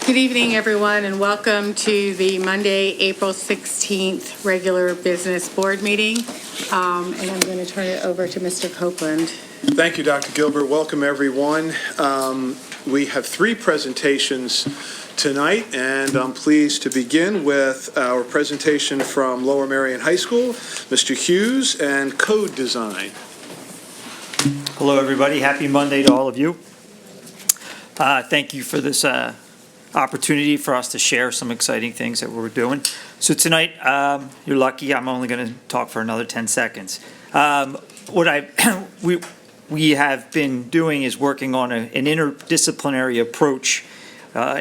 Good evening, everyone, and welcome to the Monday, April 16th regular business board meeting. And I'm going to turn it over to Mr. Copeland. Thank you, Dr. Gilbert. Welcome, everyone. We have three presentations tonight, and I'm pleased to begin with our presentation from Lower Merion High School, Mr. Hughes, and code design. Hello, everybody. Happy Monday to all of you. Thank you for this opportunity for us to share some exciting things that we're doing. So tonight, you're lucky. I'm only going to talk for another 10 seconds. We have been doing is working on an interdisciplinary approach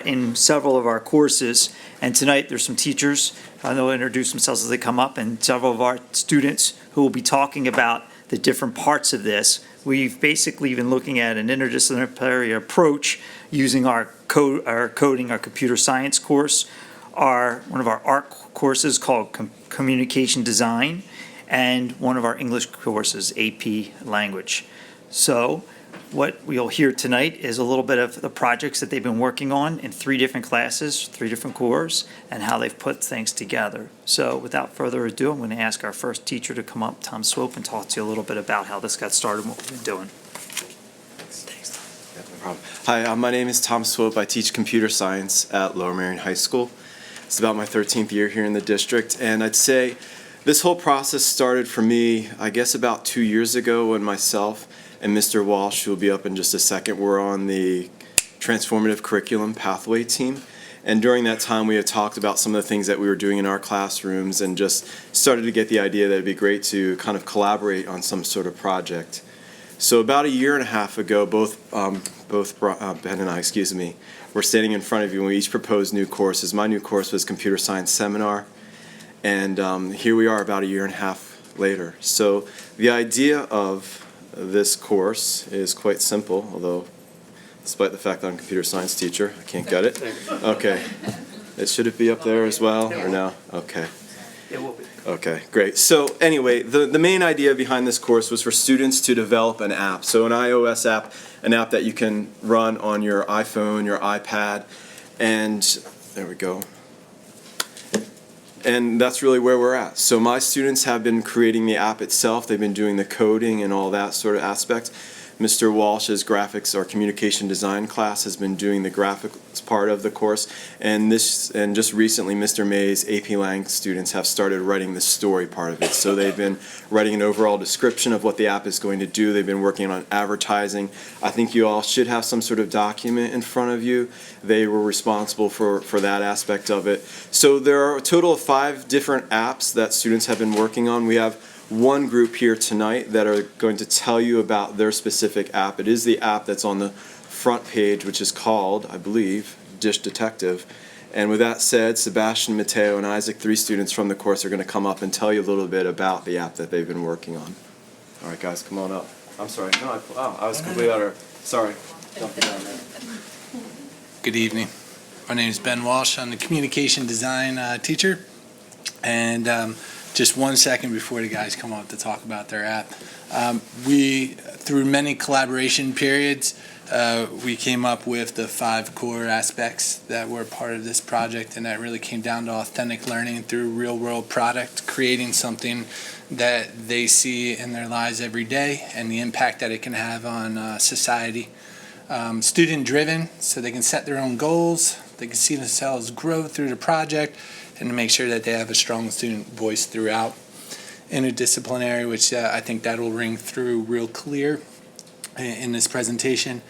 in several of our courses. And tonight, there's some teachers. They'll introduce themselves as they come up, and several of our students who will be talking about the different parts of this. We've basically been looking at an interdisciplinary approach using our computer science course, one of our art courses called communication design, and one of our English courses, AP language. So what we'll hear tonight is a little bit of the projects that they've been working on in three different classes, three different cores, and how they've put things together. So without further ado, I'm going to ask our first teacher to come up, Tom Swope, and talk to you a little bit about how this got started and what we've been doing. Yeah, no problem. Hi, my name is Tom Swope. I teach computer science at Lower Merion High School. It's about my 13th year here in the district, and I'd say this whole process started for me, I guess, about 2 years ago when myself and Mr. Walsh, who will be up in just a second, were on the Transformative Curriculum Pathway team. And during that time, we had talked about some of the things that we were doing in our classrooms and just started to get the idea that it'd be great to kind of collaborate on some sort of project. So about a year and a half ago, both Ben and I, were standing in front of you and we each proposed new courses. My new course was Computer Science Seminar, and here we are about a year and a half later. So the idea of this course is quite simple, although despite the fact that I'm a computer science teacher, I can't get it. Okay. Should it be up there as well, or no? Okay. It will be. Okay, great. So anyway, the main idea behind this course was for students to develop an app. So an iOS app, an app that you can run on your iPhone, your iPad, and there we go. And that's really where we're at. So my students have been creating the app itself. They've been doing the coding and all that sort of aspect. Mr. Walsh's graphics or communication design class has been doing the graphics part of the course. And just recently, Mr. May's AP Lang students have started writing the story part of it. So they've been writing an overall description of what the app is going to do. They've been working on advertising. I think you all should have some sort of document in front of you. They were responsible for that aspect of it. So there are a total of 5 different apps that students have been working on. We have one group here tonight that are going to tell you about their specific app. It is the app that's on the front page, which is called, I believe, Dish Detective. And with that said, Sebastian, Mateo, and Isaac, 3 students from the course, are going to come up and tell you a little bit about the app that they've been working on. All right, guys, come on up. I'm sorry. No, I was completely out of. Sorry. Jumping down there. Good evening. My name is Ben Walsh. I'm the communication design teacher. And just 1 second before the guys come up to talk about their app. Through many collaboration periods, we came up with the 5 core aspects that were part of this project, and that really came down to authentic learning through real-world product, creating something that they see in their lives every day and the impact that it can have on society. Student-driven, so they can set their own goals, they can see themselves grow through the project, and to make sure that they have a strong student voice throughout. Interdisciplinary, which I think that will ring through real clear in this presentation.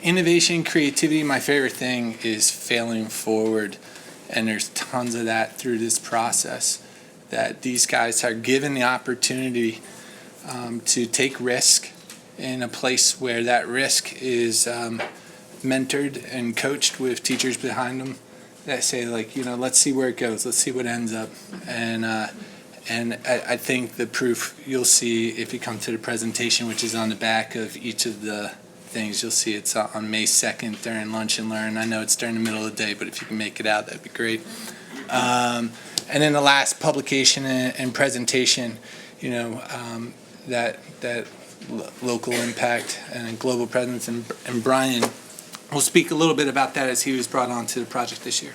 Innovation, creativity, my favorite thing is failing forward, and there's tons of that through this process, that these guys are given the opportunity to take risk in a place where that risk is mentored and coached with teachers behind them that say, like, let's see where it goes, let's see what ends up. And I think the proof you'll see if you come to the presentation, which is on the back of each of the things. You'll see it's on May 2nd during Lunch and Learn. I know it's during the middle of the day, but if you can make it out, that'd be great. And then the last publication and presentation, that local impact and global presence. And Brian will speak a little bit about that as he was brought on to the project this year.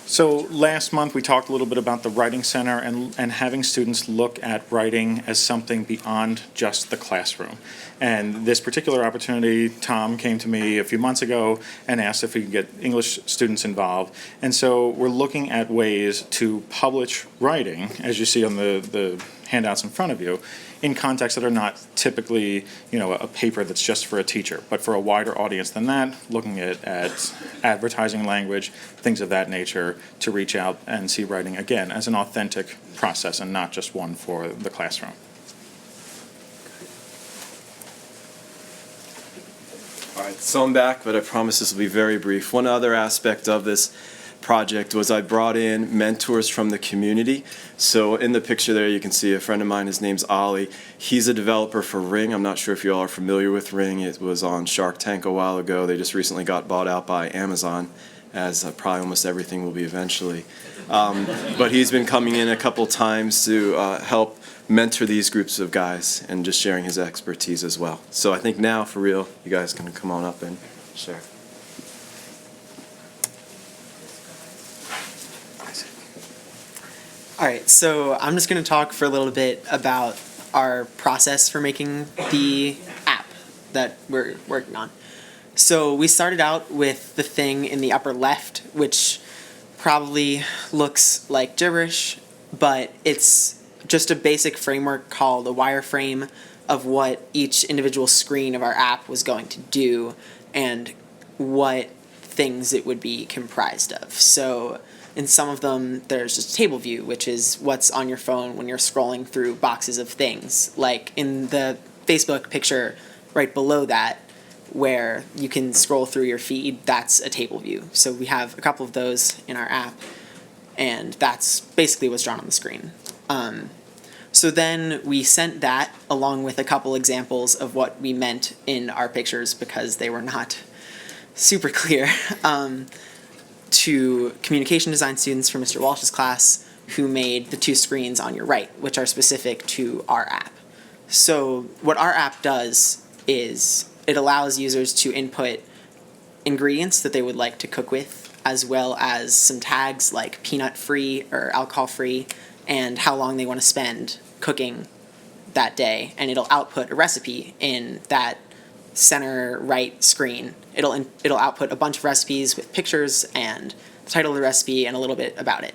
So last month, we talked a little bit about the Writing Center and having students look at writing as something beyond just the classroom. And this particular opportunity, Tom came to me a few months ago and asked if we could get English students involved. And so we're looking at ways to publish writing, as you see on the handouts in front of you, in contexts that are not typically, a paper that's just for a teacher, but for a wider audience than that, looking at advertising language, things of that nature, to reach out and see writing, again, as an authentic process and not just one for the classroom. All right, so I'm back, but I promise this will be very brief. One other aspect of this project was I brought in mentors from the community. So in the picture there you can see a friend of mine, his name's Ollie. He's a developer for Ring. I'm not sure if you all are familiar with Ring. It was on Shark Tank a while ago. They just recently got bought out by Amazon, as probably almost everything will be eventually. But he's been coming in a couple times to help mentor these groups of guys and just sharing his expertise as well. So I think now, for real, you guys can come on up and share. All right, so I'm just going to talk for a little bit about our process for making the app that we're working on. So we started out with the thing in the upper left, which probably looks like gibberish, but it's just a basic framework called a wireframe of what each individual screen of our app was going to do and what things it would be comprised of. So in some of them, there's just table view, which is what's on your phone when you're scrolling through boxes of things. Like in the Facebook picture right below that, where you can scroll through your feed, that's a table view. So we have a couple of those in our app, and that's basically what's drawn on the screen. So then we sent that along with a couple examples of what we meant in our pictures because they were not super clear. To communication design students from Mr. Walsh's class who made the two screens on your right, which are specific to our app. So what our app does is it allows users to input ingredients that they would like to cook with, as well as some tags like peanut-free or alcohol-free, and how long they want to spend cooking that day. And it'll output a recipe in that center right screen. It'll output a bunch of recipes with pictures and the title of the recipe and a little bit about it.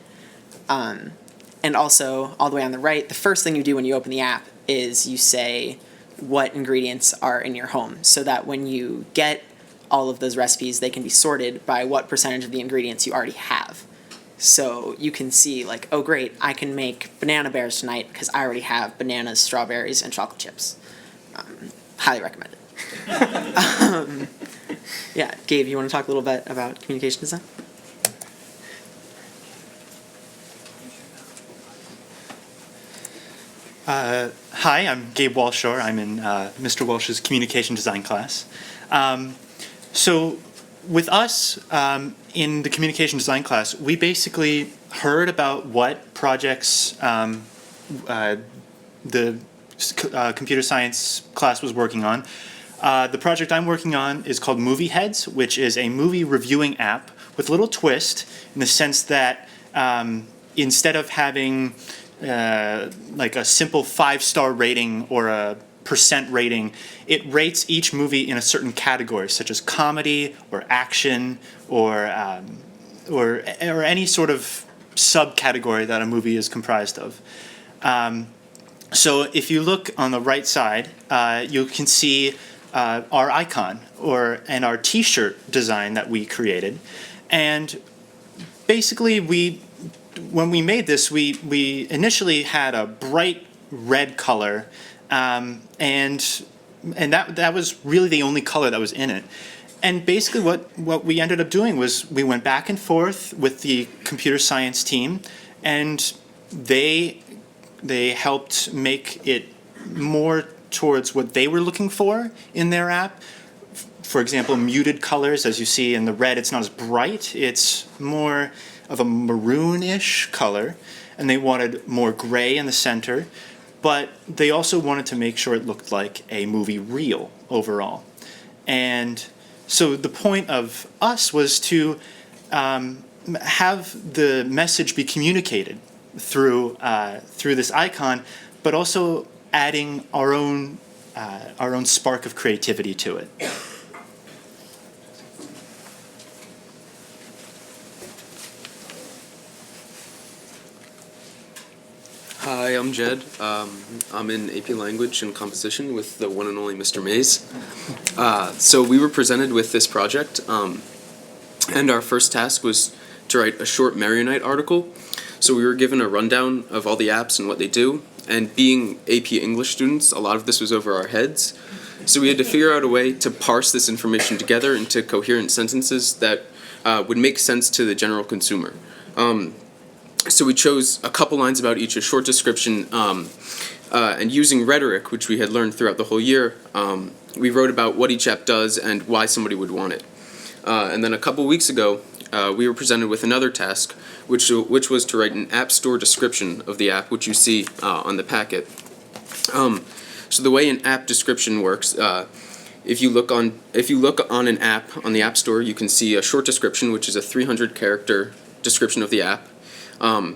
And also, all the way on the right, the first thing you do when you open the app is you say what ingredients are in your home, so that when you get all of those recipes, they can be sorted by what percentage of the ingredients you already have. So you can see, like, oh great, I can make banana bears tonight because I already have bananas, strawberries, and chocolate chips. Highly recommend it. Yeah, Gabe, you want to talk a little bit about communication design? Hi, I'm Gabe Walshore. I'm in Mr. Walsh's communication design class. So with us in the communication design class, we basically heard about what projects the computer science class was working on. The project I'm working on is called Movie Heads, which is a movie reviewing app with a little twist in the sense that instead of having like a simple 5-star rating or a % rating, it rates each movie in a certain category, such as comedy or action or any sort of subcategory that a movie is comprised of. So if you look on the right side, you can see our icon and our T-shirt design that we created, and basically when we made this, we initially had a bright red color, and that was really the only color that was in it. And basically what we ended up doing was we went back and forth with the computer science team, and they helped make it more towards what they were looking for in their app. For example, muted colors, as you see in the red, it's not as bright. It's more of a maroonish color, and they wanted more gray in the center, but they also wanted to make sure it looked like a movie reel overall. And So the point of us was to have the message be communicated through this icon, but also adding our own spark of creativity to it. Hi, I'm Jed. I'm in AP Language and Composition with the one and only Mr. Mays. So we were presented with this project, and our first task was to write a short Marionite article. So we were given a rundown of all the apps and what they do, and being AP English students, a lot of this was over our heads. So we had to figure out a way to parse this information together into coherent sentences that would make sense to the general consumer. So we chose a couple lines about each, a short description, and using rhetoric, which we had learned throughout the whole year, we wrote about what each app does and why somebody would want it. And then a couple weeks ago, we were presented with another task, which was to write an app store description of the app, which you see on the packet. So the way an app description works, if you look on an app on the App Store, you can see a short description, which is a 300-character description of the app.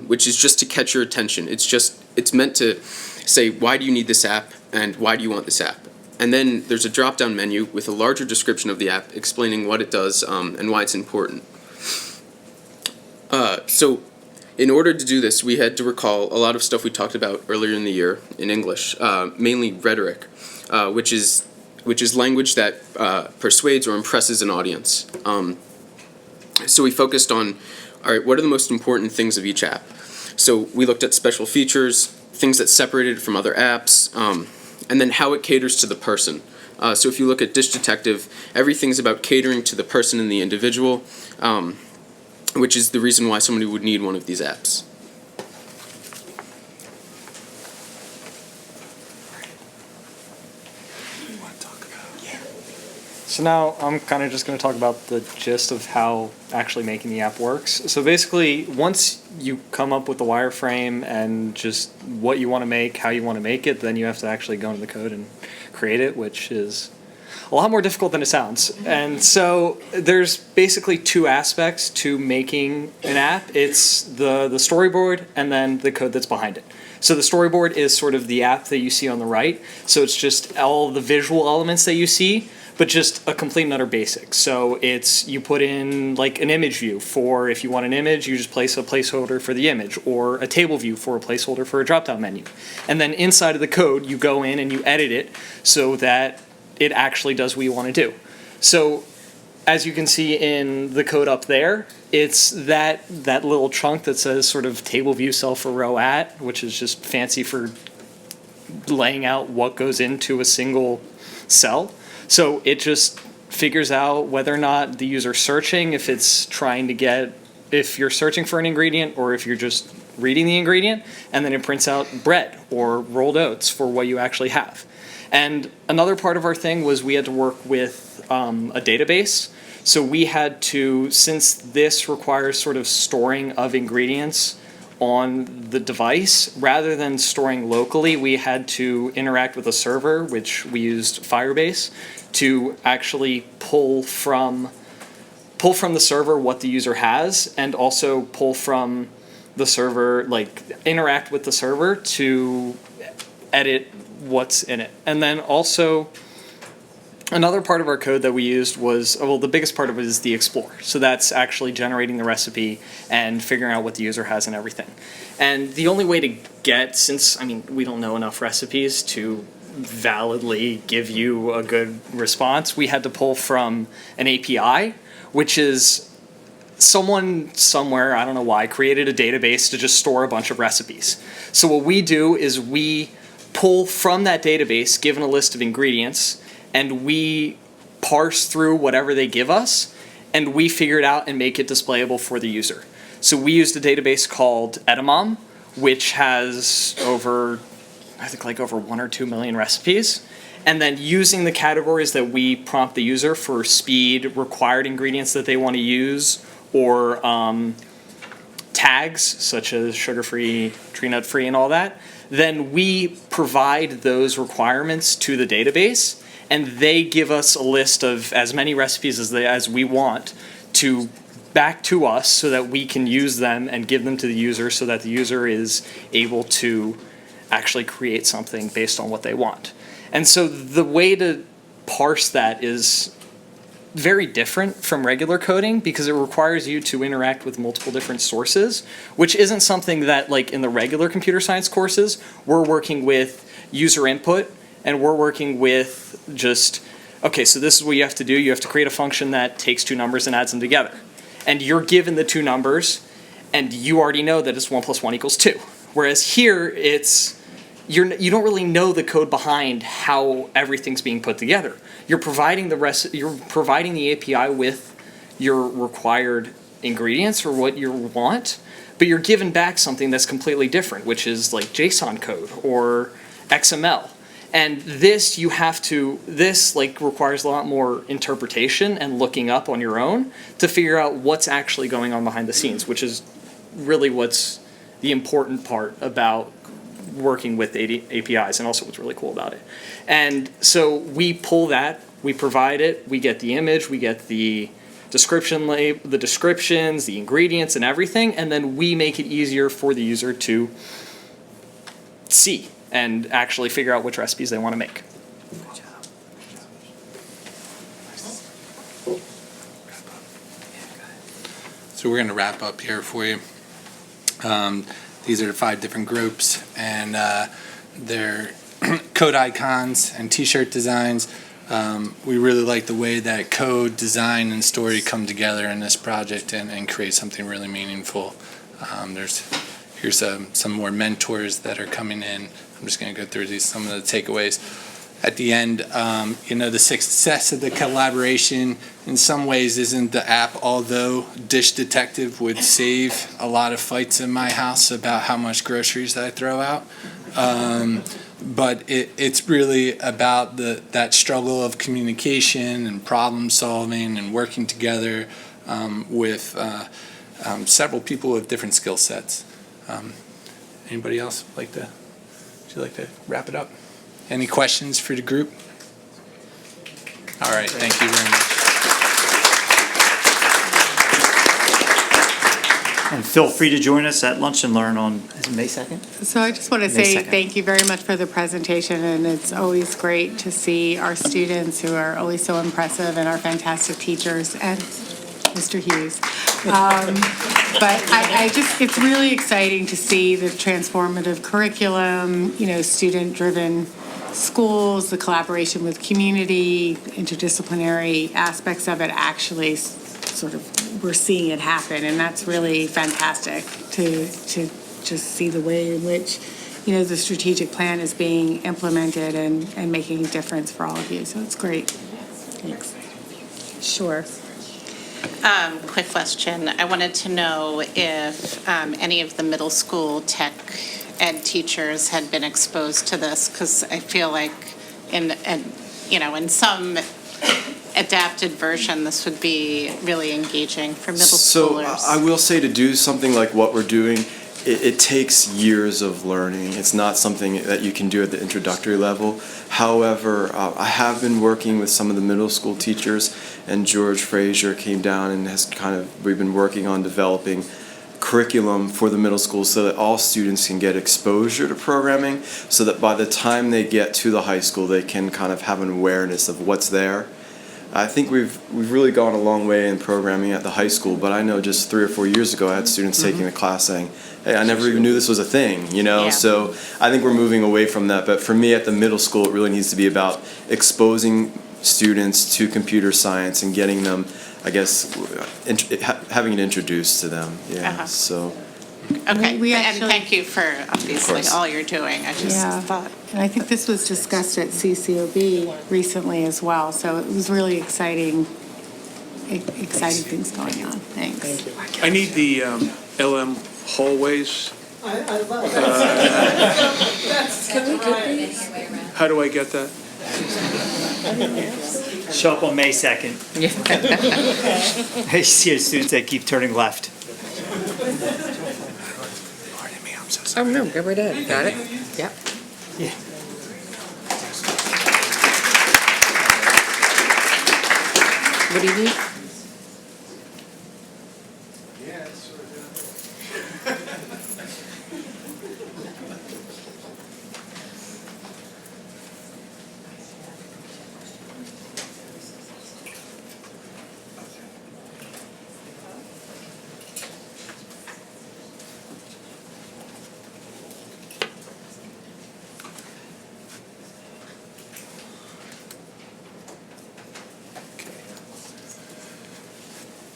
Which is just to catch your attention. It's meant to say, why do you need this app and why do you want this app? And then there's a drop-down menu with a larger description of the app explaining what it does and why it's important. So in order to do this, we had to recall a lot of stuff we talked about earlier in the year in English, mainly rhetoric, which is language that persuades or impresses an audience. So we focused on, all right, what are the most important things of each app? So we looked at special features, things that separate it from other apps, and then how it caters to the person. So if you look at Dish Detective, everything's about catering to the person and the individual, which is the reason why somebody would need one of these apps. So now I'm kind of just going to talk about the gist of how actually making the app works. So basically, once you come up with the wireframe and just what you want to make, how you want to make it, then you have to actually go into the code and create it, which is a lot more difficult than it sounds. And so there's basically two aspects to making an app. It's the storyboard and then the code that's behind it. So the storyboard is sort of the app that you see on the right. So it's just all the visual elements that you see, but just a complete and utter basic. So it's, you put in like an image view for, if you want an image, you just place a placeholder for the image, or a table view for a placeholder for a drop-down menu. And then inside of the code, you go in and you edit it so that it actually does what you want to do. So as you can see in the code up there, it's that little chunk that says sort of table view cell for row at, which is just fancy for laying out what goes into a single cell. So it just figures out whether or not the user's searching, if it's trying to get, if you're searching for an ingredient or if you're just reading the ingredient, and then it prints out bread or rolled oats for what you actually have. And another part of our thing was we had to work with a database. So we had to, since this requires sort of storing of ingredients on the device, rather than storing locally, we had to interact with a server, which we used Firebase, to actually pull from the server what the user has, and also pull from the server, like interact with the server to edit what's in it. And then also another part of our code that we used was, well, the biggest part of it is the Explorer. So that's actually generating the recipe and figuring out what the user has and everything. And the only way to get, since, I mean, we don't know enough recipes to validly give you a good response, we had to pull from an API, which is someone somewhere, I don't know why, created a database to just store a bunch of recipes. So what we do is we pull from that database, given a list of ingredients, and we parse through whatever they give us, and we figure it out and make it displayable for the user. So we used a database called Edamame, which has over 1 or 2 million recipes. And then using the categories that we prompt the user for speed, required ingredients that they want to use, or tags such as sugar-free, tree nut-free, and all that, then we provide those requirements to the database, and they give us a list of as many recipes as we want to back to us so that we can use them and give them to the user so that the user is able to actually create something based on what they want. And so the way to parse that is very different from regular coding because it requires you to interact with multiple different sources, which isn't something that, like in the regular computer science courses, we're working with user input and we're working with just, okay, so this is what you have to do. You have to create a function that takes two numbers and adds them together. And you're given the two numbers and you already know that it's 1 + 1 = 2. Whereas here it's, you don't really know the code behind how everything's being put together. You're providing the API with your required ingredients or what you want, but you're given back something that's completely different, which is like JSON code or XML. And this requires a lot more interpretation and looking up on your own to figure out what's actually going on behind the scenes, which is really what's the important part about working with APIs and also what's really cool about it. And so we pull that, we provide it, we get the image, we get the description the descriptions, the ingredients and everything, and then we make it easier for the user to see and actually figure out which recipes they want to make. So we're going to wrap up here for you. These are the 5 different groups, and they're code icons and t-shirt designs. We really like the way that code, design, and story come together in this project and create something really meaningful. Here's some more mentors that are coming in. I'm just going to go through some of the takeaways. At the end, the success of the collaboration in some ways isn't the app, although Dish Detective would save a lot of fights in my house about how much groceries I throw out. But it's really about that struggle of communication and problem solving and working together with several people with different skill sets. Anybody else would you like to wrap it up? Any questions for the group? All right, thank you very much. And feel free to join us at Lunch and Learn on, is it May 2nd? So I just want to May say 2nd. thank you very much for the presentation, and it's always great to see our students who are always so impressive and our fantastic teachers and Mr. Hughes. But it's really exciting to see the transformative curriculum, student-driven schools, the collaboration with community, interdisciplinary aspects of it actually we're seeing it happen, and that's really fantastic to just see the way in which, the strategic plan is being implemented and making a difference for all of you. So it's great. Thanks. Sure. Quick question. I wanted to know if any of the middle school tech ed teachers had been exposed to this, because I feel like in some adapted version, this would be really engaging for middle schoolers. So I will say, to do something like what we're doing, it takes years of learning. It's not something that you can do at the introductory level. However, I have been working with some of the middle school teachers, and George Frazier came down and we've been working on developing curriculum for the middle school so that all students can get exposure to programming, so that by the time they get to the high school, they can kind of have an awareness of what's there. I think we've really gone a long way in programming at the high school, but I know just 3 or 4 years ago I had students taking the class saying, hey, I never even knew this was a thing, Yeah. So I think we're moving away from that. But for me at the middle school, it really needs to be about exposing students to computer science and getting them, I guess, having it introduced to them. Yeah. Uh-huh. So. Okay, We and actually- thank you for obviously course. all you're doing. I just Yeah. thought. And I think this was discussed at CCOB recently as well, so it was really exciting things going on. Thanks. I need the LM hallways. How do I get that? Show up on May 2nd. I see the students that keep turning left. Pardon me, I'm so sorry. Oh, no, go right ahead. Got it? Yep. Yeah. What do you need?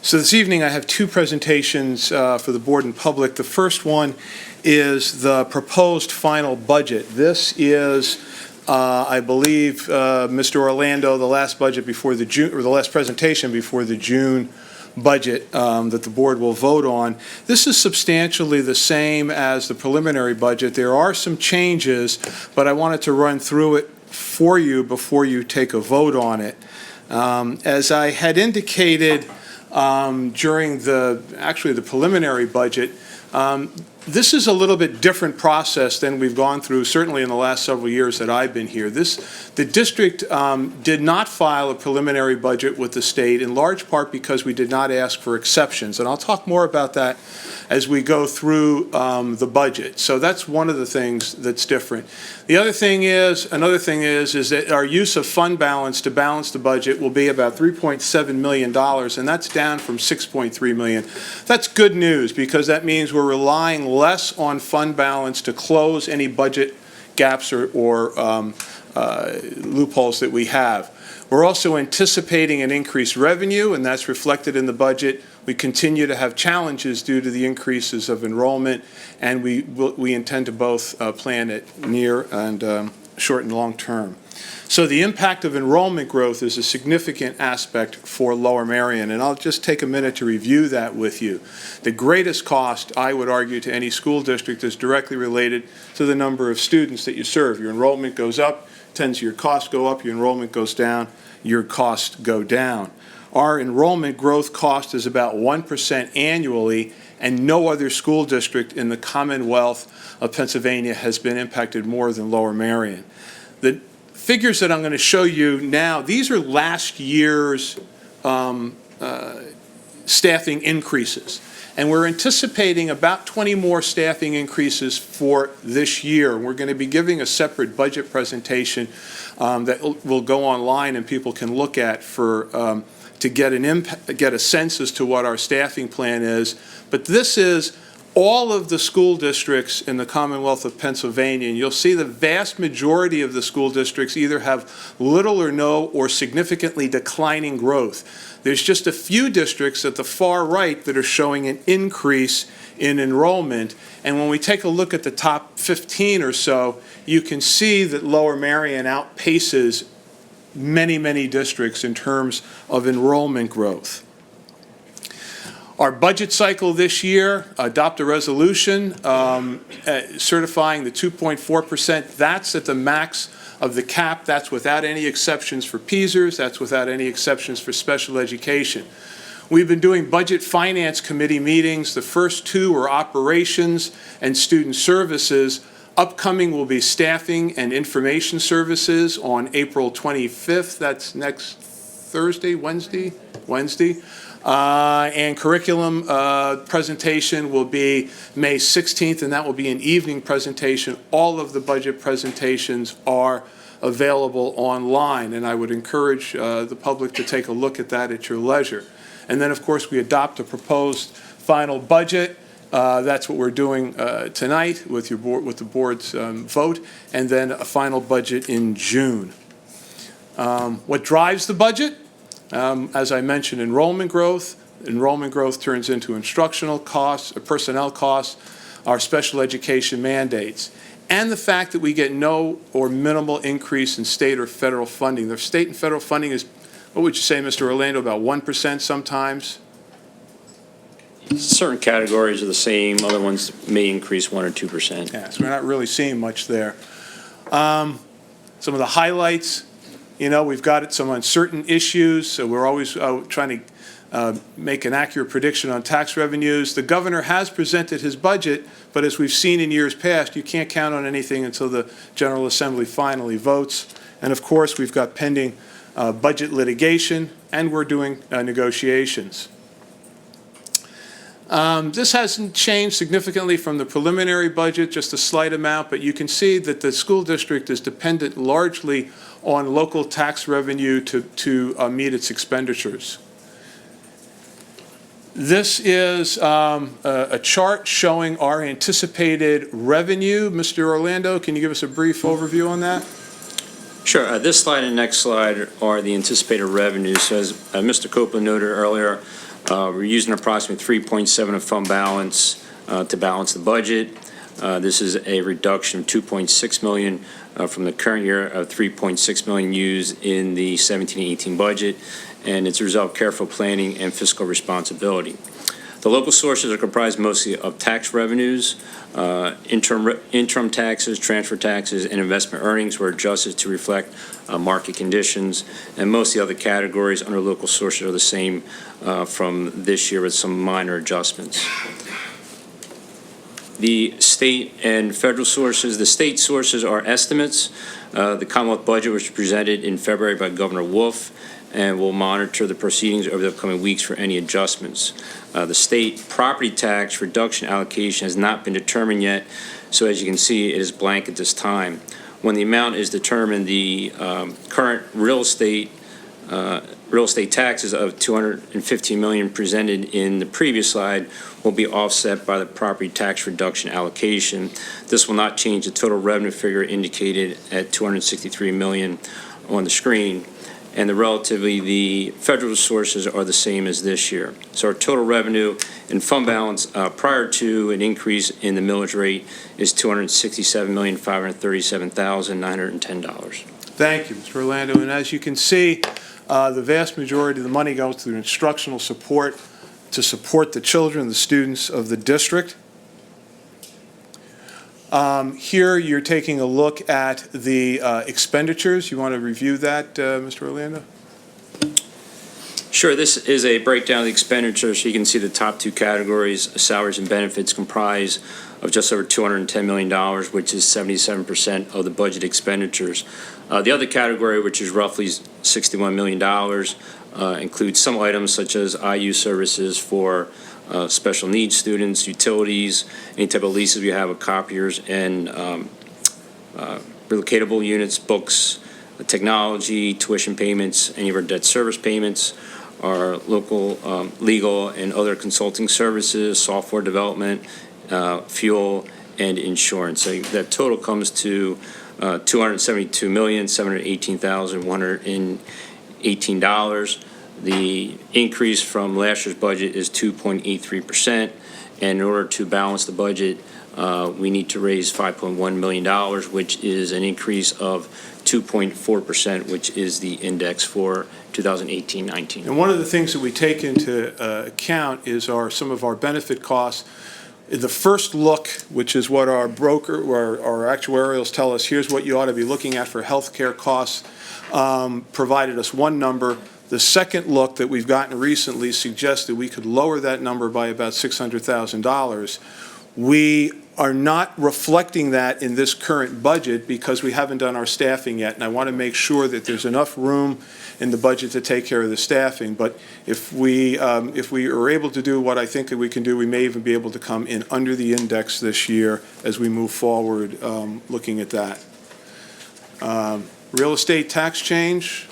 So this evening, I have two presentations for the board and public. The first one is the proposed final budget. This is, I believe, Mr. Orlando, the last budget before the June, or the last presentation before the June budget that the board will vote on. This is substantially the same as the preliminary budget. There are some changes, but I wanted to run through it for you before you take a vote on it. As I had indicated during the preliminary budget, this is a little bit different process than we've gone through, certainly in the last several years that I've been here. The district did not file a preliminary budget with the state, in large part because we did not ask for exceptions. And I'll talk more about that as we go through the budget. So that's one of the things that's different. The other thing is, is that our use of fund balance to balance the budget will be about $3.7 million, and that's down from $6.3 million. That's good news, because that means we're relying less on fund balance to close any budget gaps or loopholes that we have. We're also anticipating an increased revenue, and that's reflected in the budget. We continue to have challenges due to the increases of enrollment, and we intend to both plan it near and short and long term. So the impact of enrollment growth is a significant aspect for Lower Merion, and I'll just take a minute to review that with you. The greatest cost, I would argue, to any school district is directly related to the number of students that you serve. Your enrollment goes up, tends your costs go up, your enrollment goes down, your costs go down. Our enrollment growth cost is about 1% annually, and no other school district in the Commonwealth of Pennsylvania has been impacted more than Lower Merion. The figures that I'm going to show you now, these are last year's staffing increases. And we're anticipating about 20 more staffing increases for this year. We're going to be giving a separate budget presentation that will go online and people can look at for to get a sense as to what our staffing plan is. But this is all of the school districts in the Commonwealth of Pennsylvania, and you'll see the vast majority of the school districts either have little or no or significantly declining growth. There's just a few districts at the far right that are showing an increase in enrollment, and when we take a look at the top 15 or so, you can see that Lower Merion outpaces many, many districts in terms of enrollment growth. Our budget cycle this year, adopt a resolution certifying the 2.4%. That's at the max of the cap. That's without any exceptions for PESers. That's without any exceptions for special education. We've been doing Budget Finance Committee meetings. The first two are operations and student services. Upcoming will be staffing and information services on April 25th. That's next Thursday, Wednesday. And curriculum presentation will be May 16th, and that will be an evening presentation. All of the budget presentations are available online, and I would encourage the public to take a look at that at your leisure. And then, of course, we adopt a proposed final budget. That's what we're doing tonight with your board, with the board's vote, and then a final budget in June. What drives the budget? As I mentioned, enrollment growth. Enrollment growth turns into instructional costs, personnel costs, our special education mandates, and the fact that we get no or minimal increase in state or federal funding. The state and federal funding is, what would you say, Mr. Orlando, about 1% sometimes? Certain categories are the same, other ones may increase 1 or 2%. Yeah, so we're not really seeing much there. Some of the highlights, you know, we've got some uncertain issues, so we're always trying to make an accurate prediction on tax revenues. The governor has presented his budget, but as we've seen in years past, you can't count on anything until the General Assembly finally votes. And of course, we've got pending budget litigation, and we're doing negotiations. This hasn't changed significantly from the preliminary budget, just a slight amount, but you can see that the school district is dependent largely on local tax revenue to meet its expenditures. This is a chart showing our anticipated revenue. Mr. Orlando, can you give us a brief overview on that? Sure. This slide and next slide are the anticipated revenues. So as Mr. Copeland noted earlier, we're using approximately 3.7 of fund balance to balance the budget. This is a reduction of 2.6 million from the current year of 3.6 million used in the 17-18 budget, and it's a result of careful planning and fiscal responsibility. The local sources are comprised mostly of tax revenues. Interim taxes, transfer taxes, and investment earnings were adjusted to reflect market conditions, and most of the other categories under local sources are the same from this year with some minor adjustments. The state and federal sources, the state sources are estimates. The Commonwealth budget was presented in February by Governor Wolf, and we'll monitor the proceedings over the upcoming weeks for any adjustments. The state property tax reduction allocation has not been determined yet, so as you can see, it is blank at this time. When the amount is determined, the current real estate taxes of $215 million presented in the previous slide will be offset by the property tax reduction allocation. This will not change the total revenue figure indicated at $263 million on the screen. And the federal sources are the same as this year. So our total revenue and fund balance prior to an increase in the millage rate is $267,537,910. Thank you, Mr. Orlando. And as you can see, the vast majority of the money goes through instructional support to support the children, the students of the district. Here you're taking a look at the expenditures. You want to review that, Mr. Orlando? Sure, this is a breakdown of the expenditures. So you can see the top two categories, salaries and benefits, comprise of just over $210 million, which is 77% of the budget expenditures. The other category, which is roughly $61 million, includes some items such as IU services for special needs students, utilities, any type of leases we have with copiers and relocatable units, books, technology, tuition payments, any of our debt service payments, our local legal and other consulting services, software development, fuel, and insurance. So that total comes to $272,718,118. The increase from last year's budget is 2.83%, and in order to balance the budget, we need to raise $5.1 million, which is an increase of 2.4%, which is the index for 2018-19. And one of the things that we take into account is some of our benefit costs. The first look, which is what our broker or our actuarials tell us, here's what you ought to be looking at for healthcare costs, provided us one number. The second look that we've gotten recently suggests that we could lower that number by about $600,000. We are not reflecting that in this current budget because we haven't done our staffing yet, and I want to make sure that there's enough room in the budget to take care of the staffing. But if we are able to do what I think that we can do, we may even be able to come in under the index this year as we move forward looking at that. Real estate tax change.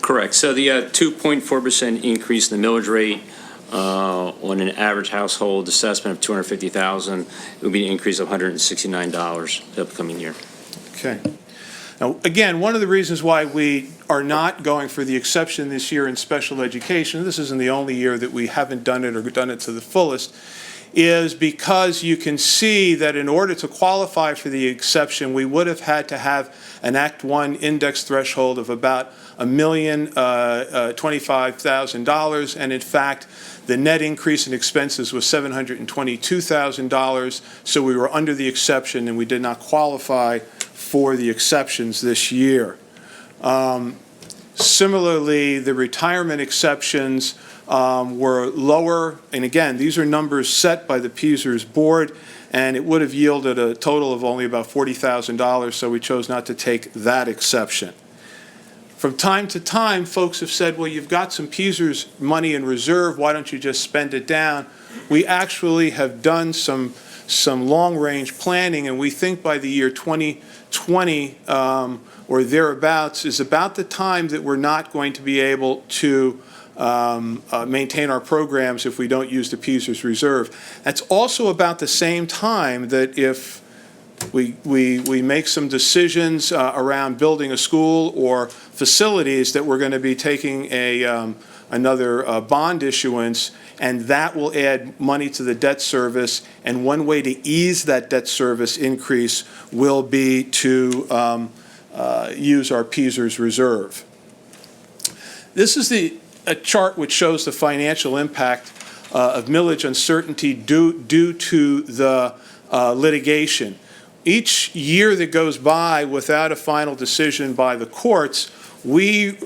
Correct. So the 2.4% increase in the millage rate on an average household assessment of $250,000, it would be an increase of $169 the upcoming year. Okay. Now, again, one of the reasons why we are not going for the exception this year in special education, this isn't the only year that we haven't done it or done it to the fullest, is because you can see that in order to qualify for the exception, we would have had to have an Act 1 index threshold of about $1,025,000, and in fact, the net increase in expenses was $722,000, so we were under the exception and we did not qualify for the exceptions this year. Similarly, the retirement exceptions were lower, and again, these are numbers set by the PSERS board, and it would have yielded a total of only about $40,000, so we chose not to take that exception. From time to time, folks have said, well, you've got some PSERS money in reserve, why don't you just spend it down? We actually have done some long-range planning, and we think by the year 2020 or thereabouts is about the time that we're not going to be able to maintain our programs if we don't use the PSERS reserve. That's also about the same time that if we make some decisions around building a school or facilities that we're going to be taking another bond issuance, and that will add money to the debt service. And one way to ease that debt service increase will be to use our PSERS reserve. This is a chart which shows the financial impact of millage uncertainty due to the litigation. Each year that goes by without a final decision by the courts, we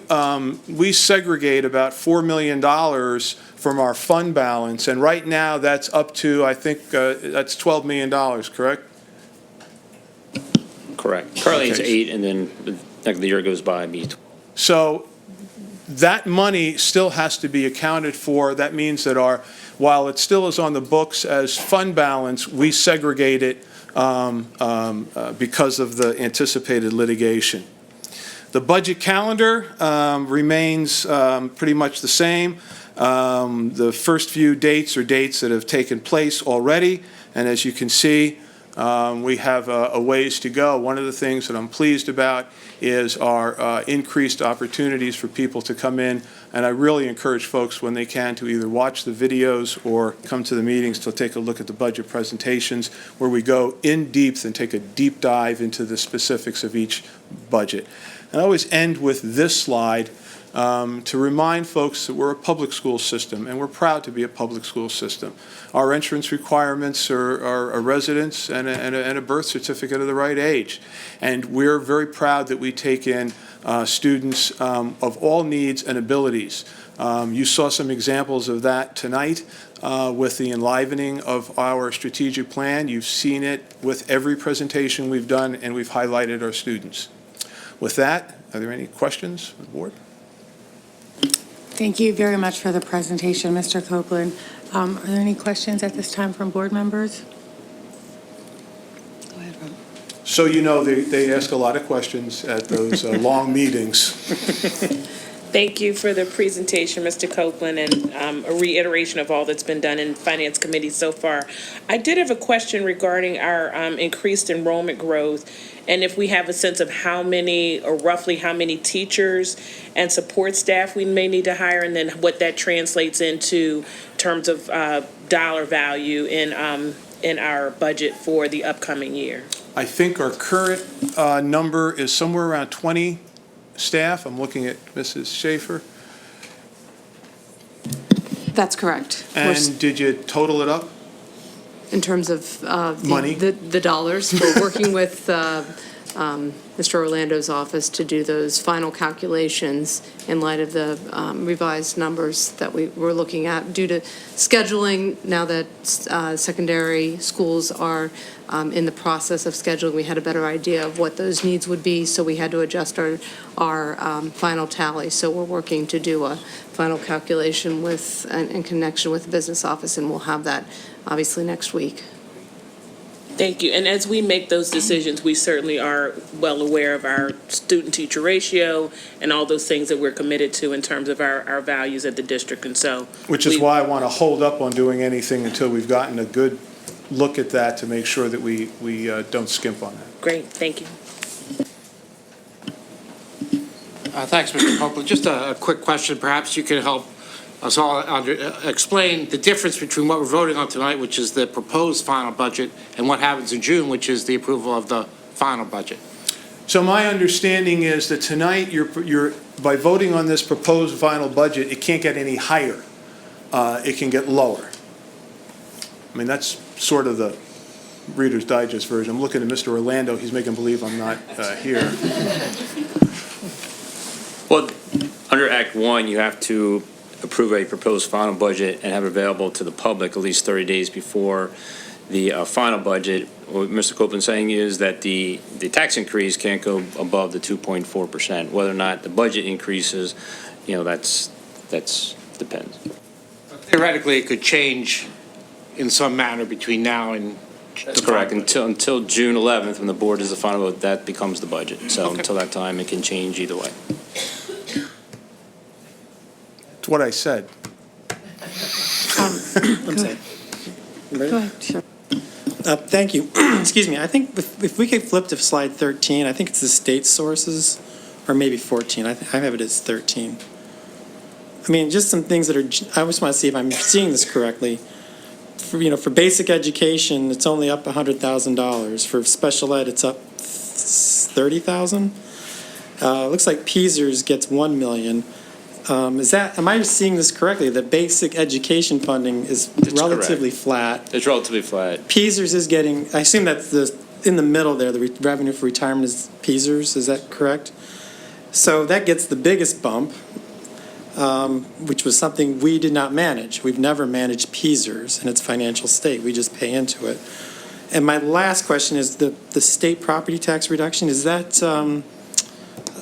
segregate about $4 million from our fund balance, and right now that's up to, I think, that's $12 million, correct? Correct. Currently it's Okay. 8, and then the year goes by, it'd be So that money still has to be accounted for. That means that while it still is on the books as fund balance, we segregate it because of the anticipated litigation. The budget calendar remains pretty much the same. The first few dates are dates that have taken place already, and as you can see, we have a ways to go. One of the things that I'm pleased about is our increased opportunities for people to come in, and I really encourage folks when they can to either watch the videos or come to the meetings to take a look at the budget presentations where we go in depth and take a deep dive into the specifics of each budget. And I always end with this slide to remind folks that we're a public school system, and we're proud to be a public school system. Our entrance requirements are a residence and a birth certificate of the right age. And we're very proud that we take in students of all needs and abilities. You saw some examples of that tonight with the enlivening of our strategic plan. You've seen it with every presentation we've done, and we've highlighted our students. With that, are there any questions from the board? Thank you very much for the presentation, Mr. Copeland. Are there any questions at this time from board members? Go ahead, Rob. So you know they ask a lot of questions at those long meetings. Thank you for the presentation, Mr. Copeland, and a reiteration of all that's been done in Finance Committee so far. I did have a question regarding our increased enrollment growth, and if we have a sense of how many, or roughly how many teachers and support staff we may need to hire, and then what that translates into terms of dollar value in our budget for the upcoming year. I think our current number is somewhere around 20 staff. I'm looking at Mrs. Schaefer. That's correct. And did you total it up? In terms of Money? the dollars, we're working with Mr. Orlando's office to do those final calculations in light of the revised numbers that we're looking at due to scheduling. Now that secondary schools are in the process of scheduling, we had a better idea of what those needs would be, so we had to adjust our final tally. So we're working to do a final calculation in connection with the business office, and we'll have that obviously next week. Thank you. And as we make those decisions, we certainly are well aware of our student-teacher ratio and all those things that we're committed to in terms of our values at the district. And so, Which is why I want to hold up on doing anything until we've gotten a good look at that to make sure that we don't skimp on that. great, thank you. Thanks, Mr. Copeland. Just a quick question. Perhaps you could help us all explain the difference between what we're voting on tonight, which is the proposed final budget, and what happens in June, which is the approval of the final budget. So my understanding is that tonight, you're by voting on this proposed final budget, it can't get any higher. It can get lower. I mean, that's sort of the Reader's Digest version. I'm looking at Mr. Orlando. He's making believe I'm not here. Well, under Act 1, you have to approve a proposed final budget and have it available to the public at least 30 days before the final budget, what Mr. Copeland's saying is that the tax increase can't go above the 2.4%. Whether or not the budget increases, that's depends. Theoretically, it could change in some manner between now and. That's correct. Until June 11th, when the board is the final vote, that becomes the budget. So Okay. until that time, it can change either way. It's what I said. I'm sorry. Go ahead, sure. Thank you. Excuse me. I think if we could flip to slide 13, I think it's the state sources, or maybe 14. I have it as 13. I mean, just some things that are, I just want to see if I'm seeing this correctly. For basic education, it's only up $100,000. For special ed, it's up $30,000. Looks like Peasers gets $1 million. Am I seeing this correctly? The basic education funding is relatively flat. It's relatively flat. Peasers is getting, I assume that's in the middle there, the revenue for retirement is Peasers, is that correct? So that gets the biggest bump, which was something we did not manage. We've never managed Peasers in its financial state. We just pay into it. And my last question is the state property tax reduction, is that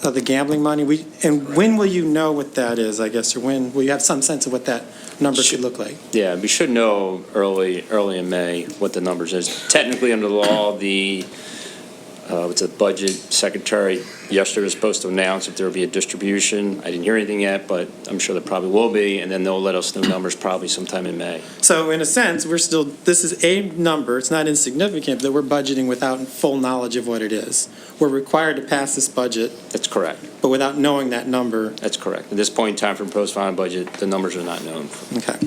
the gambling money? And when will you know what that is, I guess, or when will you have some sense of what that number should look like? Yeah, we should know early in May what the numbers is. Technically, under the law, the budget secretary yesterday was supposed to announce if there would be a distribution. I didn't hear anything yet, but I'm sure there probably will be, and then they'll let us know numbers probably sometime in May. So in a sense, this is a number, it's not insignificant, that we're budgeting without full knowledge of what it is. We're required to pass this budget. That's correct. But without knowing that number. That's correct. At this point in time for proposed final budget, the numbers are not known. Okay.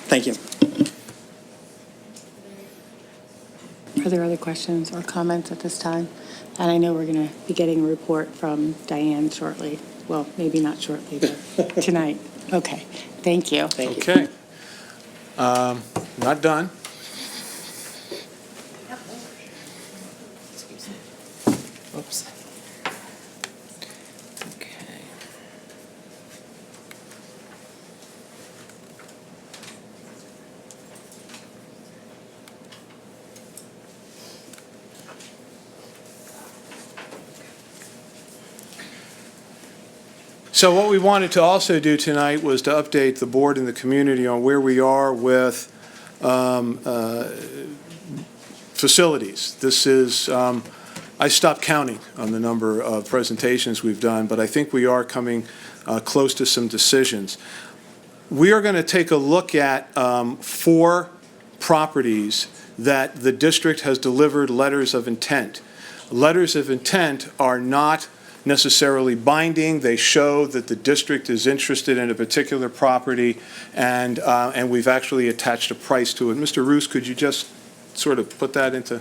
Thank you. Are there other questions or comments at this time? And I know we're going to be getting a report from Diane shortly. Well, maybe not shortly, but tonight. Okay. Thank you. Thank you. Okay. Not done. Oops. Okay. So what we wanted to also do tonight was to update the board and the community on where we are with facilities. This is, I stopped counting on the number of presentations we've done, but I think we are coming close to some decisions. We are going to take a look at 4 properties that the district has delivered letters of intent. Letters of intent are not necessarily binding. They show that the district is interested in a particular property, and we've actually attached a price to it. Mr. Roos, could you just sort of put that into?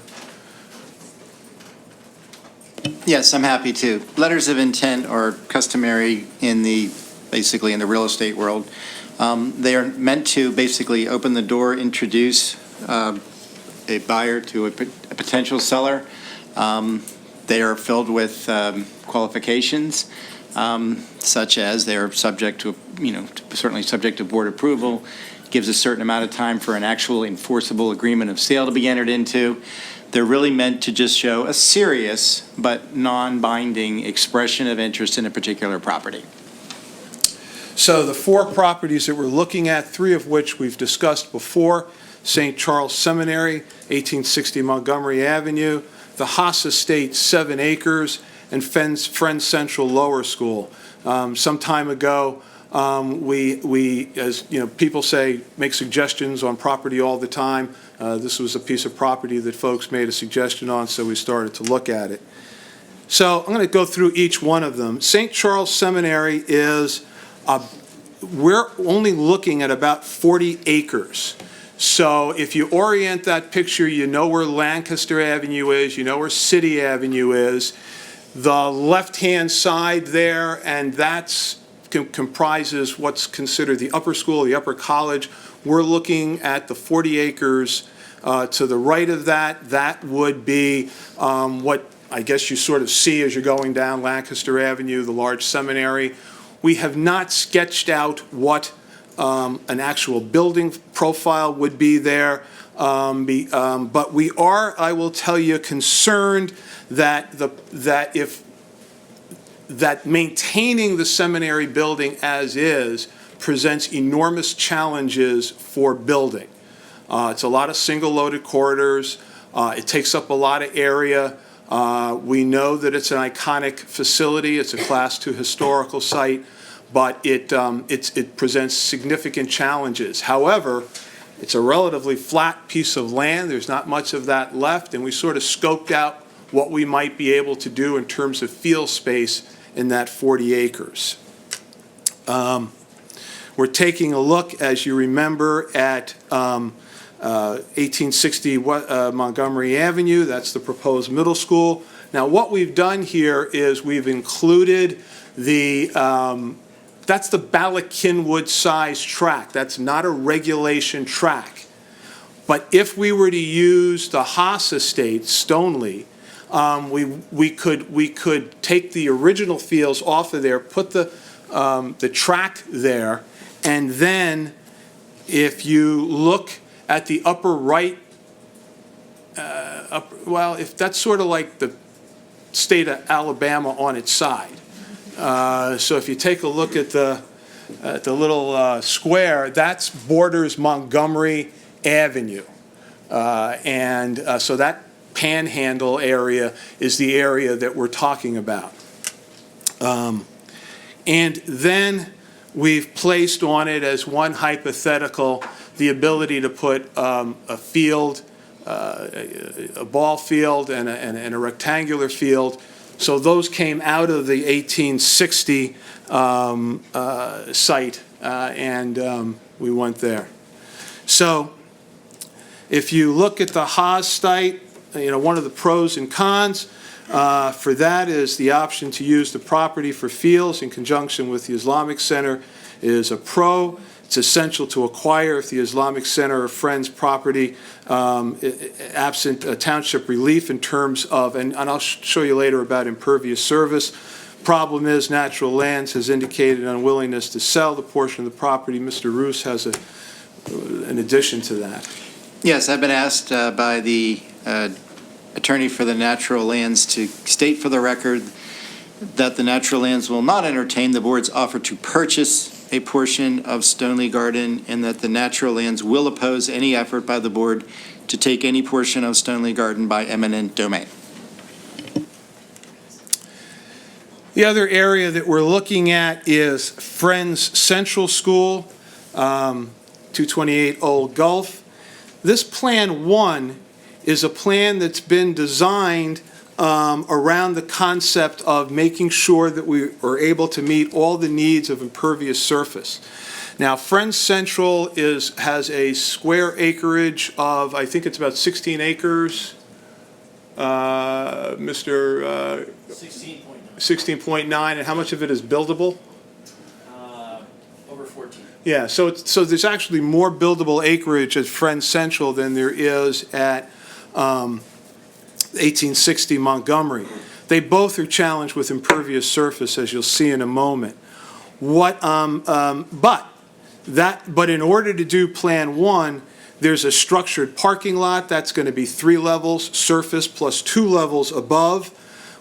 Yes, I'm happy to. Letters of intent are customary basically in the real estate world. They are meant to basically open the door, introduce a buyer to a potential seller. They are filled with qualifications, such as they are subject to, certainly subject to board approval, gives a certain amount of time for an actual enforceable agreement of sale to be entered into. They're really meant to just show a serious but non-binding expression of interest in a particular property. So the 4 properties that we're looking at, 3 of which we've discussed before: St. Charles Seminary, 1860 Montgomery Avenue, the Haas Estate, 7 acres, and Friends Central Lower School. Some time ago, we, as people say, make suggestions on property all the time. This was a piece of property that folks made a suggestion on, so we started to look at it. So I'm going to go through each one of them. St. Charles Seminary is, we're only looking at about 40 acres. So if you orient that picture, you know where Lancaster Avenue is, you know where City Avenue is. The left-hand side there, and that's comprises what's considered the upper school, the upper college. We're looking at the 40 acres to the right of that. That would be what I guess you sort of see as you're going down Lancaster Avenue, the large seminary. We have not sketched out what an actual building profile would be there. But we are, I will tell you, concerned that maintaining the seminary building as is presents enormous challenges for building. It's a lot of single-loaded corridors. It takes up a lot of area. We know that it's an iconic facility. It's a Class II historical site, but it presents significant challenges. However, it's a relatively flat piece of land. There's not much of that left, and we sort of scoped out what we might be able to do in terms of field space in that 40 acres. We're taking a look, as you remember, at 1860 Montgomery Avenue. That's the proposed middle school. Now, what we've done here is we've included that's the Bala-Cynwyd size track. That's not a regulation track. But if we were to use the Haas Estate, Stoneleigh, we could take the original fields off of there, put the track there, and then if you look at the upper right, if that's sort of like the state of Alabama on its side. So if you take a look at the little square, that's borders Montgomery Avenue. So that panhandle area is the area that we're talking about. And then we've placed on it as one hypothetical the ability to put a field, a ball field and a rectangular field. So those came out of the 1860 site, and we went there. So if you look at the Haas site, one of the pros and cons for that is the option to use the property for fields in conjunction with the Islamic Center is a pro. It's essential to acquire if the Islamic Center or Friends property absent township relief in terms of, and I'll show you later about impervious service. Problem is Natural Lands has indicated an unwillingness to sell the portion of the property. Mr. Roos has an addition to that. Yes, I've been asked by the attorney for the Natural Lands to state for the record that the Natural Lands will not entertain the board's offer to purchase a portion of Stoneleigh Garden, and that the Natural Lands will oppose any effort by the board to take any portion of Stoneleigh Garden by eminent domain. The other area that we're looking at is Friends Central School, 228 Old Gulf. This Plan 1 is a plan that's been designed around the concept of making sure that we are able to meet all the needs of impervious surface. Now, Friends Central has a square acreage of, I think it's about 16 acres. Mr. 16.9, and how much of it is buildable? Over 14. Yeah, so there's actually more buildable acreage at Friends Central than there is at 1860 Montgomery. They both are challenged with impervious surface, as you'll see in a moment. But in order to do Plan 1, there's a structured parking lot that's going to be 3 levels, surface plus 2 levels above.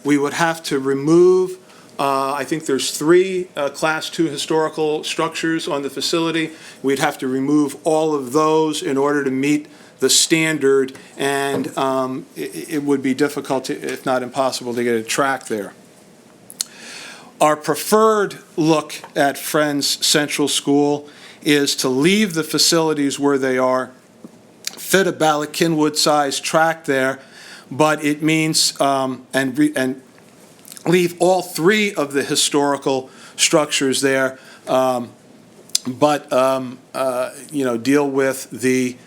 We would have to remove, I think there's 3 Class II historical structures on the facility. We'd have to remove all of those in order to meet the standard, and it would be difficult, if not impossible, to get a track there. Our preferred look at Friends Central School is to leave the facilities where they are, fit a Bala-Cynwyd size track there, but it means, and leave all 3 of the historical structures there, but deal with the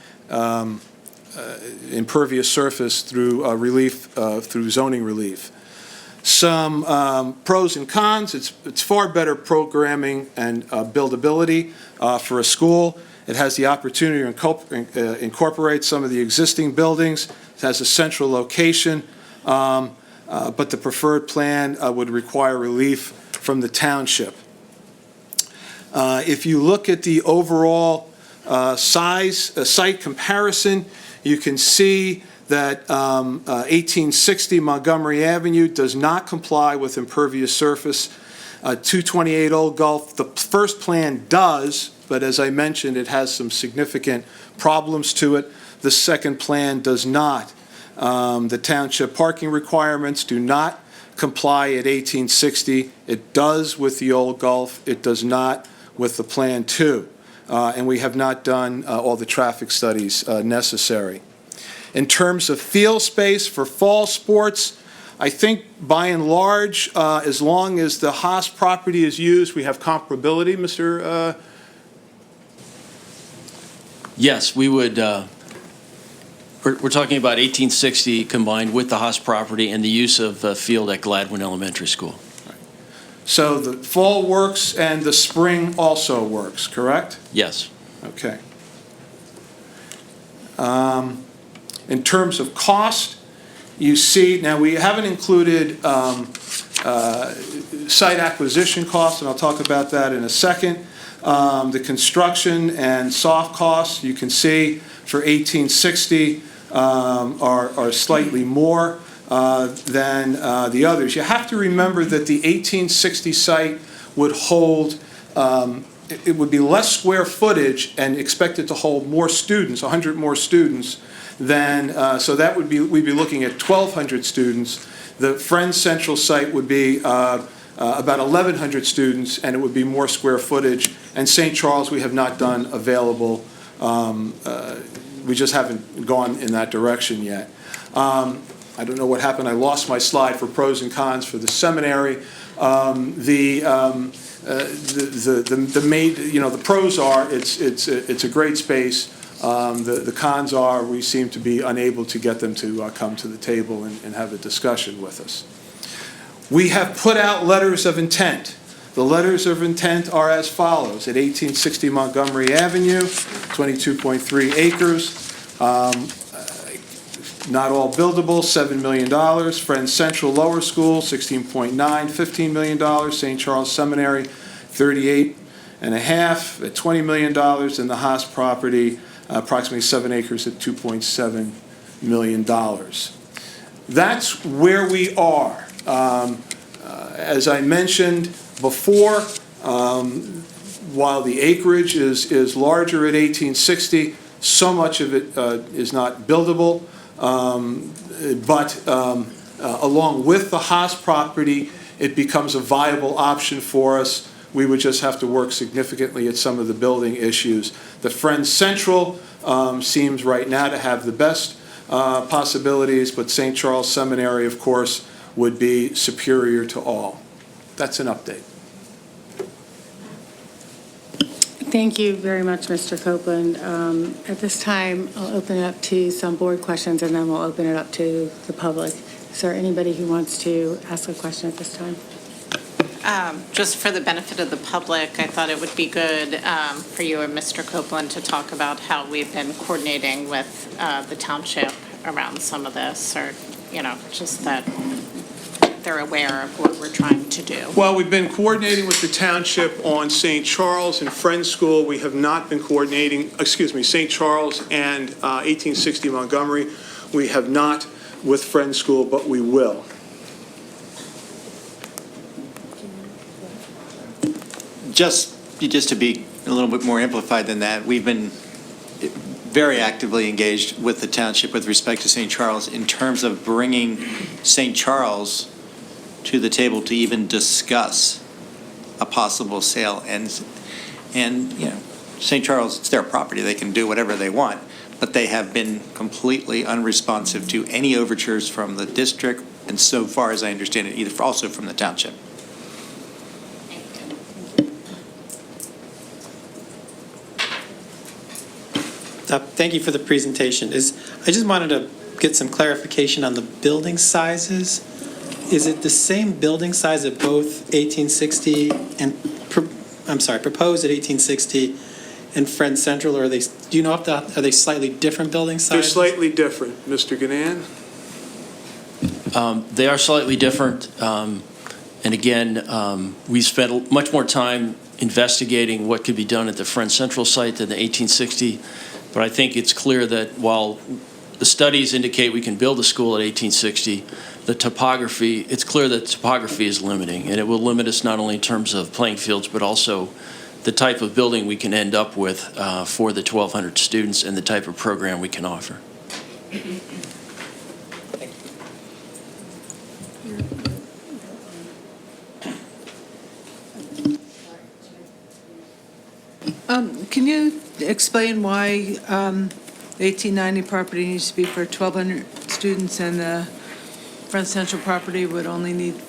impervious surface through through zoning relief. Some pros and cons. It's far better programming and buildability for a school. It has the opportunity to incorporate some of the existing buildings. It has a central location, but the preferred plan would require relief from the township. If you look at the overall site comparison, you can see that 1860 Montgomery Avenue does not comply with impervious surface. 228 Old Gulf, the first plan does, but as I mentioned, it has some significant problems to it. The second plan does not. The township parking requirements do not comply at 1860. It does with the Old Gulf. It does not with the Plan 2. And we have not done all the traffic studies necessary. In terms of field space for fall sports, I think by and large, as long as the Haas property is used, we have comparability, Mr. Yes, we would, we're talking about 1860 combined with the Haas property and the use of the field at Gladwin Elementary School. So the fall works and the spring also works, correct? Yes. Okay. In terms of cost, you see, now we haven't included site acquisition costs, and I'll talk about that in a second. The construction and soft costs, you can see for 1860 are slightly more than the others. You have to remember that the 1860 site would hold, it would be less square footage and expected to hold more students, 100 more students, than, so that would be, we'd be looking at 1,200 students. The Friends Central site would be about 1,100 students, and it would be more square footage. And St. Charles, we have not done available. We just haven't gone in that direction yet. I don't know what happened. I lost my slide for pros and cons for the seminary. The pros are it's a great space. The cons are we seem to be unable to get them to come to the table and have a discussion with us. We have put out letters of intent. The letters of intent are as follows. At 1860 Montgomery Avenue, 22.3 acres, not all buildable, $7 million. Friends Central Lower School, 16.9, $15 million. St. Charles Seminary, 38.5 at $20 million. And the Haas property, approximately 7 acres at $2.7 million. That's where we are. As I mentioned before, while the acreage is larger at 1860, so much of it is not buildable. But along with the Haas property, it becomes a viable option for us. We would just have to work significantly at some of the building issues. The Friends Central seems right now to have the best possibilities, but St. Charles Seminary, of course, would be superior to all. That's an update. Thank you very much, Mr. Copeland. At this time, I'll open it up to some board questions, and then we'll open it up to the public. Is there anybody who wants to ask a question at this time? Just for the benefit of the public, I thought it would be good for you and Mr. Copeland to talk about how we've been coordinating with the township around some of this, or, just that they're aware of what we're trying to do. Well, we've been coordinating with the township on St. Charles and Friends School. We have not been coordinating, St. Charles and 1860 Montgomery. We have not with Friends School, but we will. Just to be a little bit more amplified than that, we've been very actively engaged with the township with respect to St. Charles in terms of bringing St. Charles to the table to even discuss a possible sale. And St. Charles, it's their property. They can do whatever they want, but they have been completely unresponsive to any overtures from the district, and so far as I understand it, also from the township. Thank you for the presentation. I just wanted to get some clarification on the building sizes. Is it the same building size at both 1860 and, proposed at 1860 and Friends Central, or are they, do you know if are they slightly different building sizes? They're slightly different. Mr. Ganan? They are slightly different, and And again, we spent much more time investigating what could be done at the Friends Central site than the 1860. But I think it's clear that while the studies indicate we can build a school at 1860, the topography, it's clear that topography is limiting, and it will limit us not only in terms of playing fields, but also the type of building we can end up with for the 1,200 students and the type of program we can offer. Can you explain why the 1890 property needs to be for 1,200 students and the Front Central property would only need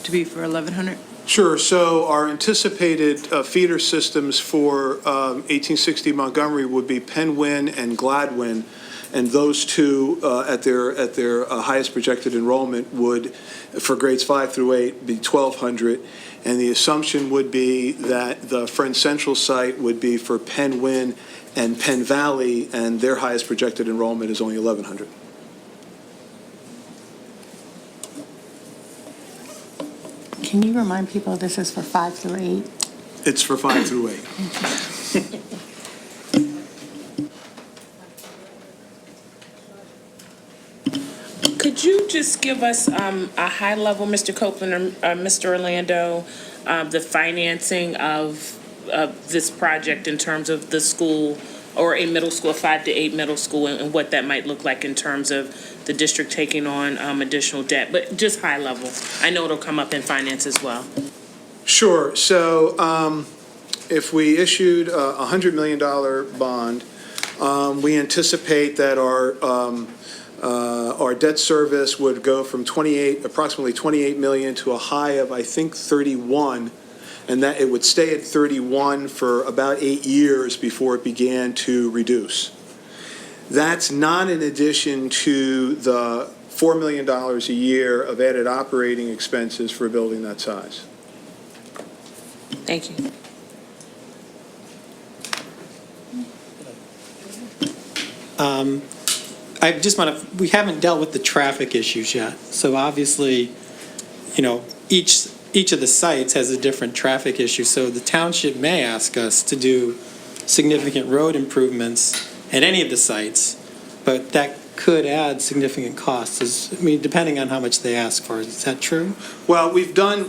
to be for 1,100? Sure. So our anticipated feeder systems for 1860 Montgomery would be Penn-Wynn and Gladwin, and those two at their highest projected enrollment would, for grades 5 through 8, be 1,200. And the assumption would be that the Friends Central site would be for Penn-Wynn and Penn Valley, and their highest projected enrollment is only 1,100. Can you remind people this is for 5 through 8? It's for 5 through 8. Could you just give us a high level, Mr. Copeland or Mr. Orlando, the financing of this project in terms of the school or a middle school, 5 to 8 middle school, and what that might look like in terms of the district taking on additional debt, but just high level. I know it'll come up in finance as well. Sure. So if we issued a $100 million bond, we anticipate that our debt service would go from approximately 28 million to a high of, I think, 31, and that it would stay at 31 for about 8 years before it began to reduce. That's not in addition to the $4 million a year of added operating expenses for a building that size. Thank you. I just want to, we haven't dealt with the traffic issues yet. So obviously, each of the sites has a different traffic issue. So the township may ask us to do significant road improvements at any of the sites, but that could add significant costs, depending on how much they ask for. Is that true? Well, we've done,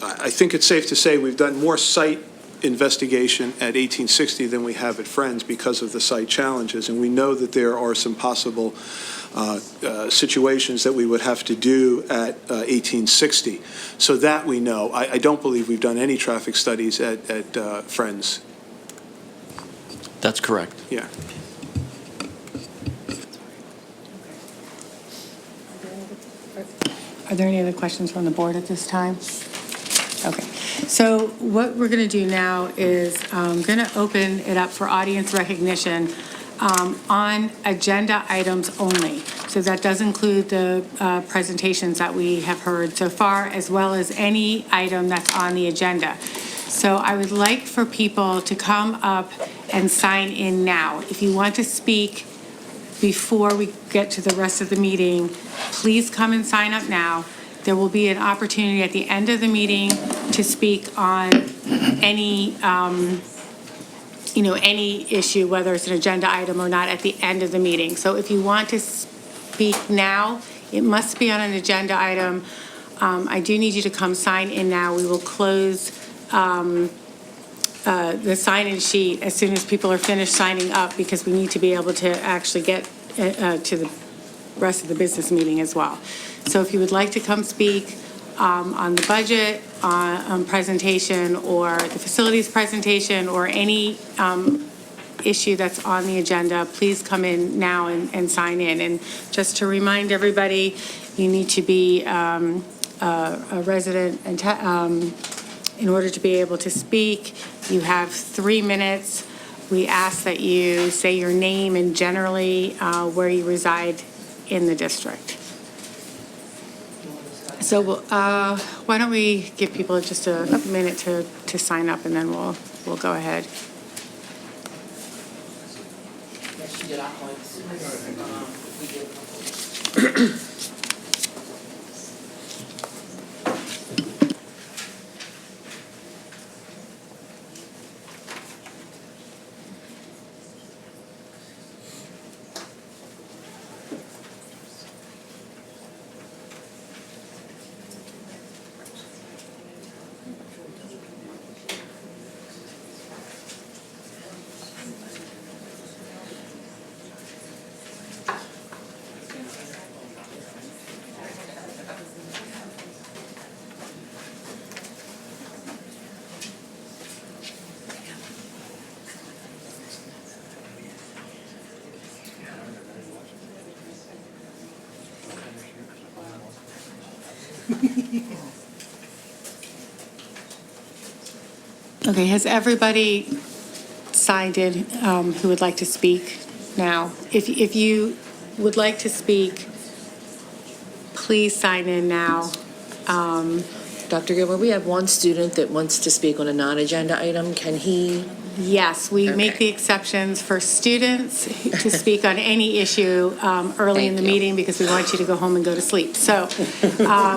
I think it's safe to say we've done more site investigation at 1860 than we have at Friends because of the site challenges, and we know that there are some possible situations that we would have to do at 1860. So that we know. I don't believe we've done any traffic studies at Friends. That's correct. Yeah. Are there any other questions from the board at this time? Okay. So what we're going to do now is I'm going to open it up for audience recognition on agenda items only. So that does include the presentations that we have heard so far, as well as any item that's on the agenda. So I would like for people to come up and sign in now. If you want to speak before we get to the rest of the meeting, please come and sign up now. There will be an opportunity at the end of the meeting to speak on any, any issue, whether it's an agenda item or not, at the end of the meeting. So if you want to speak now, it must be on an agenda item. I do need you to come sign in now. We will close the sign-in sheet as soon as people are finished signing up, because we need to be able to actually get to the rest of the business meeting as well. So if you would like to come speak on the budget presentation, or the facilities presentation, or any issue that's on the agenda, please come in now and sign in. And just to remind everybody, you need to be a resident and in order to be able to speak. You have 3 minutes. We ask that you say your name and generally where you reside in the district. So why don't we give people just a minute to sign up, and then we'll go ahead. Okay, has everybody signed in who would like to speak now? If you would like to speak, please sign in now. Dr. Gilbert, we have one student that wants to speak on a non-agenda item. Can he? Yes, we make the exceptions for students to speak on any issue early in the meeting because we want you to go home and go to sleep. So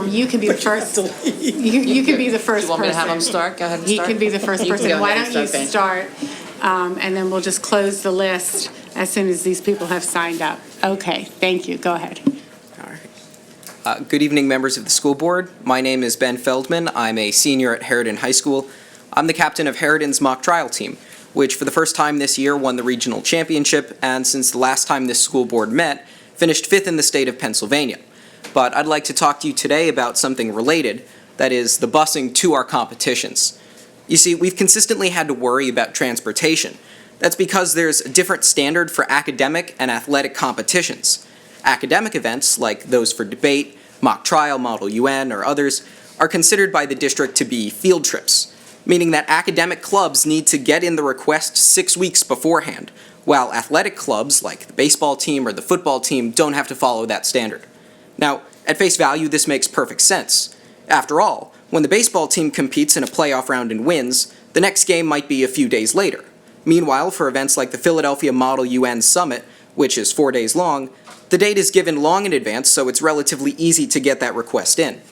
you can be the first. You can be the first person. You want me to have him start? Go ahead and He start. can be the first You can person. go Why ahead don't and you start, start, and then we'll just close the list as soon as these people have signed up. Okay, thank you. Go ahead. Good evening, members of the school board. My name is Ben Feldman. I'm a senior at Harridan High School. I'm the captain of Harridan's mock trial team, which for the first time this year won the regional championship, and since the last time this school board met, finished 5th in the state of Pennsylvania. But I'd like to talk to you today about something related, that is the busing to our competitions. You see, we've consistently had to worry about transportation. That's because there's a different standard for academic and athletic competitions. Academic events, like those for debate, mock trial, Model UN, or others, are considered by the district to be field trips, meaning that academic clubs need to get in the request 6 weeks beforehand, while athletic clubs, like the baseball team or the football team, don't have to follow that standard. Now, at face value, this makes perfect sense. After all, when the baseball team competes in a playoff round and wins, the next game might be a few days later. Meanwhile, for events like the Philadelphia Model UN Summit, which is 4 days long, the date is given long in advance, so it's relatively easy to get that request in.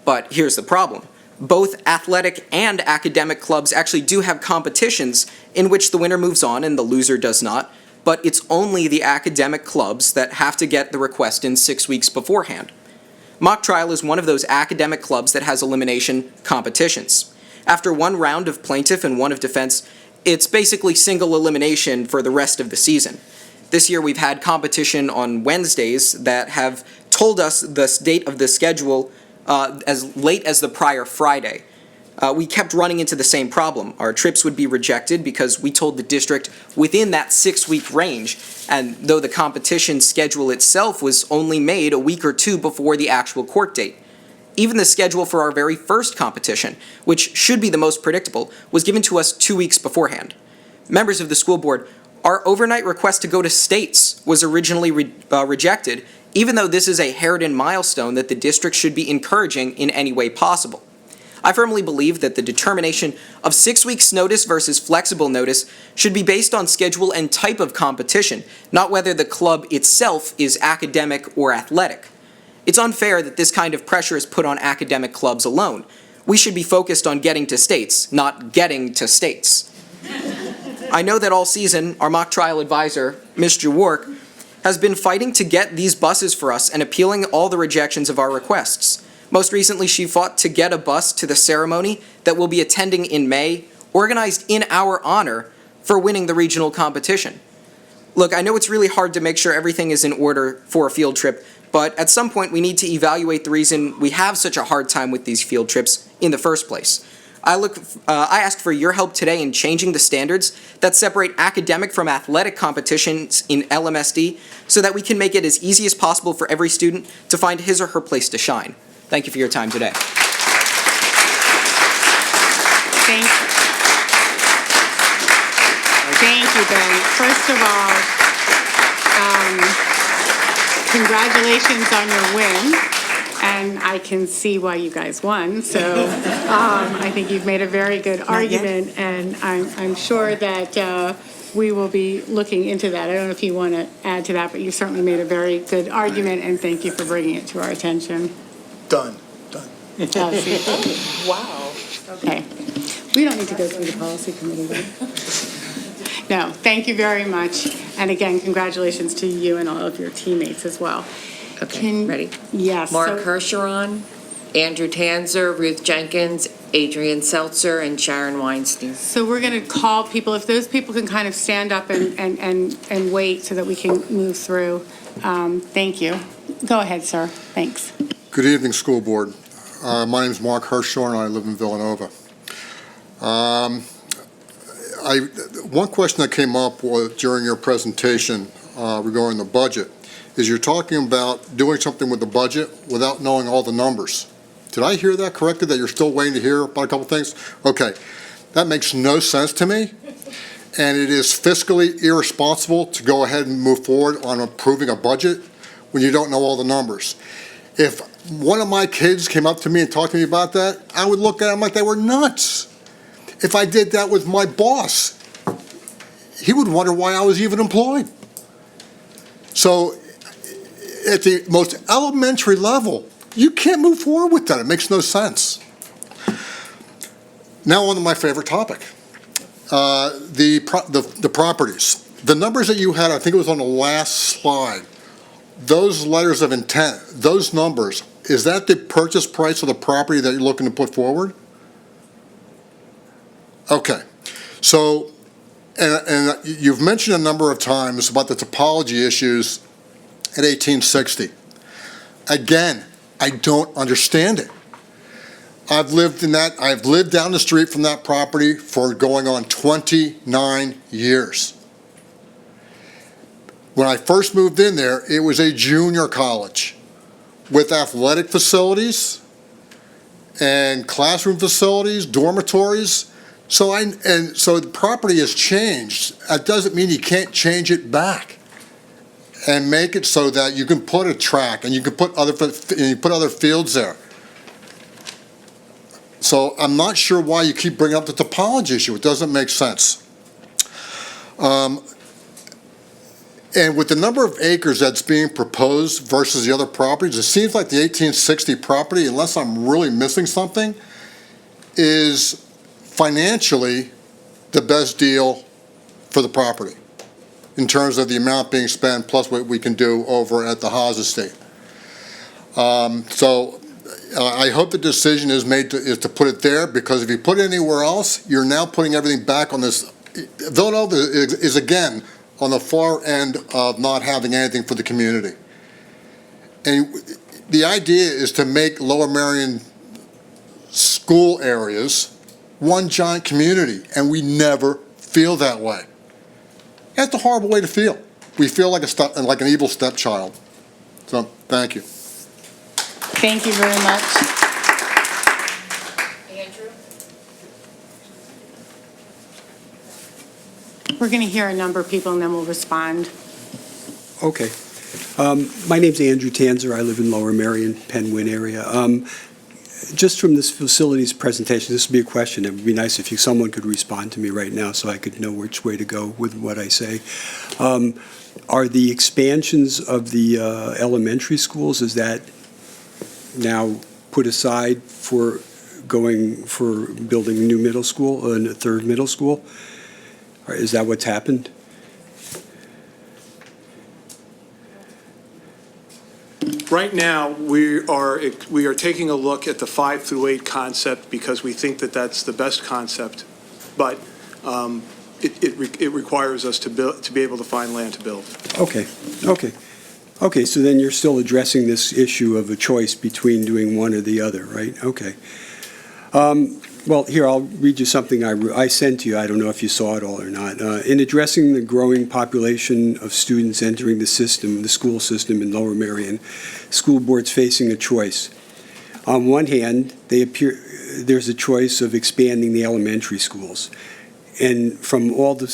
But here's the problem. Both athletic and academic clubs actually do have competitions in which the winner moves on and the loser does not, but it's only the academic clubs that have to get the request in 6 weeks beforehand. Mock trial is one of those academic clubs that has elimination competitions. After one round of plaintiff and one of defense, it's basically single elimination for the rest of the season. This year we've had competition on Wednesdays that have told us the date of the schedule as late as the prior Friday. We kept running into the same problem. Our trips would be rejected because we told the district within that 6-week range, and though the competition schedule itself was only made a week or two before the actual court date. Even the schedule for our very first competition, which should be the most predictable, was given to us 2 weeks beforehand. Members of the school board, our overnight request to go to states was originally rejected, even though this is a Harridan milestone that the district should be encouraging in any way possible. I firmly believe that the determination of 6 weeks' notice versus flexible notice should be based on schedule and type of competition, not whether the club itself is academic or athletic. It's unfair that this kind of pressure is put on academic clubs alone. We should be focused on getting to states, not getting to states. I know that all season, our mock trial advisor, Ms. Jawork, has been fighting to get these buses for us and appealing all the rejections of our requests. Most recently, she fought to get a bus to the ceremony that we'll be attending in May, organized in our honor for winning the regional competition. Look, I know it's really hard to make sure everything is in order for a field trip, but at some point we need to evaluate the reason we have such a hard time with these field trips in the first place. I ask for your help today in changing the standards that separate academic from athletic competitions in Lmsd so that we can make it as easy as possible for every student to find his or her place to shine. Thank you for your time today. Thank you, Ben. First of all, congratulations on your win. And I can see why you guys won. So I think you've made a very good argument, and I'm sure that we will be looking into that. I don't know if you want to add to that, but you certainly made a very good argument, and thank you for bringing it to our attention. Done. Wow. Okay. We don't need to go through the policy committee then. No, thank you very much. And again, congratulations to you and all of your teammates as well. Okay, ready? Yes. Mark Hersheron, Andrew Tanzer, Ruth Jenkins, Adrian Seltzer, and Sharon Weinstein. So we're going to call people, if those people can kind of stand up and wait so that we can move through. Thank you. Go ahead, sir. Thanks. Good evening, school board. My name is Mark Hershaw, and I live in Villanova. One question that came up during your presentation regarding the budget is you're talking about doing something with the budget without knowing all the numbers. Did I hear that correctly, that you're still waiting to hear about a couple things? Okay. That makes no sense to me, and it is fiscally irresponsible to go ahead and move forward on approving a budget when you don't know all the numbers. If one of my kids came up to me and talked to me about that, I would look at them like they were nuts. If I did that with my boss, he would wonder why I was even employed. So at the most elementary level, you can't move forward with that. It makes no sense. Now on to my favorite topic, the properties. The numbers that you had, I think it was on the last slide, those letters of intent, those numbers, is that the purchase price of the property that you're looking to put forward? Okay. So, and you've mentioned a number of times about the topology issues at 1860. Again, I don't understand it. I've lived down the street from that property for going on 29 years. When I first moved in there, it was a junior college with athletic facilities and classroom facilities, dormitories. So the property has changed. That doesn't mean you can't change it back and make it so that you can put a track and you can put other fields there. So I'm not sure why you keep bringing up the topology issue. It doesn't make sense. And with the number of acres that's being proposed versus the other properties, it seems like the 1860 property, unless I'm really missing something, is financially the best deal for the property in terms of the amount being spent plus what we can do over at the Haas estate. I hope the decision is made to put it there, because if you put it anywhere else, you're now putting everything back on this. Villanova is again on the far end of not having anything for the community. And the idea is to make Lower Merion school areas one giant community, and we never feel that way. That's a horrible way to feel. We feel like an evil stepchild. So, thank you. Thank you very much. Andrew? We're going to hear a number of people and then we'll respond. Okay. My name's Andrew Tanzer. I live in Lower Merion, Penn Wynne area. Just from this facilities presentation, this would be a question. It would be nice if someone could respond to me right now so I could know which way to go with what I say. Are the expansions of the elementary schools, is that now put aside for building a new middle school and a third middle school? Or is that what's happened? Right now, we are taking a look at the 5 through 8 concept because we think that that's the best concept, but it requires us to be able to find land to build. Okay, so then you're still addressing this issue of a choice between doing one or the other, right? Okay. Well, here, I'll read you something I sent to you. I don't know if you saw it all or not. In addressing the growing population of students entering the school system in Lower Merion, school boards facing a choice. On one hand, there's a choice of expanding the elementary schools. And from all the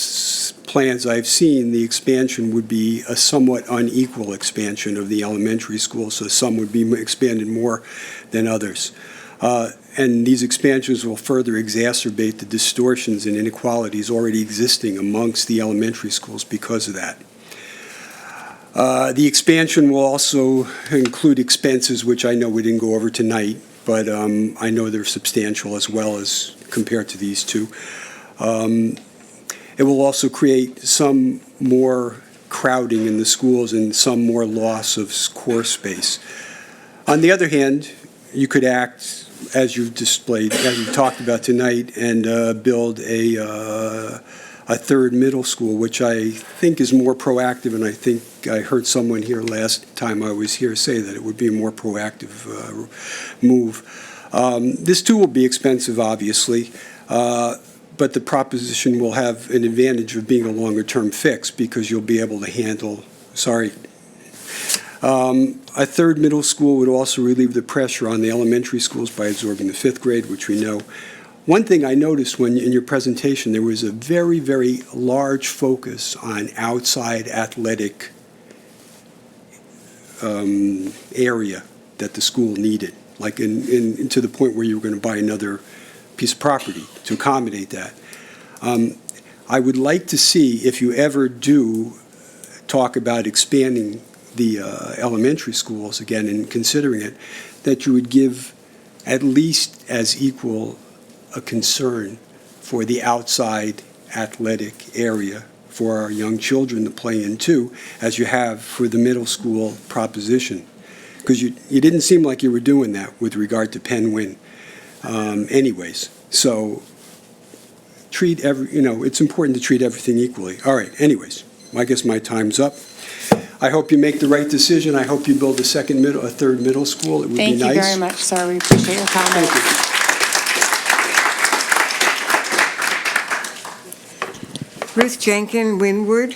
plans I've seen, the expansion would be a somewhat unequal expansion of the elementary schools, so some would be expanded more than others. And these expansions will further exacerbate the distortions and inequalities already existing amongst the elementary schools because of that. The expansion will also include expenses, which I know we didn't go over tonight, but I know they're substantial as well as compared to these two. It will also create some more crowding in the schools and some more loss of course space. On the other hand, you could act, as you've displayed, as you talked about tonight, and build a third middle school, which I think is more proactive, and I think I heard someone here last time I was here say that it would be a more proactive move. This too will be expensive, obviously, but the proposition will have an advantage of being a longer-term fix because you'll be able to handle, a third middle school would also relieve the pressure on the elementary schools by absorbing the 5th grade, which we know. One thing I noticed when, in your presentation, there was a very, very large focus on outside athletic area that the school needed, like to the point where you were going to buy another piece of property to accommodate that. I would like to see, if you ever do talk about expanding the elementary schools again and considering it, that you would give at least as equal a concern for the outside athletic area for our young children to play in too, as you have for the middle school proposition. Because you didn't seem like you were doing that with regard to Penn Win. Anyways, so treat it's important to treat everything equally. All right, anyways, I guess my time's up. I hope you make the right decision. I hope you build a third middle school. It would be nice. Thank you very much, sir. We appreciate your comments. Thank you. Ruth Jenkins, Wynwood.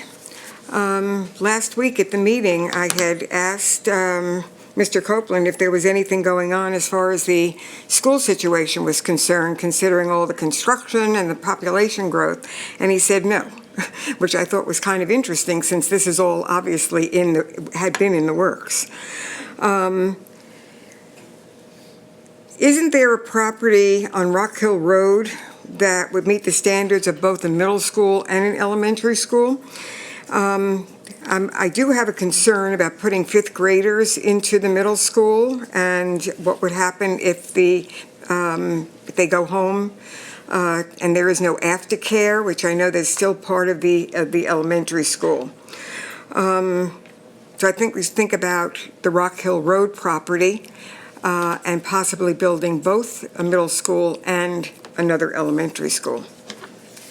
Last week at the meeting, I had asked Mr. Copeland if there was anything going on as far as the school situation was concerned, considering all the construction and the population growth, and he said no, which I thought was kind of interesting since this is all obviously had been in the works. Isn't there a property on Rock Hill Road that would meet the standards of both a middle school and an elementary school? I do have a concern about putting fifth graders into the middle school and what would happen if they go home and there is no aftercare, which I know that's still part of the elementary school. So I think we think about the Rock Hill Road property and possibly building both a middle school and another elementary school.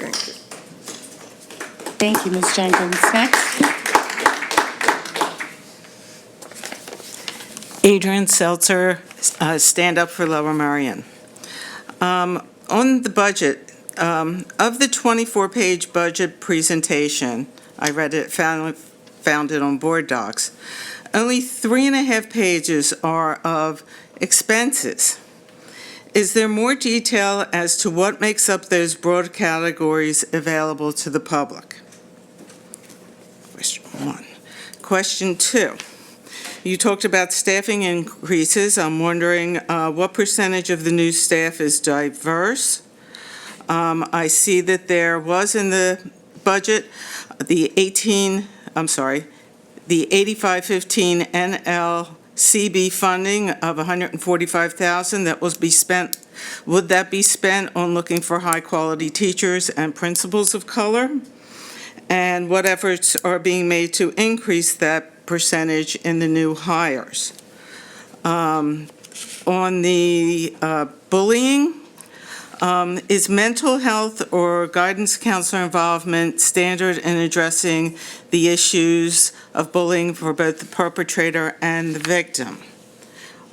Thank you. Thank you, Ms. Jenkins. Next. Adrian Seltzer, Stand Up for Lower Merion. On the budget, of the 24-page budget presentation, I read it, found it on board docs, only 3.5 pages are of expenses. Is there more detail as to what makes up those broad categories available to the public? Question 1. Question 2. You talked about staffing increases. I'm wondering what percentage of the new staff is diverse? I see that there was in the budget the 8515 Lmsb funding of $145,000 that was be spent. Would that be spent on looking for high-quality teachers and principals of color? And what efforts are being made to increase that percentage in the new hires? On the bullying, is mental health or guidance counselor involvement standard in addressing the issues of bullying for both the perpetrator and the victim?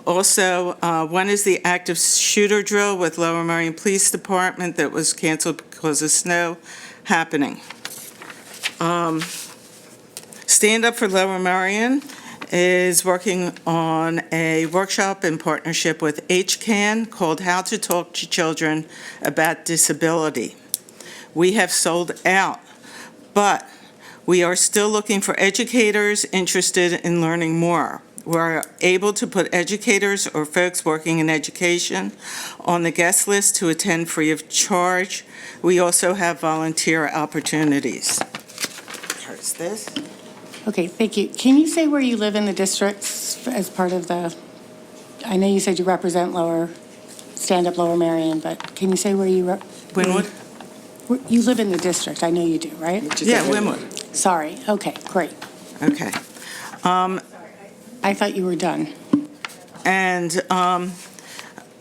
Also, when is the active shooter drill with Lower Merion Police Department that was canceled because of snow happening? Stand Up for Lower Merion is working on a workshop in partnership with HCAN called How to Talk to Children About Disability. We have sold out, but we are still looking for educators interested in learning more. We're able to put educators or folks working in education on the guest list to attend free of charge. We also have volunteer opportunities. Here's this. Okay, thank you. Can you say where you live in the districts as part of the, I know you said you represent Stand Up Lower Merion, but can you say where you Wynwood? You live in the district, I know you do, right? Yeah, Wynwood. Sorry, okay, great. Okay. I thought you were done. And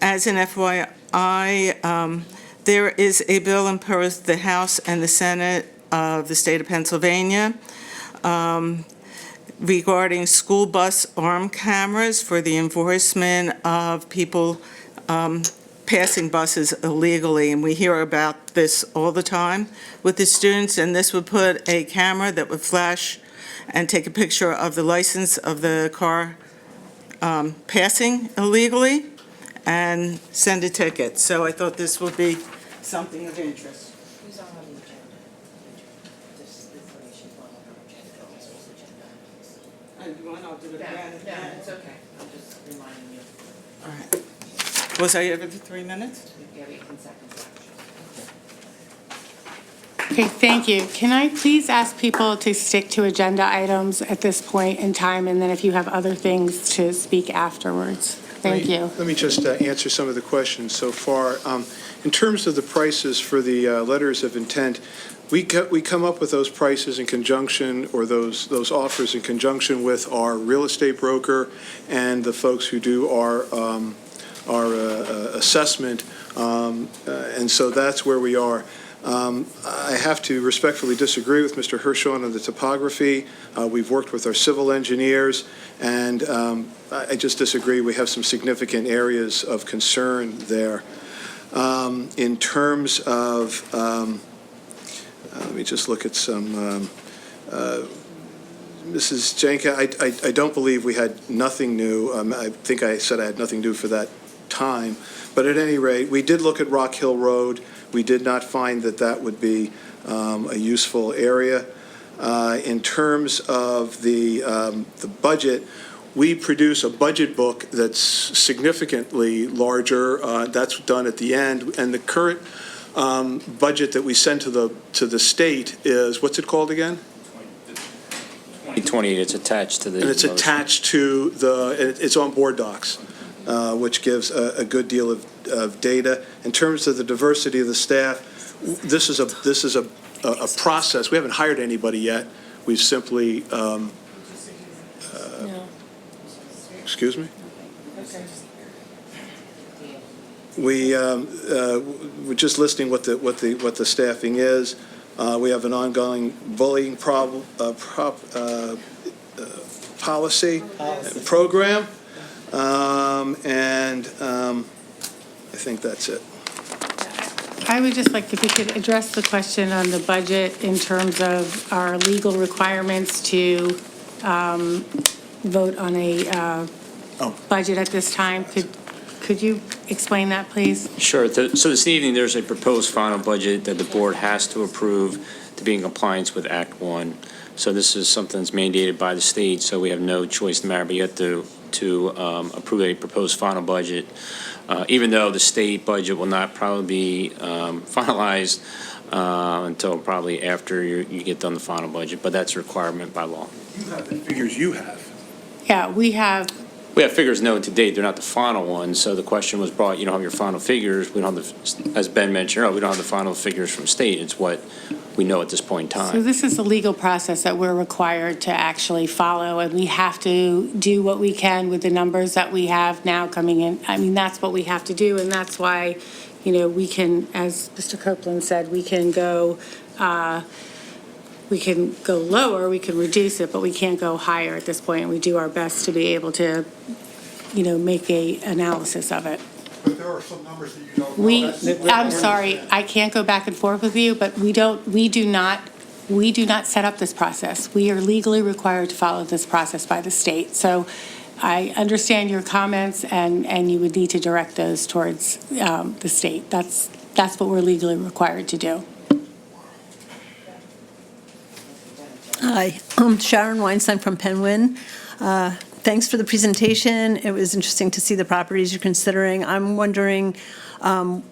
as an FYI, there is a bill in both the House and the Senate of the state of Pennsylvania regarding school bus arm cameras for the enforcement of people passing buses illegally. And we hear about this all the time with the students, and this would put a camera that would flash and take a picture of the license of the car passing illegally and send a ticket. So I thought this would be something of interest. Who's on the agenda? This information on our agenda. And you want, I'll do it again. No, it's okay. I'm just reminding you. All right. Was I over the 3 minutes? You have 18 seconds. Okay, thank you. Can I please ask people to stick to agenda items at this point in time, and then if you have other things to speak afterwards? Thank you. Let me just answer some of the questions so far. In terms of the prices for the letters of intent, we come up with those prices in conjunction, or those offers in conjunction with our real estate broker and the folks who do our assessment, and so that's where we are. I have to respectfully disagree with Mr. Hirschhorn on the topography. We've worked with our civil engineers, and I just disagree. We have some significant areas of concern there. In terms of, let me just look at some, Mrs. Jenka, I don't believe we had nothing new. I think I said I had nothing new for that time. But at any rate, we did look at Rock Hill Road. We did not find that that would be a useful area. In terms of the budget, we produce a budget book that's significantly larger. That's done at the end. And the current budget that we send to the state is, what's it called again? 2028, it's attached to the. And it's attached to it's on board docs, which gives a good deal of data. In terms of the diversity of the staff, this is a process. We haven't hired anybody yet. We've simply, excuse me? We're just listing what the staffing is. We have an ongoing bullying policy program, and I think that's it. I would just like, if you could address the question on the budget in terms of our legal requirements to vote on a budget at this time. Could you explain that, please? Sure. So this evening, there's a proposed final budget that the board has to approve to be in compliance with Act 1. So this is something that's mandated by the state, so we have no choice in the matter, but you have to approve a proposed final budget, even though the state budget will not probably be finalized until probably after you get done the final budget, but that's a requirement by law. You have the figures you have. Yeah, we have figures known to date. They're not the final ones. So the question was brought, you don't have your final figures. We don't have as Ben mentioned, we don't have the final figures from state. It's what we know at this point in time. So this is the legal process that we're required to actually follow, and we have to do what we can with the numbers that we have now coming in. I mean, that's what we have to do, and that's why, we can, as Mr. Copeland said, we can go lower, we can reduce it, but we can't go higher at this point, and we do our best to be able to, make a analysis of it. But there are some numbers that you don't know. I'm sorry, I can't go back and forth with you, but we do not set up this process. We are legally required to follow this process by the state. So I understand your comments, and you would need to direct those towards the state. That's what we're legally required to do. Hi, I'm Sharon Weinstein from Penguin. Thanks for the presentation. It was interesting to see the properties you're considering. I'm wondering I'm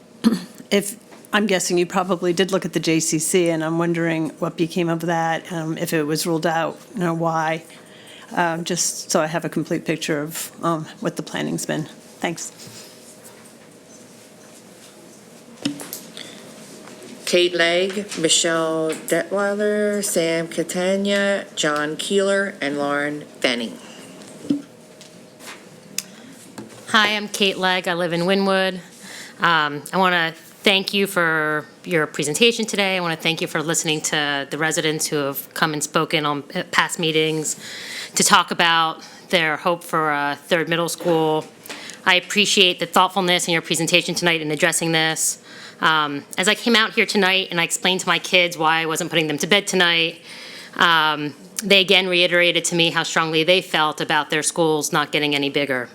guessing you probably did look at the JCC, and I'm wondering what became of that, if it was ruled out, why, just so I have a complete picture of what the planning's been. Thanks. Kate Legg, Michelle Detweiler, Sam Catania, John Keeler, and Lauren Benning. Hi, I'm Kate Legg. I live in Wynwood. I want to thank you for your presentation today. I want to thank you for listening to the residents who have come and spoken on past meetings to talk about their hope for a third middle school. I appreciate the thoughtfulness in your presentation tonight in addressing this. As I came out here tonight and I explained to my kids why I wasn't putting them to bed tonight, they again reiterated to me how strongly they felt about their schools not getting any bigger.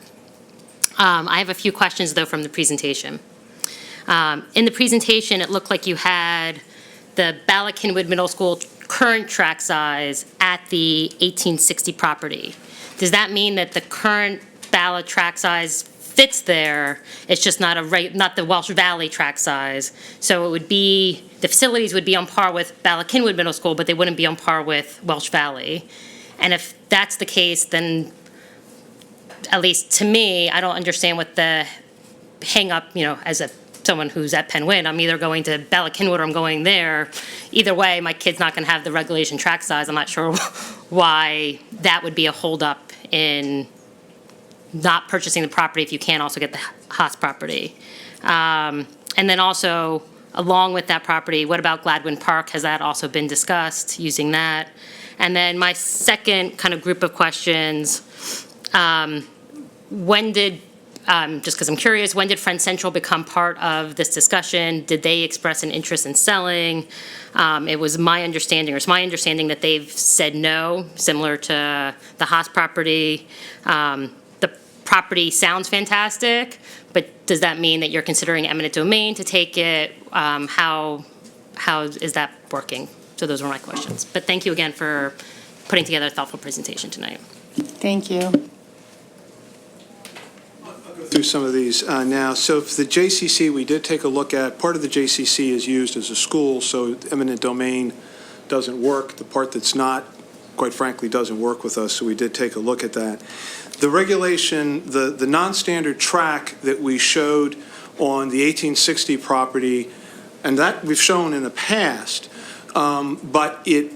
I have a few questions, though, from the presentation. In the presentation, it looked like you had the Bala-Cynwyd Middle School current track size at the 1860 property. Does that mean that the current Bala track size fits there? It's just not not the Welsh Valley track size. So it would be, the facilities would be on par with Bala-Cynwyd Middle School, but they wouldn't be on par with Welsh Valley. And if that's the case, then at least to me, I don't understand what the hang up, as someone who's at Penn Wyn, I'm either going to Bala-Cynwyd or I'm going there. Either way, my kid's not going to have the regulation track size. I'm not sure why that would be a holdup in not purchasing the property if you can't also get the Haas property. And then also, along with that property, what about Gladwin Park? Has that also been discussed, using that? And then my second kind of group of questions, when did, just because I'm curious, when did Friends Central become part of this discussion? Did they express an interest in selling? It was my understanding, or it's my understanding that they've said no, similar to the Haas property. The property sounds fantastic, but does that mean that you're considering eminent domain to take it? How is that working? So those were my questions. But thank you again for putting together a thoughtful presentation tonight. Thank you. Through some of these now. So for the JCC, we did take a look at, part of the JCC is used as a school, so eminent domain doesn't work. The part that's not, quite frankly, doesn't work with us, so we did take a look at that. The regulation, the non-standard track that we showed on the 1860 property, and that we've shown in the past, but it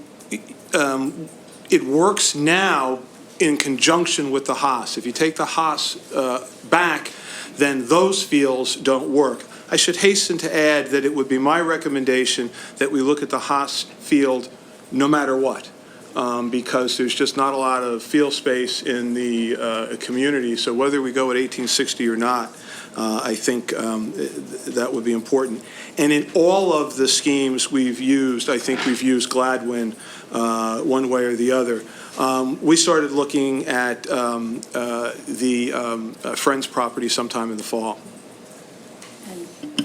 works now in conjunction with the Haas. If you take the Haas back, then those fields don't work. I should hasten to add that it would be my recommendation that we look at the Haas field no matter what, because there's just not a lot of field space in the community. So whether we go at 1860 or not, I think that would be important. And in all of the schemes we've used, I think we've used Gladwin one way or the other. We started looking at the Friends property sometime in the fall.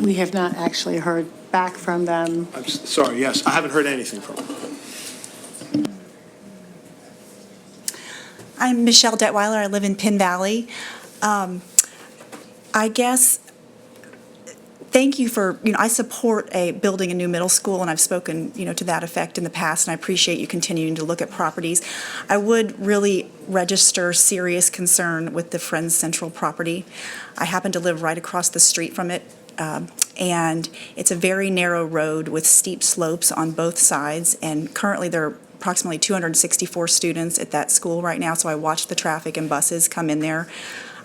We have not actually heard back from them. I'm sorry, yes, I haven't heard anything from them. I'm Michelle Detweiler. I live in Penn Valley. I guess, thank you for, I support building a new middle school, and I've spoken, to that effect in the past, and I appreciate you continuing to look at properties. I would really register serious concern with the Friends Central property. I happen to live right across the street from it, and it's a very narrow road with steep slopes on both sides, and currently there are approximately 264 students at that school right now, so I watch the traffic and buses come in there.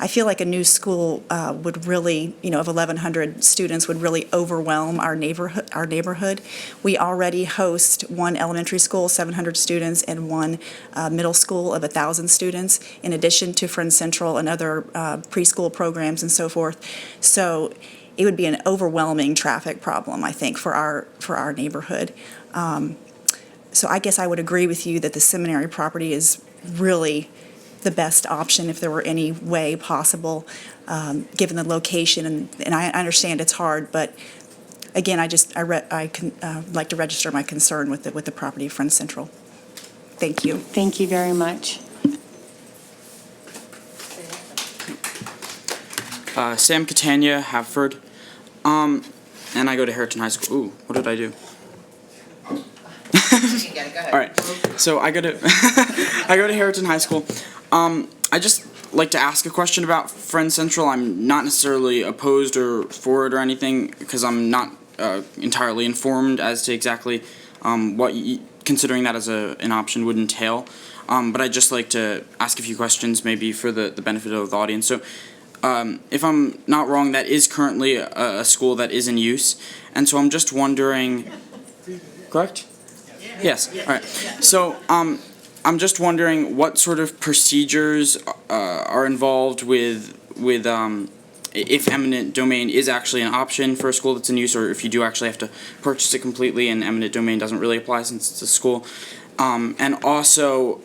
I feel like a new school would really, of 1,100 students, would really overwhelm our neighborhood. We already host one elementary school, 700 students, and one middle school of 1,000 students, in addition to Friends Central and other preschool programs and so forth. So it would be an overwhelming traffic problem, I think, for our neighborhood. So I guess I would agree with you that the seminary property is really the best option if there were any way possible, given the location. And I understand it's hard, but again, I can like to register my concern with the property of Friends Central. Thank you. Thank you very much. Sam Catania, Haverford. And I go to Harriton High School. Ooh, what did I do? All right, so I go to Harriton High School. I just like to ask a question about Friends Central. I'm not necessarily opposed or for it or anything, because I'm not entirely informed as to exactly what considering that as an option would entail. But I'd just like to ask a few questions, maybe for the benefit of the audience. So if I'm not wrong, that is currently a school that is in use, and so I'm just wondering, correct? Yes, all right. So I'm just wondering what sort of procedures are involved with if eminent domain is actually an option for a school that's in use, or if you do actually have to purchase it completely and eminent domain doesn't really apply since it's a school. And also,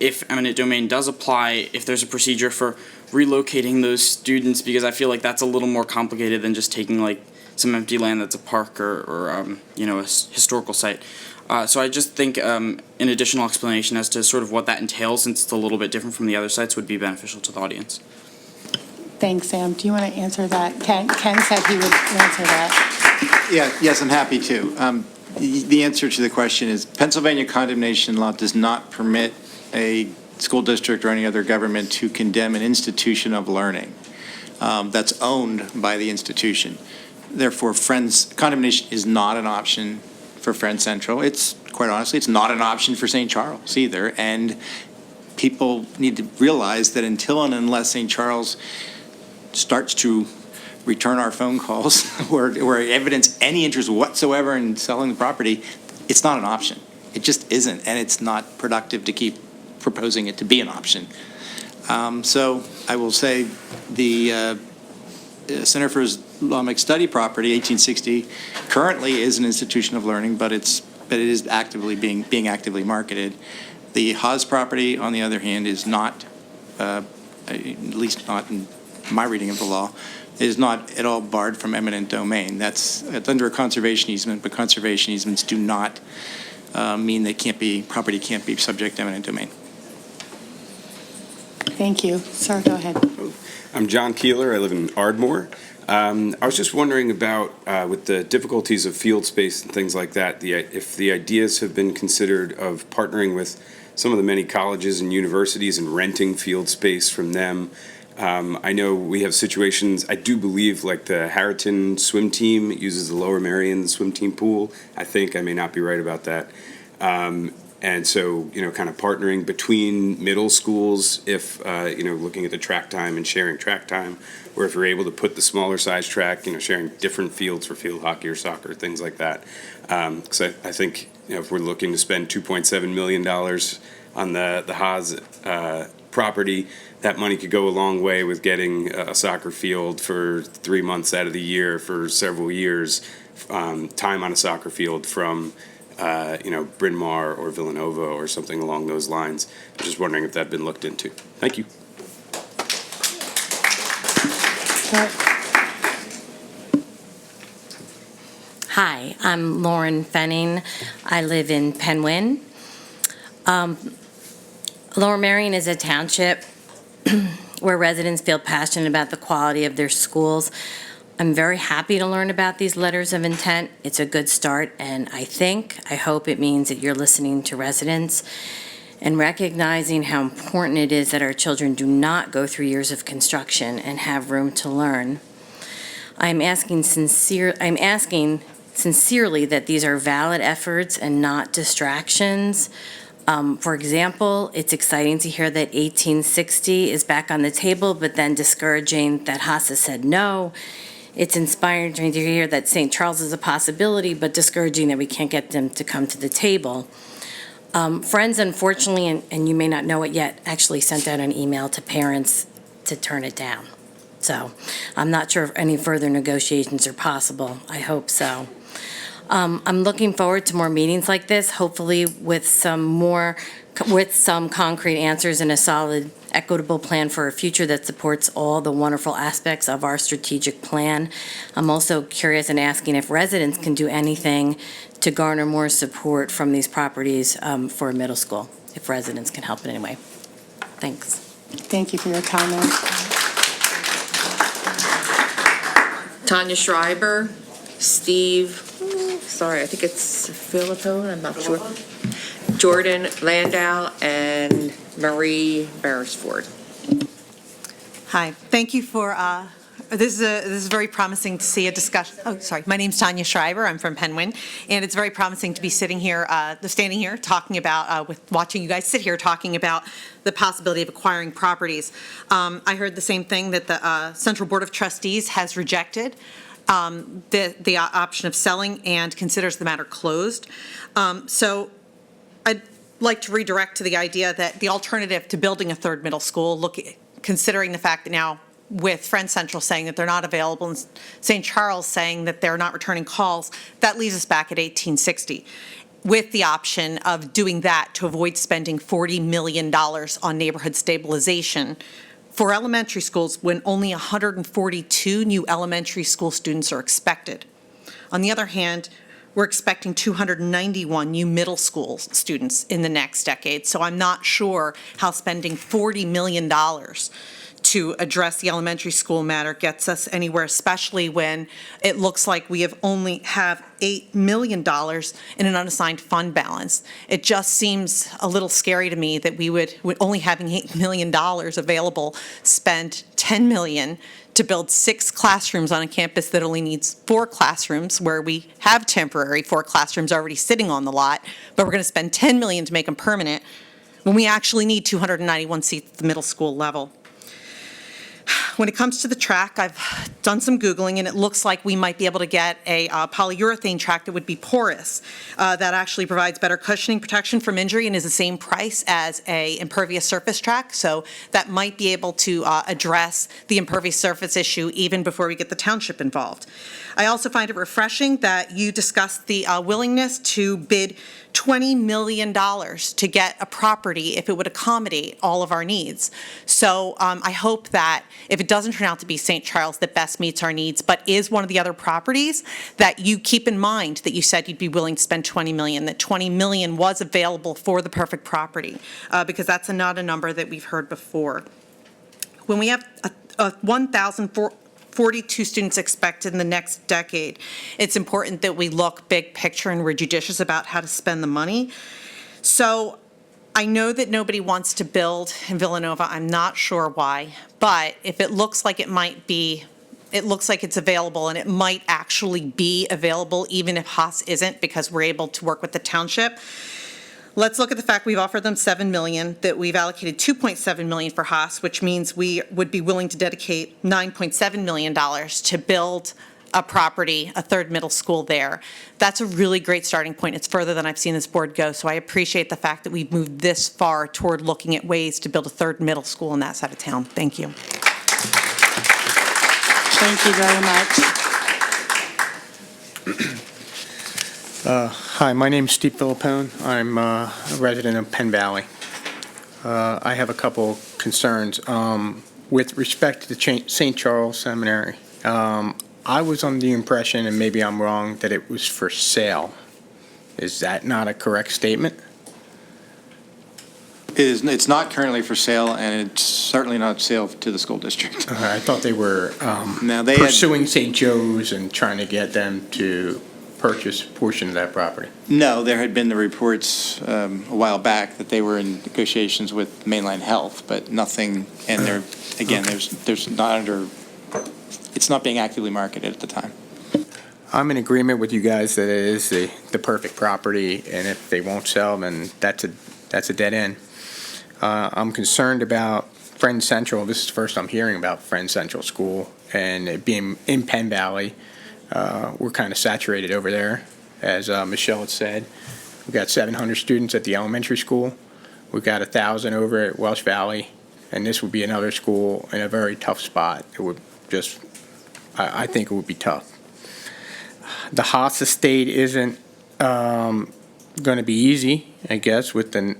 if eminent domain does apply, if there's a procedure for relocating those students, because I feel like that's a little more complicated than just taking like some empty land that's a park or a historical site. So I just think an additional explanation as to sort of what that entails, since it's a little bit different from the other sites, would be beneficial to the audience. Thanks, Sam. Do you want to answer that? Ken said he would answer that. Yes, I'm happy to. The answer to the question is Pennsylvania condemnation law does not permit a school district or any other government to condemn an institution of learning that's owned by the institution. Therefore, condemnation is not an option for Friends Central. Quite honestly, it's not an option for St. Charles either. And people need to realize that until and unless St. Charles starts to return our phone calls or evidence any interest whatsoever in selling the property, it's not an option. It just isn't, and it's not productive to keep proposing it to be an option. So I will say the Center for Islamic Study property, 1860, currently is an institution of learning, but it is actively being actively marketed. The Haas property, on the other hand, is not, at least not in my reading of the law, is not at all barred from eminent domain. It's under a conservation easement, but conservation easements do not mean property can't be subject to eminent domain. Thank you. Sir, go ahead. I'm John Keeler. I live in Ardmore. I was just wondering about, with the difficulties of field space and things like that, if the ideas have been considered of partnering with some of the many colleges and universities and renting field space from them. I know we have situations, I do believe, like the Harriton swim team uses the Lower Merion swim team pool. I may not be right about that. And so, kind of partnering between middle schools, if, looking at the track time and sharing track time, or if you're able to put the smaller size track, sharing different fields for field hockey or soccer, things like that. Because I think, if we're looking to spend $2.7 million on the Haas property, that money could go a long way with getting a soccer field for 3 months out of the year for several years, time on a soccer field from Bryn Mawr or Villanova or something along those lines. I'm just wondering if that had been looked into. Thank you. Hi, I'm Lauren Fenning. I live in Penwyn. Lower Merion is a township where residents feel passionate about the quality of their schools. I'm very happy to learn about these letters of intent. It's a good start, and I hope it means that you're listening to residents and recognizing how important it is that our children do not go through years of construction and have room to learn. I'm asking sincerely that these are valid efforts and not distractions. For example, it's exciting to hear that 1860 is back on the table, but then discouraging that Haas said no. It's inspiring to hear that St. Charles is a possibility, but discouraging that we can't get them to come to the table. Friends, unfortunately, and you may not know it yet, actually sent out an email to parents to turn it down. So I'm not sure if any further negotiations are possible. I hope so. I'm looking forward to more meetings like this, hopefully with some concrete answers and a solid, equitable plan for a future that supports all the wonderful aspects of our strategic plan. I'm also curious and asking if residents can do anything to garner more support from these properties for a middle school, if residents can help in any way. Thanks. Thank you for your comment. Tanya Schreiber, Steve, I think it's Filippo, I'm not sure. Jordan Landau and Marie Beresford. Hi, thank you for, this is very promising to see a discussion. Oh, sorry, my name's Tanya Schreiber, I'm from Penwyn, and it's very promising to be standing here talking about, watching you guys sit here talking about the possibility of acquiring properties. I heard the same thing that the Central Board of Trustees has rejected the option of selling and considers the matter closed. So I'd like to redirect to the idea that the alternative to building a third middle school, considering the fact that now with Friends Central saying that they're not available and St. Charles saying that they're not returning calls, that leaves us back at 1860 with the option of doing that to avoid spending $40 million on neighborhood stabilization for elementary schools when only 142 new elementary school students are expected. On the other hand, we're expecting 291 new middle school students in the next decade, so I'm not sure how spending $40 million to address the elementary school matter gets us anywhere, especially when it looks like we only have $8 million in an unassigned fund balance. It just seems a little scary to me that we would only having $8 million available, spend $10 million to build 6 classrooms on a campus that only needs 4 classrooms, where we have temporary 4 classrooms already sitting on the lot, but we're going to spend $10 million to make them permanent when we actually need 291 seats at the middle school level. When it comes to the track, I've done some Googling, and it looks like we might be able to get a polyurethane track that would be porous, that actually provides better cushioning protection from injury and is the same price as a impervious surface track. So that might be able to address the impervious surface issue even before we get the township involved. I also find it refreshing that you discussed the willingness to bid $20 million to get a property if it would accommodate all of our needs. So I hope that if it doesn't turn out to be St. Charles that best meets our needs, but is one of the other properties, that you keep in mind that you said you'd be willing to spend $20 million, that $20 million was available for the perfect property, because that's not a number that we've heard before. When we have 1,042 students expected in the next decade, it's important that we look big picture and we're judicious about how to spend the money. So I know that nobody wants to build in Villanova. I'm not sure why, but if it looks like it might be, it looks like it's available, and it might actually be available even if Haas isn't, because we're able to work with the township. Let's look at the fact we've offered them $7 million, that we've allocated $2.7 million for Haas, which means we would be willing to dedicate $9.7 million to build a property, a third middle school there. That's a really great starting point. It's further than I've seen this board go, so I appreciate the fact that we've moved this far toward looking at ways to build a third middle school in that side of town. Thank you. Thank you very much. Hi, my name is Steve Filippone. I'm a resident of Penn Valley. I have a couple concerns. With respect to the St. Charles Seminary, I was under the impression, and maybe I'm wrong, that it was for sale. Is that not a correct statement? It's not currently for sale, and it's certainly not sale to the school district. I thought they were Now, they pursuing St. Joe's and trying to get them to purchase a portion of that property. No, there had been the reports a while back that they were in negotiations with Mainline Health, but nothing, and there, again, there's not under, it's not being actively marketed at the time. I'm in agreement with you guys that it is the perfect property, and if they won't sell, then that's a dead end. I'm concerned about Friends Central. This is the first I'm hearing about Friends Central School, and it being in Penn Valley. We're kind of saturated over there, as Michelle had said. We've got 700 students at the elementary school. We've got 1,000 over at Welsh Valley, and this would be another school in a very tough spot. It would just, I think it would be tough. The Haas estate isn't going to be easy, I guess, with the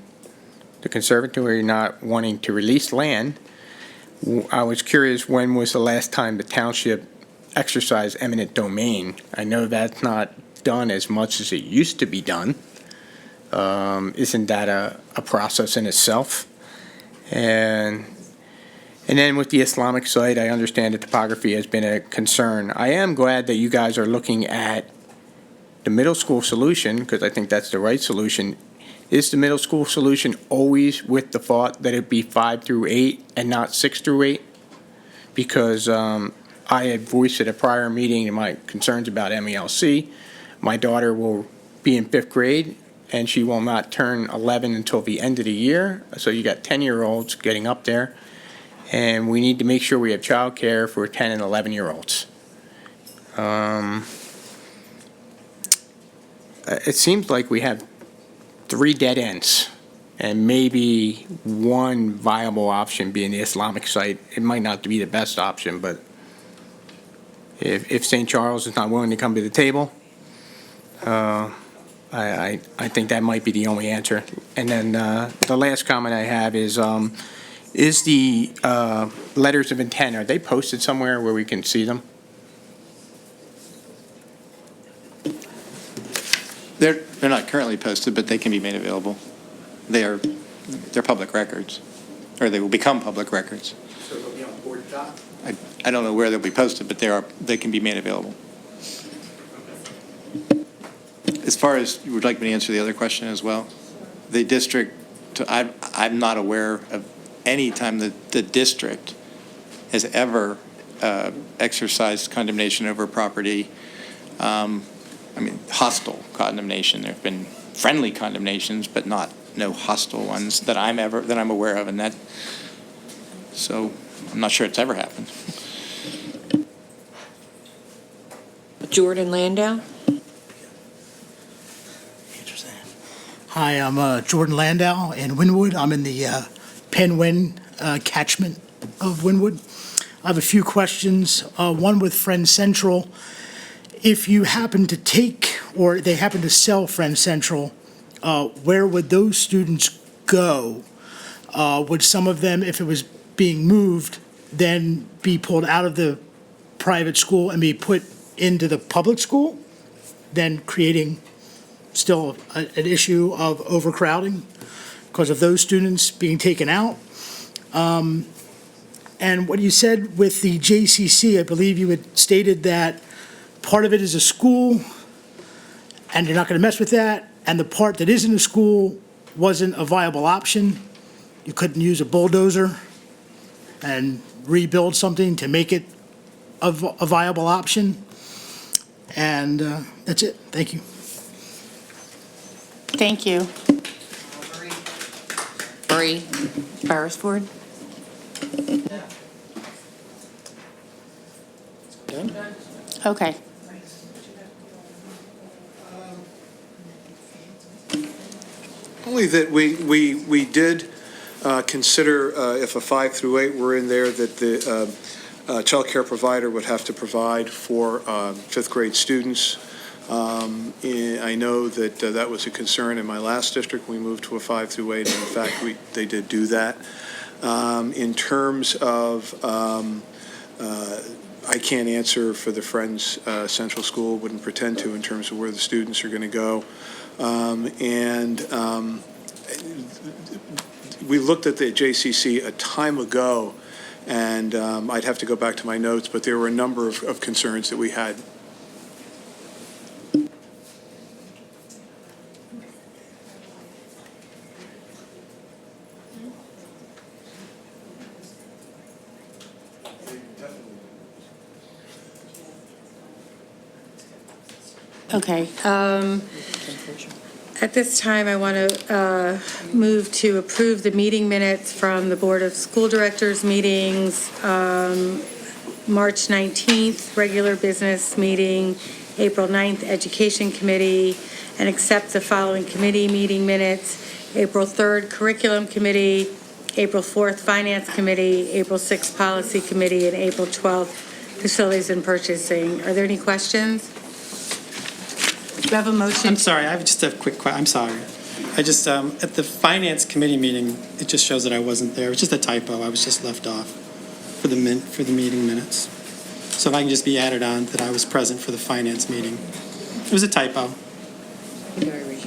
conservatory not wanting to release land. I was curious, when was the last time the township exercised eminent domain? I know that's not done as much as it used to be done. Isn't that a process in itself? And then with the Islamic site, I understand the topography has been a concern. I am glad that you guys are looking at the middle school solution, because I think that's the right solution. Is the middle school solution always with the thought that it be 5 through 8 and not 6 through 8? Because I had voiced at a prior meeting my concerns about MELC. My daughter will be in 5th grade, and she will not turn 11 until the end of the year. So you got 10-year-olds getting up there, and we need to make sure we have childcare for 10 and 11-year-olds. It seems like we have 3 dead ends, and maybe one viable option being the Islamic site. It might not be the best option, but if St. Charles is not willing to come to the table, I think that might be the only answer. And then the last comment I have is Is the letters of intent, are they posted somewhere where we can see them? They're not currently posted, but they can be made available. They're public records, or they will become public records. So they'll be on board doc? I don't know where they'll be posted, but they can be made available. As far as, you would like me to answer the other question as well? The district, I'm not aware of any time that the district has ever exercised condemnation over property. Hostile condemnation. There have been friendly condemnations, but no hostile ones that I'm aware of, and so I'm not sure it's ever happened. Jordan Landau? Hi, I'm Jordan Landau in Wynwood. I'm in the Penn-Wynn catchment of Wynwood. I have a few questions, one with Friends Central. If you happen to take, or they happen to sell Friends Central, where would those students go? Would some of them, if it was being moved, then be pulled out of the private school and be put into the public school, then creating still an issue of overcrowding because of those students being taken out? And what you said with the JCC, I believe you had stated that part of it is a school, and you're not going to mess with that, and the part that isn't a school wasn't a viable option. You couldn't use a bulldozer and rebuild something to make it a viable option. And that's it. Thank you. Thank you. Marie Beresford? Okay. Only that we did consider if a 5 through 8 were in there, that the child care provider would have to provide for 5th grade students. I know that that was a concern in my last district. We moved to a 5 through 8, and in fact, they did do that. In terms of, I can't answer for the Friends Central School, wouldn't pretend to in terms of where the students are going to go. We looked at the JCC a time ago, and I'd have to go back to my notes, but there were a number of concerns that we had. Okay. At this time, I want to move to approve the meeting minutes from the Board of School Directors meetings, March 19th, regular business meeting, April 9th, Education Committee, and accept the following committee meeting minutes: April 3rd, Curriculum Committee, April 4th, Finance Committee, April 6th, Policy Committee, and April 12th, Facilities and Purchasing. Are there any questions? Do you have a motion? I'm sorry, I have just a quick question. I'm sorry. I just, at the Finance Committee meeting, it just shows that I wasn't there. It's just a typo. I was just left off for the meeting minutes. So if I can just be added on that I was present for the Finance meeting. It was a typo.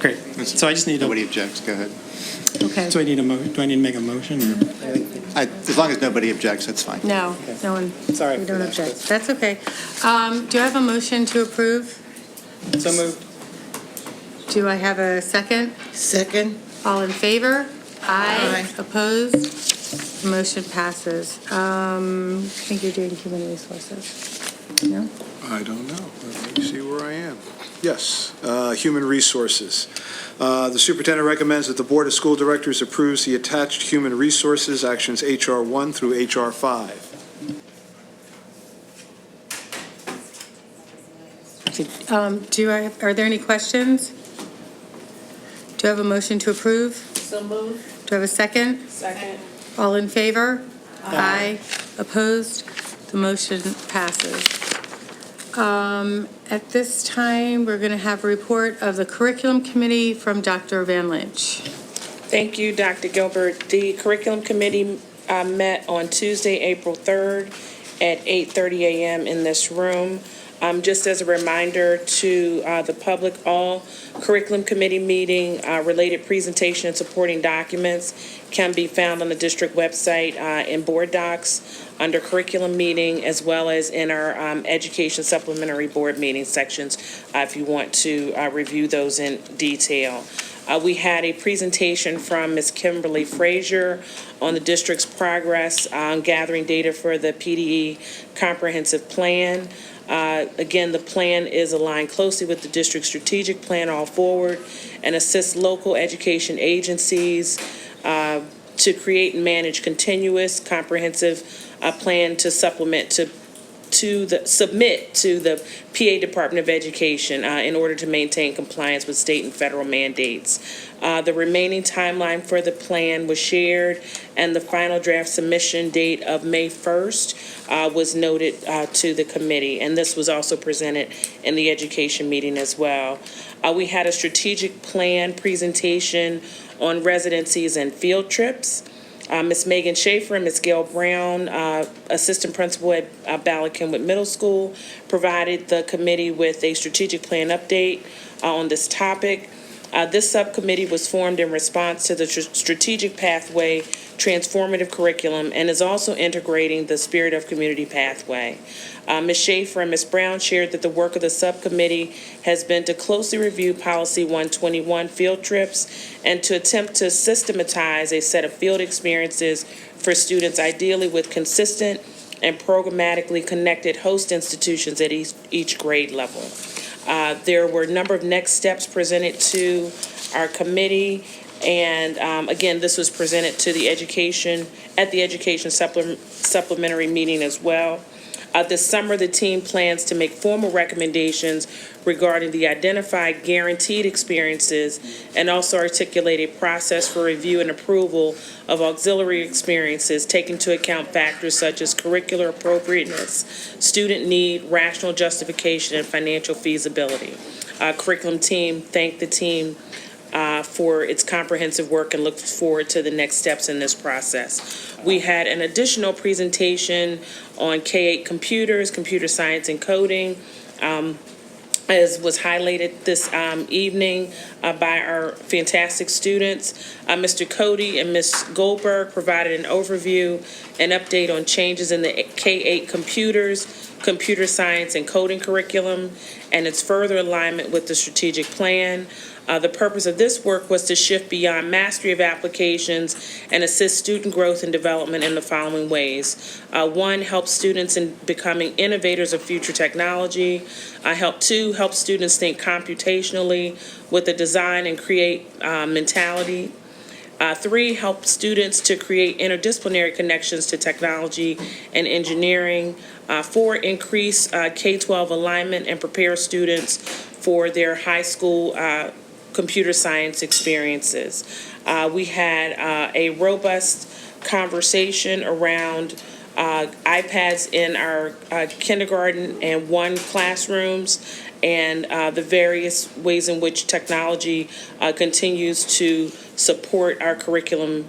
Great. So I just need Nobody objects, go ahead. Okay. Do I need to make a motion? Or? As long as nobody objects, that's fine. No, no one. Sorry. We don't object. That's okay. Do I have a motion to approve? So moved. Do I have a second? Second. All in favor? Aye. Opposed? Motion passes. I think you're doing human resources. No? I don't know. Let me see where I am. Yes, Human Resources. The superintendent recommends that the Board of School Directors approves the attached Human Resources actions HR 1 through HR 5. Are there any questions? Do I have a motion to approve? So moved. Do I have a second? Second. All in favor? Aye. Opposed? The motion passes. At this time, we're going to have a report of the Curriculum Committee from Dr. Van Lynch. Thank you, Dr. Gilbert. The Curriculum Committee met on Tuesday, April 3rd at 8:30 a.m. in this room. Just as a reminder to the public, all curriculum committee meeting related presentation and supporting documents can be found on the district website in board docs under curriculum meeting, as well as in our education supplementary board meeting sections if you want to review those in detail. We had a presentation from Ms. Kimberly Frazier on the district's progress on gathering data for the PDE comprehensive plan. Again, the plan is aligned closely with the district's strategic plan all forward and assists local education agencies to create and manage continuous comprehensive plan to submit to the PA Department of Education in order to maintain compliance with state and federal mandates. The remaining timeline for the plan was shared, and the final draft submission date of May 1st was noted to the committee, and this was also presented in the education meeting as well. We had a strategic plan presentation on residencies and field trips. Ms. Megan Schaefer and Ms. Gail Brown, Assistant Principal at Ballard Kenwood Middle School, provided the committee with a strategic plan update on this topic. This subcommittee was formed in response to the Strategic Pathway Transformative Curriculum and is also integrating the Spirit of Community Pathway. Ms. Schaefer and Ms. Brown shared that the work of the subcommittee has been to closely review Policy 121 field trips and to attempt to systematize a set of field experiences for students, ideally with consistent and programmatically connected host institutions at each grade level. There were a number of next steps presented to our committee, and again, this was presented to the education supplementary meeting as well. This summer, the team plans to make formal recommendations regarding the identified guaranteed experiences and also articulate a process for review and approval of auxiliary experiences, taking into account factors such as curricular appropriateness, student need, rational justification, and financial feasibility. Curriculum team thanked the team for its comprehensive work and looks forward to the next steps in this process. We had an additional presentation on K-8 computers, computer science and coding, as was highlighted this evening by our fantastic students. Mr. Cody and Ms. Goldberg provided an overview and update on changes in the K-8 computers, computer science and coding curriculum, and its further alignment with the strategic plan. The purpose of this work was to shift beyond mastery of applications and assist student growth and development in the following ways. One, help students in becoming innovators of future technology. Help students think computationally with a design and create mentality. 3, help students to create interdisciplinary connections to technology and engineering. 4, increase K-12 alignment and prepare students for their high school computer science experiences. We had a robust conversation around iPads in our kindergarten and 1 classrooms and the various ways in which technology continues to support our curriculum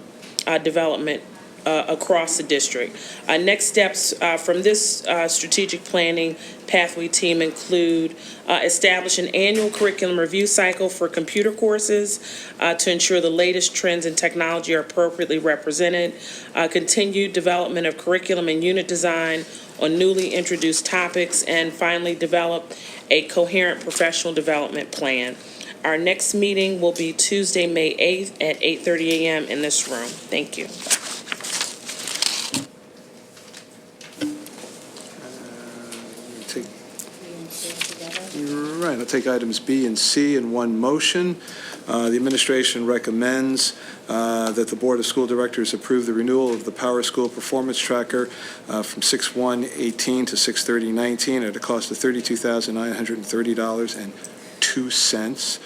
development across the district. Next steps from this strategic planning pathway team include establish an annual curriculum review cycle for computer courses to ensure the latest trends in technology are appropriately represented, continued development of curriculum and unit design on newly introduced topics, and finally develop a coherent professional development plan. Our next meeting will be Tuesday, May 8th at 8:30 a.m. in this room. Thank you. Right, I'll take items B and C in one motion. The administration recommends that the Board of School Directors approve the renewal of the Power School Performance Tracker from 6/1/18 to 6/30/19 at a cost of $32,930.02.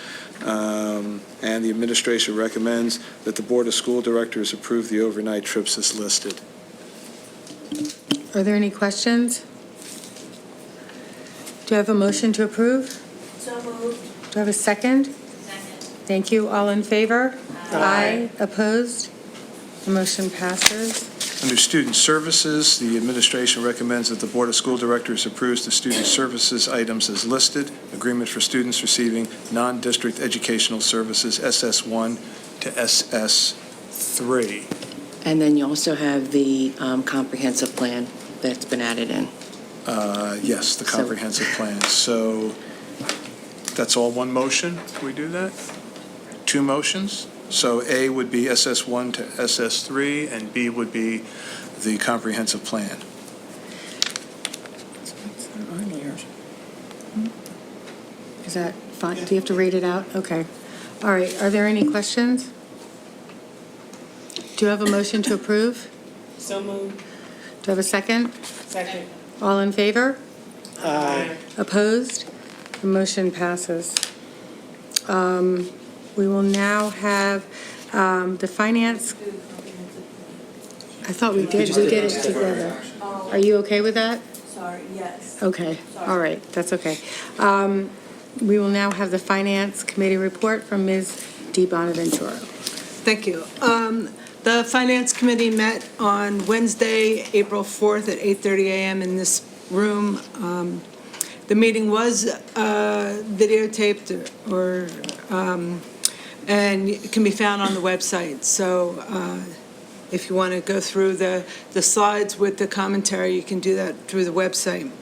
And the administration recommends that the Board of School Directors approve the overnight trips as listed. Are there any questions? Do I have a motion to approve? So moved. Do I have a second? Second. Thank you. All in favor? Aye. Opposed? The motion passes. Under Student Services, the administration recommends that the Board of School Directors approves the student services items as listed. Agreement for students receiving non-district educational services, SS1 to SS3. And then you also have the comprehensive plan that's been added in. Yes, the comprehensive plan. So that's all one motion? Can we do that? Two motions? So A would be SS1 to SS3, and B would be the comprehensive plan. Is that fine? Do you have to read it out? Okay. All right, are there any questions? Do you have a motion to approve? So moved. Do I have a second? Second. All in favor? Aye. Opposed? The motion passes. We will now have the finance. I thought we did it together. Are you okay with that? Sorry, yes. Okay, all right, that's okay. We will now have the Finance Committee report from Ms. Di Bonaventura. Thank you. The Finance Committee met on Wednesday, April 4th at 8:30 a.m. in this room. The meeting was videotaped and it can be found on the website. So if you want to go through the slides with the commentary, you can do that through the website.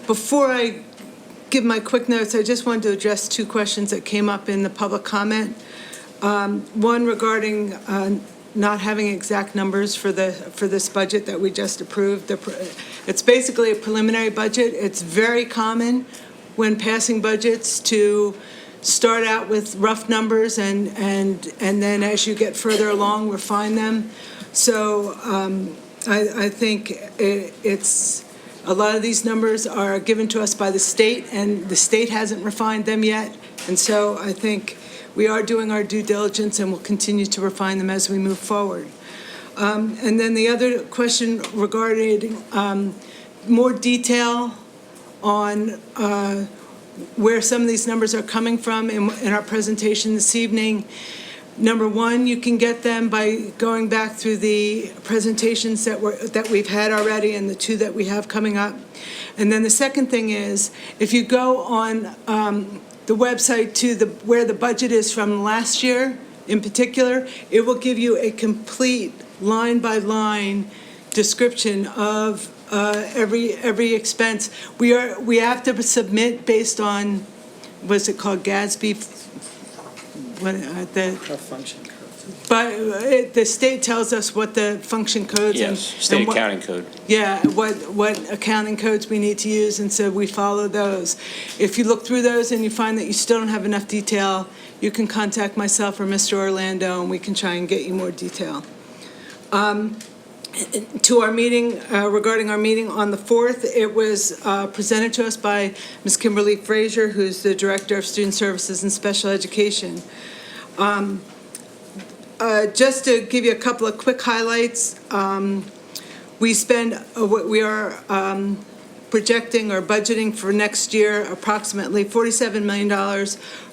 Before I give my quick notes, I just wanted to address two questions that came up in the public comment. One regarding not having exact numbers for this budget that we just approved. It's basically a preliminary budget. It's very common when passing budgets to start out with rough numbers and then as you get further along, refine them. So I think it's a lot of these numbers are given to us by the state, and the state hasn't refined them yet. And so I think we are doing our due diligence and will continue to refine them as we move forward. And then the other question regarding more detail on where some of these numbers are coming from in our presentation this evening. Number one, you can get them by going back through the presentations that we've had already and the two that we have coming up. And then the second thing is, if you go on the website to where the budget is from last year in particular, it will give you a complete line-by-line description of every expense. We have to submit based on, what's it called, GASB? Function codes. But the state tells us what the function codes and Yes, state accounting code. yeah, what accounting codes we need to use, and so we follow those. If you look through those and you find that you still don't have enough detail, you can contact myself or Mr. Orlando, and we can try and get you more detail. To our meeting, regarding our meeting on the 4th, it was presented to us by Ms. Kimberly Frazier, who's the Director of Student Services and Special Education. Just to give you a couple of quick highlights, we are projecting or budgeting for next year approximately $47 million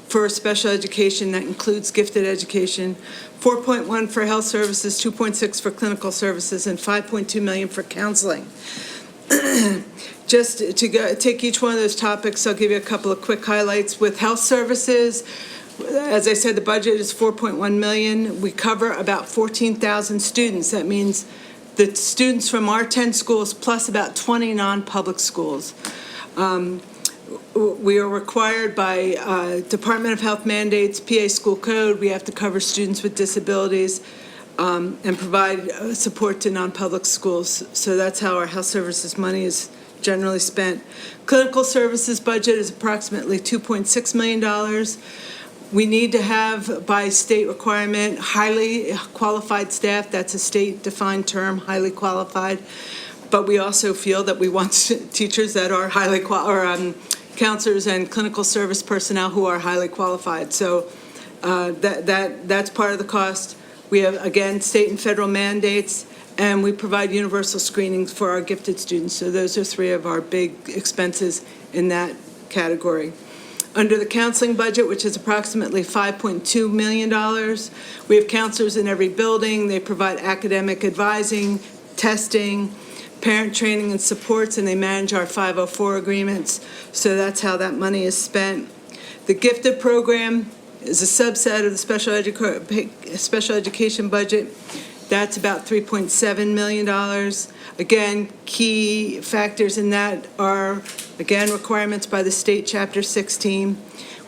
for special education. That includes gifted education, 4.1 for health services, 2.6 for clinical services, and 5.2 million for counseling. Just to take each one of those topics, I'll give you a couple of quick highlights. With health services, as I said, the budget is 4.1 million. We cover about 14,000 students. That means the students from our 10 schools plus about 20 non-public schools. We are required by Department of Health mandates, PA school code. We have to cover students with disabilities and provide support to non-public schools. So that's how our health services money is generally spent. Clinical services budget is approximately $2.6 million. We need to have, by state requirement, highly qualified staff. That's a state-defined term, highly qualified. But we also feel that we want teachers that are highly qualified, counselors and clinical service personnel who are highly qualified. So that's part of the cost. We have, again, state and federal mandates, and we provide universal screenings for our gifted students. So those are three of our big expenses in that category. Under the counseling budget, which is approximately $5.2 million, we have counselors in every building. They provide academic advising, testing, parent training and supports, and they manage our 504 agreements. So that's how that money is spent. The gifted program is a subset of the special education budget. That's about $3.7 million. Again, key factors in that are, again, requirements by the state Chapter 16.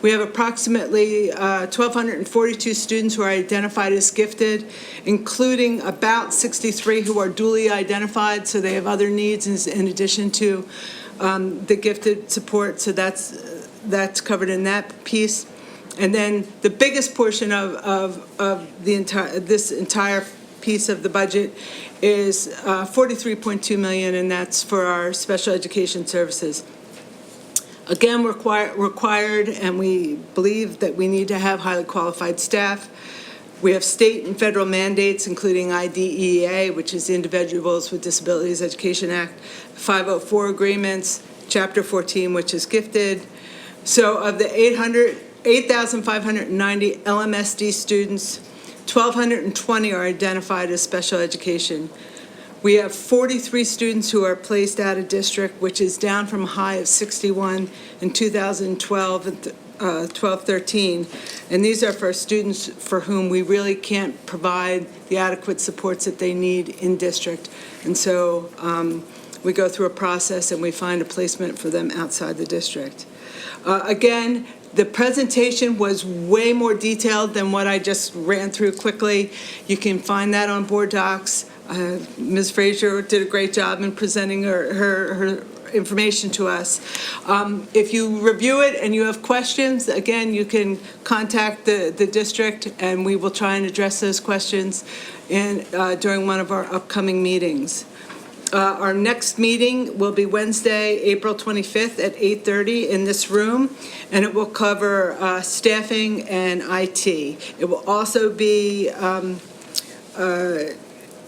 We have approximately 1,242 students who are identified as gifted, including about 63 who are duly identified, so they have other needs in addition to the gifted support, so that's covered in that piece. And then the biggest portion of this entire piece of the budget is $43.2 million, and that's for our special education services. Again, required, and we believe that we need to have highly qualified staff. We have state and federal mandates, including IDEA, which is the Individuals with Disabilities Education Act, 504 agreements, Chapter 14, which is gifted. So of the 8,590 Lmsd students, 1,220 are identified as special education. We have 43 students who are placed out of district, which is down from a high of 61 in 2012 and 12-13. And these are for students for whom we really can't provide the adequate supports that they need in district. And so we go through a process and we find a placement for them outside the district. Again, the presentation was way more detailed than what I just ran through quickly. You can find that on board docs. Ms. Frazier did a great job in presenting her information to us. If you review it and you have questions, again, you can contact the district and we will try and address those questions during one of our upcoming meetings. Our next meeting will be Wednesday, April 25th at 8:30 in this room, and it will cover staffing and IT. It will also be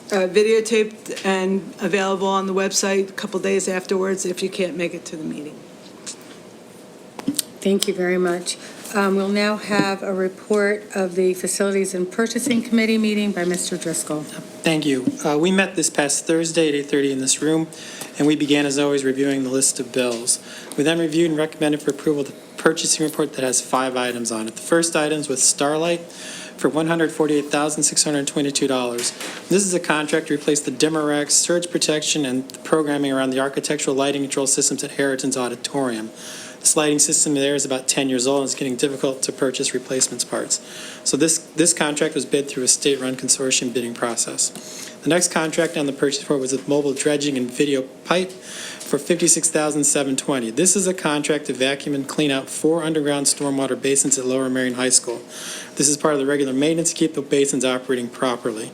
videotaped and available on the website a couple days afterwards if you can't make it to the meeting. Thank you very much. We'll now have a report of the Facilities and Purchasing Committee meeting by Mr. Driscoll. Thank you. We met this past Thursday at 8:30 in this room, and we began, as always, reviewing the list of bills. We then reviewed and recommended for approval the purchasing report that has 5 items on it. The first item is with Starlight for $148,622. This is a contract to replace the dimmer racks, surge protection, and the programming around the architectural lighting control systems at Harriton's Auditorium. This lighting system there is about 10 years old and it's getting difficult to purchase replacements parts. So this contract was bid through a state-run consortium bidding process. The next contract on the purchase report was with Mobile Dredging and Video Pipe for $56,720. This is a contract to vacuum and clean out 4 underground stormwater basins at Lower Merion High School. This is part of the regular maintenance to keep the basins operating properly.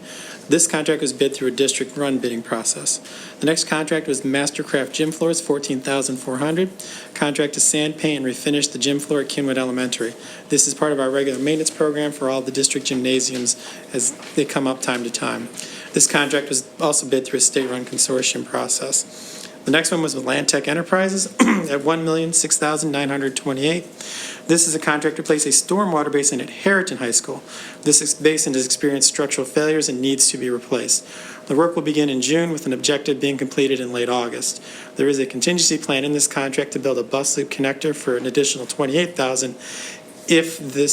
This contract was bid through a district-run bidding process. The next contract was Mastercraft Gym Floors, $14,400. Contract to sand, paint, and refinish the gym floor at Kinwood Elementary. This is part of our regular maintenance program for all the district gymnasiums as they come up time to time. This contract was also bid through a state-run consortium process. The next one was with Landtech Enterprises at $1,006,928. This is a contract to replace a stormwater basin at Harriton High School. This basin has experienced structural failures and needs to be replaced. The work will begin in June with an objective being completed in late August. There is a contingency plan in this contract to build a bus loop connector for an additional $28,000 if the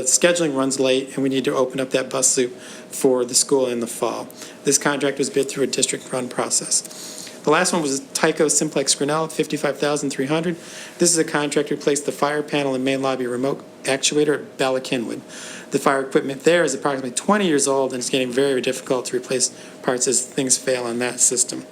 scheduling runs late and we need to open up that bus loop for the school in the fall. This contract was bid through a district-run process. The last one was Tyco Simplex Grinnell, $55,300. This is a contract to replace the fire panel and main lobby remote actuator at Bala Kinwood. The fire equipment there is approximately 20 years old and it's getting very, very difficult to replace parts as things fail on that system.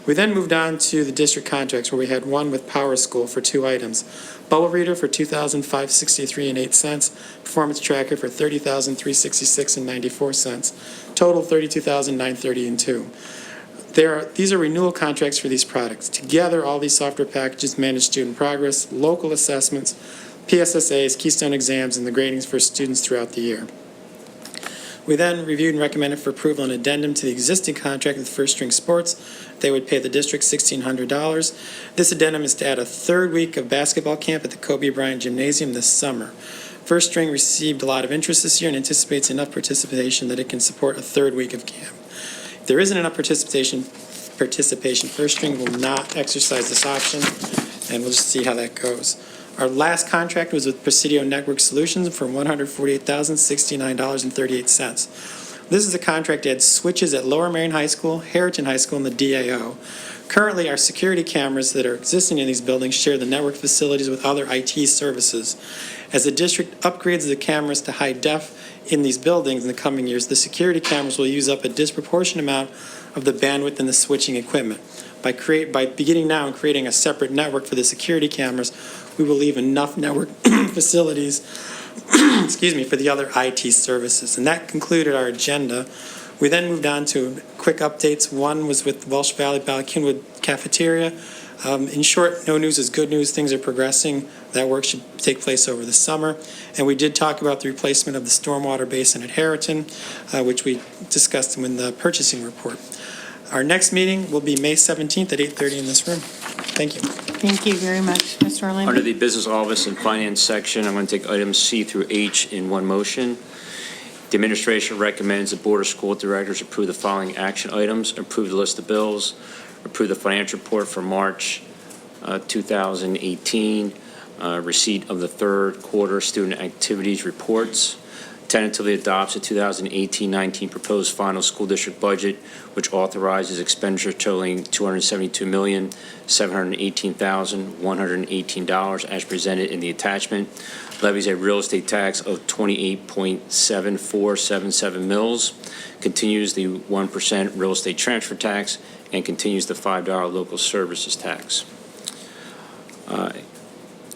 We then moved on to the district contracts where we had one with Power School for 2 items. Bubble reader for $2,563.08. Performance tracker for $30,366.94. Total $32,930.02. These are renewal contracts for these products. Together, all these software packages manage student progress, local assessments, PSSAs, Keystone exams, and the gradings for students throughout the year. We then reviewed and recommended for approval an addendum to the existing contract with First String Sports. They would pay the district $1,600. This addendum is to add a third week of basketball camp at the Kobe Bryant Gymnasium this summer. First String received a lot of interest this year and anticipates enough participation that it can support a third week of camp. If there isn't enough participation, First String will not exercise this option, and we'll just see how that goes. Our last contract was with Presidio Network Solutions for $148,069.38. This is a contract that adds switches at Lower Marion High School, Harriton High School, and the DAO. Currently, our security cameras that are existing in these buildings share the network facilities with other IT services. As the district upgrades the cameras to high def in these buildings in the coming years, the security cameras will use up a disproportionate amount of the bandwidth and the switching equipment. By beginning now and creating a separate network for the security cameras, we will leave enough network facilities for the other IT services. And that concluded our agenda. We then moved on to quick updates. One was with Welsh Valley Ballackinwood Cafeteria. In short, no news is good news. Things are progressing. That work should take place over the summer. And we did talk about the replacement of the stormwater basin at Harriton, which we discussed in the purchasing report. Our next meeting will be May 17th at 8:30 in this room. Thank you. Thank you very much, Mr. Orlando. Under the Business Office and Finance section, I'm going to take items C through H in one motion. The administration recommends the Board of School Directors approve the following action items: approve the list of bills, approve the financial report for March 2018, receipt of the third quarter student activities reports, tentatively adopts the 2018-19 proposed final school district budget, which authorizes expenditure totaling $272,718,118 as presented in the attachment, levies a real estate tax of 28.7477 mils, continues the 1% real estate transfer tax, and continues the $5 local services tax.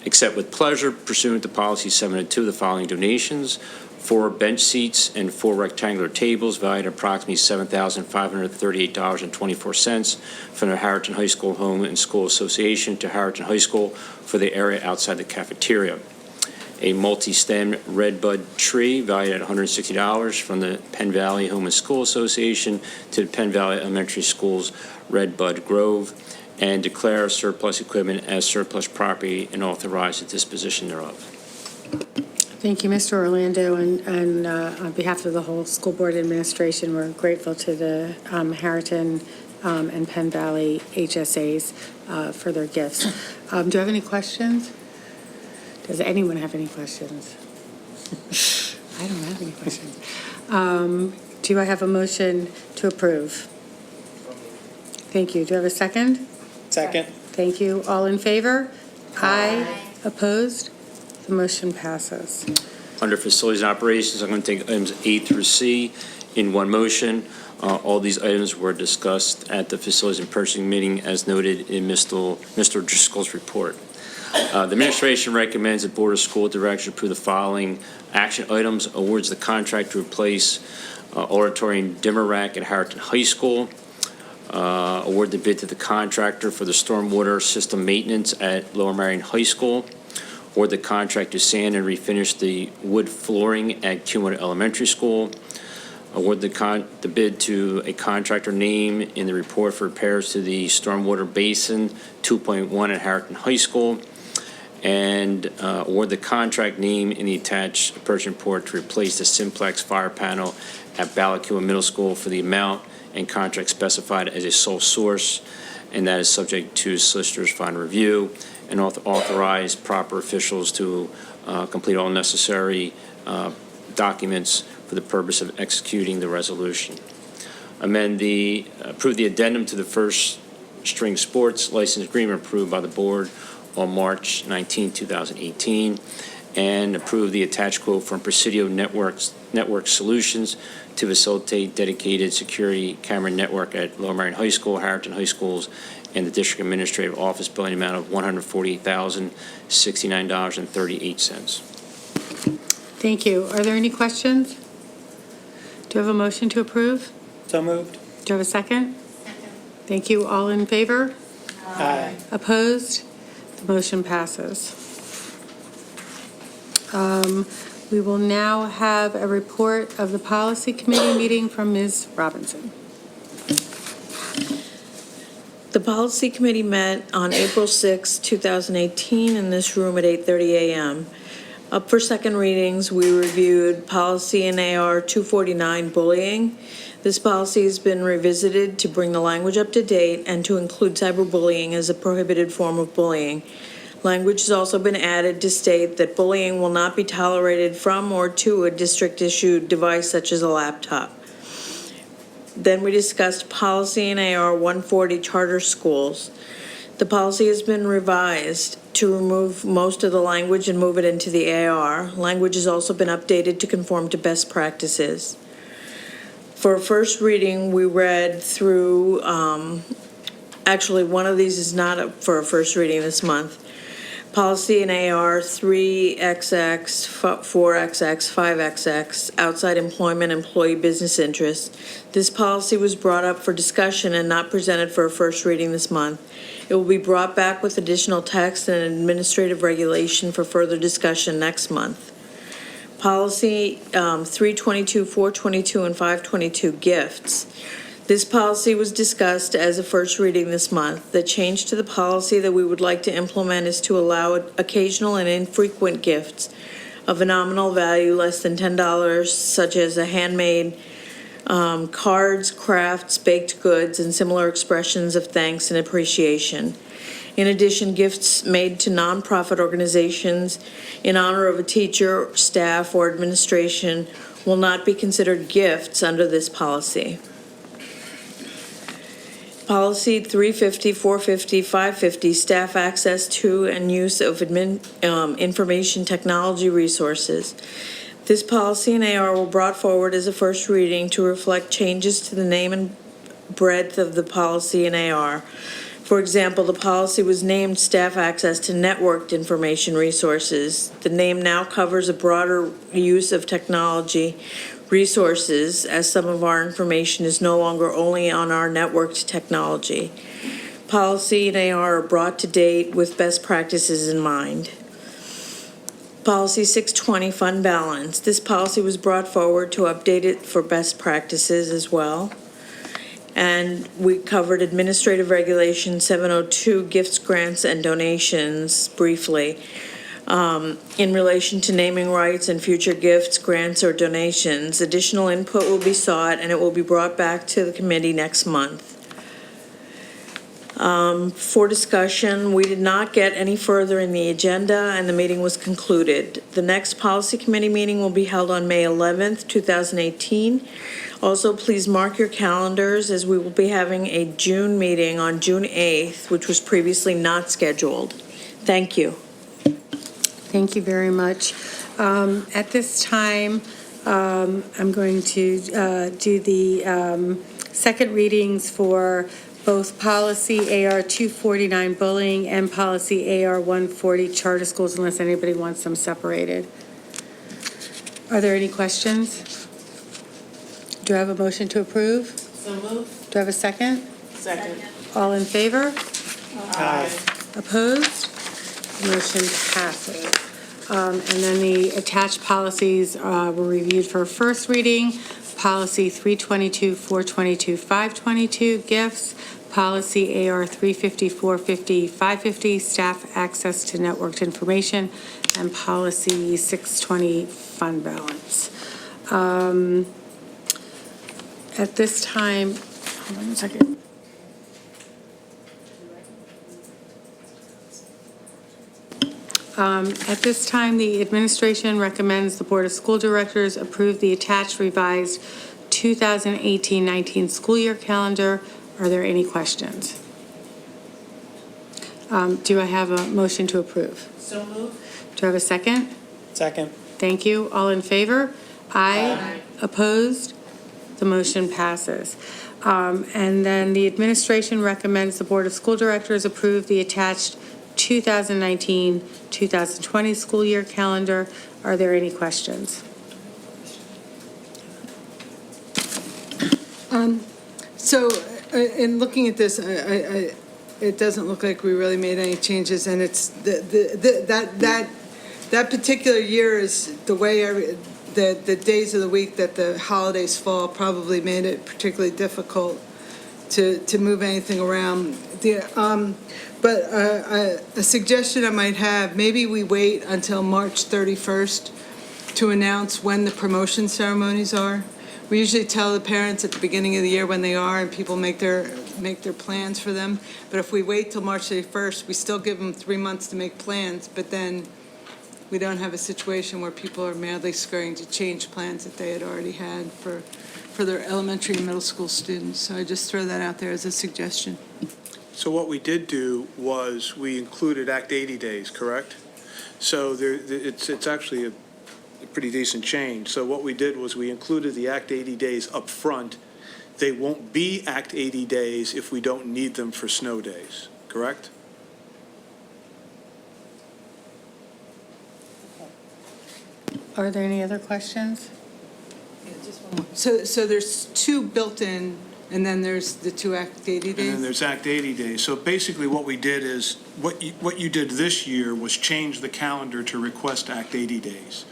Accept with pleasure pursuant to policy 702 the following donations: 4 bench seats and 4 rectangular tables valued at approximately $7,538.24 from the Harriton High School Home and School Association to Harriton High School for the area outside the cafeteria. A multi-stem redbud tree valued at $160 from the Penn Valley Home and School Association to the Penn Valley Elementary School's Redbud Grove, and declare surplus equipment as surplus property and authorize the disposition thereof. Thank you, Mr. Orlando, and on behalf of the whole school board administration, we're grateful to the Harriton and Penn Valley HSAs for their gifts. Do you have any questions? Does anyone have any questions? I don't have any questions. Do I have a motion to approve? Thank you. Do I have a second? Second. Thank you. All in favor? Aye. Opposed? The motion passes. Under Facilities and Operations, I'm going to take items A through C in one motion. All these items were discussed at the Facilities and Purchasing meeting as noted in Mr. Driscoll's report. The administration recommends the Board of School Directors approve the following action items: awards the contract to replace auditorium dimmer rack at Harriton High School, award the bid to the contractor for the stormwater system maintenance at Lower Marion High School, award the contract to sand and refinish the wood flooring at Cumberland Elementary School, award the bid to a contractor name in the report for repairs to the stormwater basin 2.1 at Harriton High School, and award the contract name in the attached purchase report to replace the simplex fire panel at Ballackinwood Middle School for the amount and contract specified as a sole source, and that is subject to solicitor's final review, and authorize proper officials to complete all necessary documents for the purpose of executing the resolution. Approve the addendum to the First String Sports license agreement approved by the board on March 19, 2018, and approve the attached quote from Presidio Network Solutions to facilitate dedicated security camera network at Lower Marion High School, Harriton High Schools, and the District Administrative Office building amount of $148,069.38. Thank you. Are there any questions? Do you have a motion to approve? So moved. Do you have a second? Second. Thank you. All in favor? Aye. Opposed? The motion passes. We will now have a report of the policy committee meeting from Ms. Robinson. The Policy Committee met on April 6, 2018, in this room at 8:30 a.m. Up for second readings, we reviewed Policy NAR 249, bullying. This policy has been revisited to bring the language up to date and to include cyberbullying as a prohibited form of bullying. Language has also been added to state that bullying will not be tolerated from or to a district-issued device such as a laptop. Then we discussed Policy NAR 140, charter schools. The policy has been revised to remove most of the language and move it into the AR. Language has also been updated to conform to best practices. For a first reading, we read through, actually, one of these is not up for a first reading this month. Policy in AR 3XX, 4XX, 5XX, outside employment, employee business interests. This policy was brought up for discussion and not presented for a first reading this month. It will be brought back with additional text and administrative regulation for further discussion next month. Policy 322, 422, and 522, gifts. This policy was discussed as a first reading this month. The change to the policy that we would like to implement is to allow occasional and infrequent gifts of a nominal value less than $10, such as a handmade cards, crafts, baked goods, and similar expressions of thanks and appreciation. In addition, gifts made to nonprofit organizations in honor of a teacher, staff, or administration will not be considered gifts under this policy. Policy 350, 450, 550, staff access to and use of information technology resources. This policy in AR will brought forward as a first reading to reflect changes to the name and breadth of the policy in AR. For example, the policy was named staff access to networked information resources. The name now covers a broader use of technology resources, as some of our information is no longer only on our networked technology. Policy and AR are brought to date with best practices in mind. Policy 620, fund balance. This policy was brought forward to update it for best practices as well. And we covered Administrative Regulation 702, gifts, grants, and donations briefly. In relation to naming rights and future gifts, grants, or donations, additional input will be sought and it will be brought back to the committee next month. For discussion, we did not get any further in the agenda and the meeting was concluded. The next policy committee meeting will be held on May 11th, 2018. Also, please mark your calendars as we will be having a June meeting on June 8th, which was previously not scheduled. Thank you. Thank you very much. At this time, I'm going to do the second readings for both Policy AR 249, bullying, and Policy AR 140, charter schools, unless anybody wants them separated. Are there any questions? Do I have a motion to approve? So moved. Do I have a second? Second. All in favor? Aye. Opposed? Motion passes. And then the attached policies were reviewed for first reading. Policy 322, 422, 522, gifts. Policy AR 350, 450, 550, staff access to networked information. And Policy 620, fund balance. At this time, hold on a second. At this time, the administration recommends the Board of School Directors approve the attached revised 2018-19 school year calendar. Are there any questions? Do I have a motion to approve? So moved. Do I have a second? Second. Thank you. All in favor? Aye. Opposed? The motion passes. And then the administration recommends the Board of School Directors approve the attached 2019-2020 school year calendar. Are there any questions? So, in looking at this, it doesn't look like we really made any changes, and it's that that particular year is the way the days of the week that the holidays fall probably made it particularly difficult to move anything around. But a suggestion I might have, maybe we wait until March 31st to announce when the promotion ceremonies are. We usually tell the parents at the beginning of the year when they are, and people make their plans for them. But if we wait till March 31st, we still give them 3 months to make plans, but then we don't have a situation where people are madly scurrying to change plans that they had already had for their elementary and middle school students. So I just throw that out there as a suggestion. So what we did do was we included Act 80 days, correct? So it's actually a pretty decent change. So what we did was we included the Act 80 days up front. They won't be Act 80 days if we don't need them for snow days, correct? Are there any other questions? So there's 2 built in, and then there's the 2 Act 80 days? And then there's Act 80 days. So basically what we did is, what you did this year was change the calendar to request Act 80 days.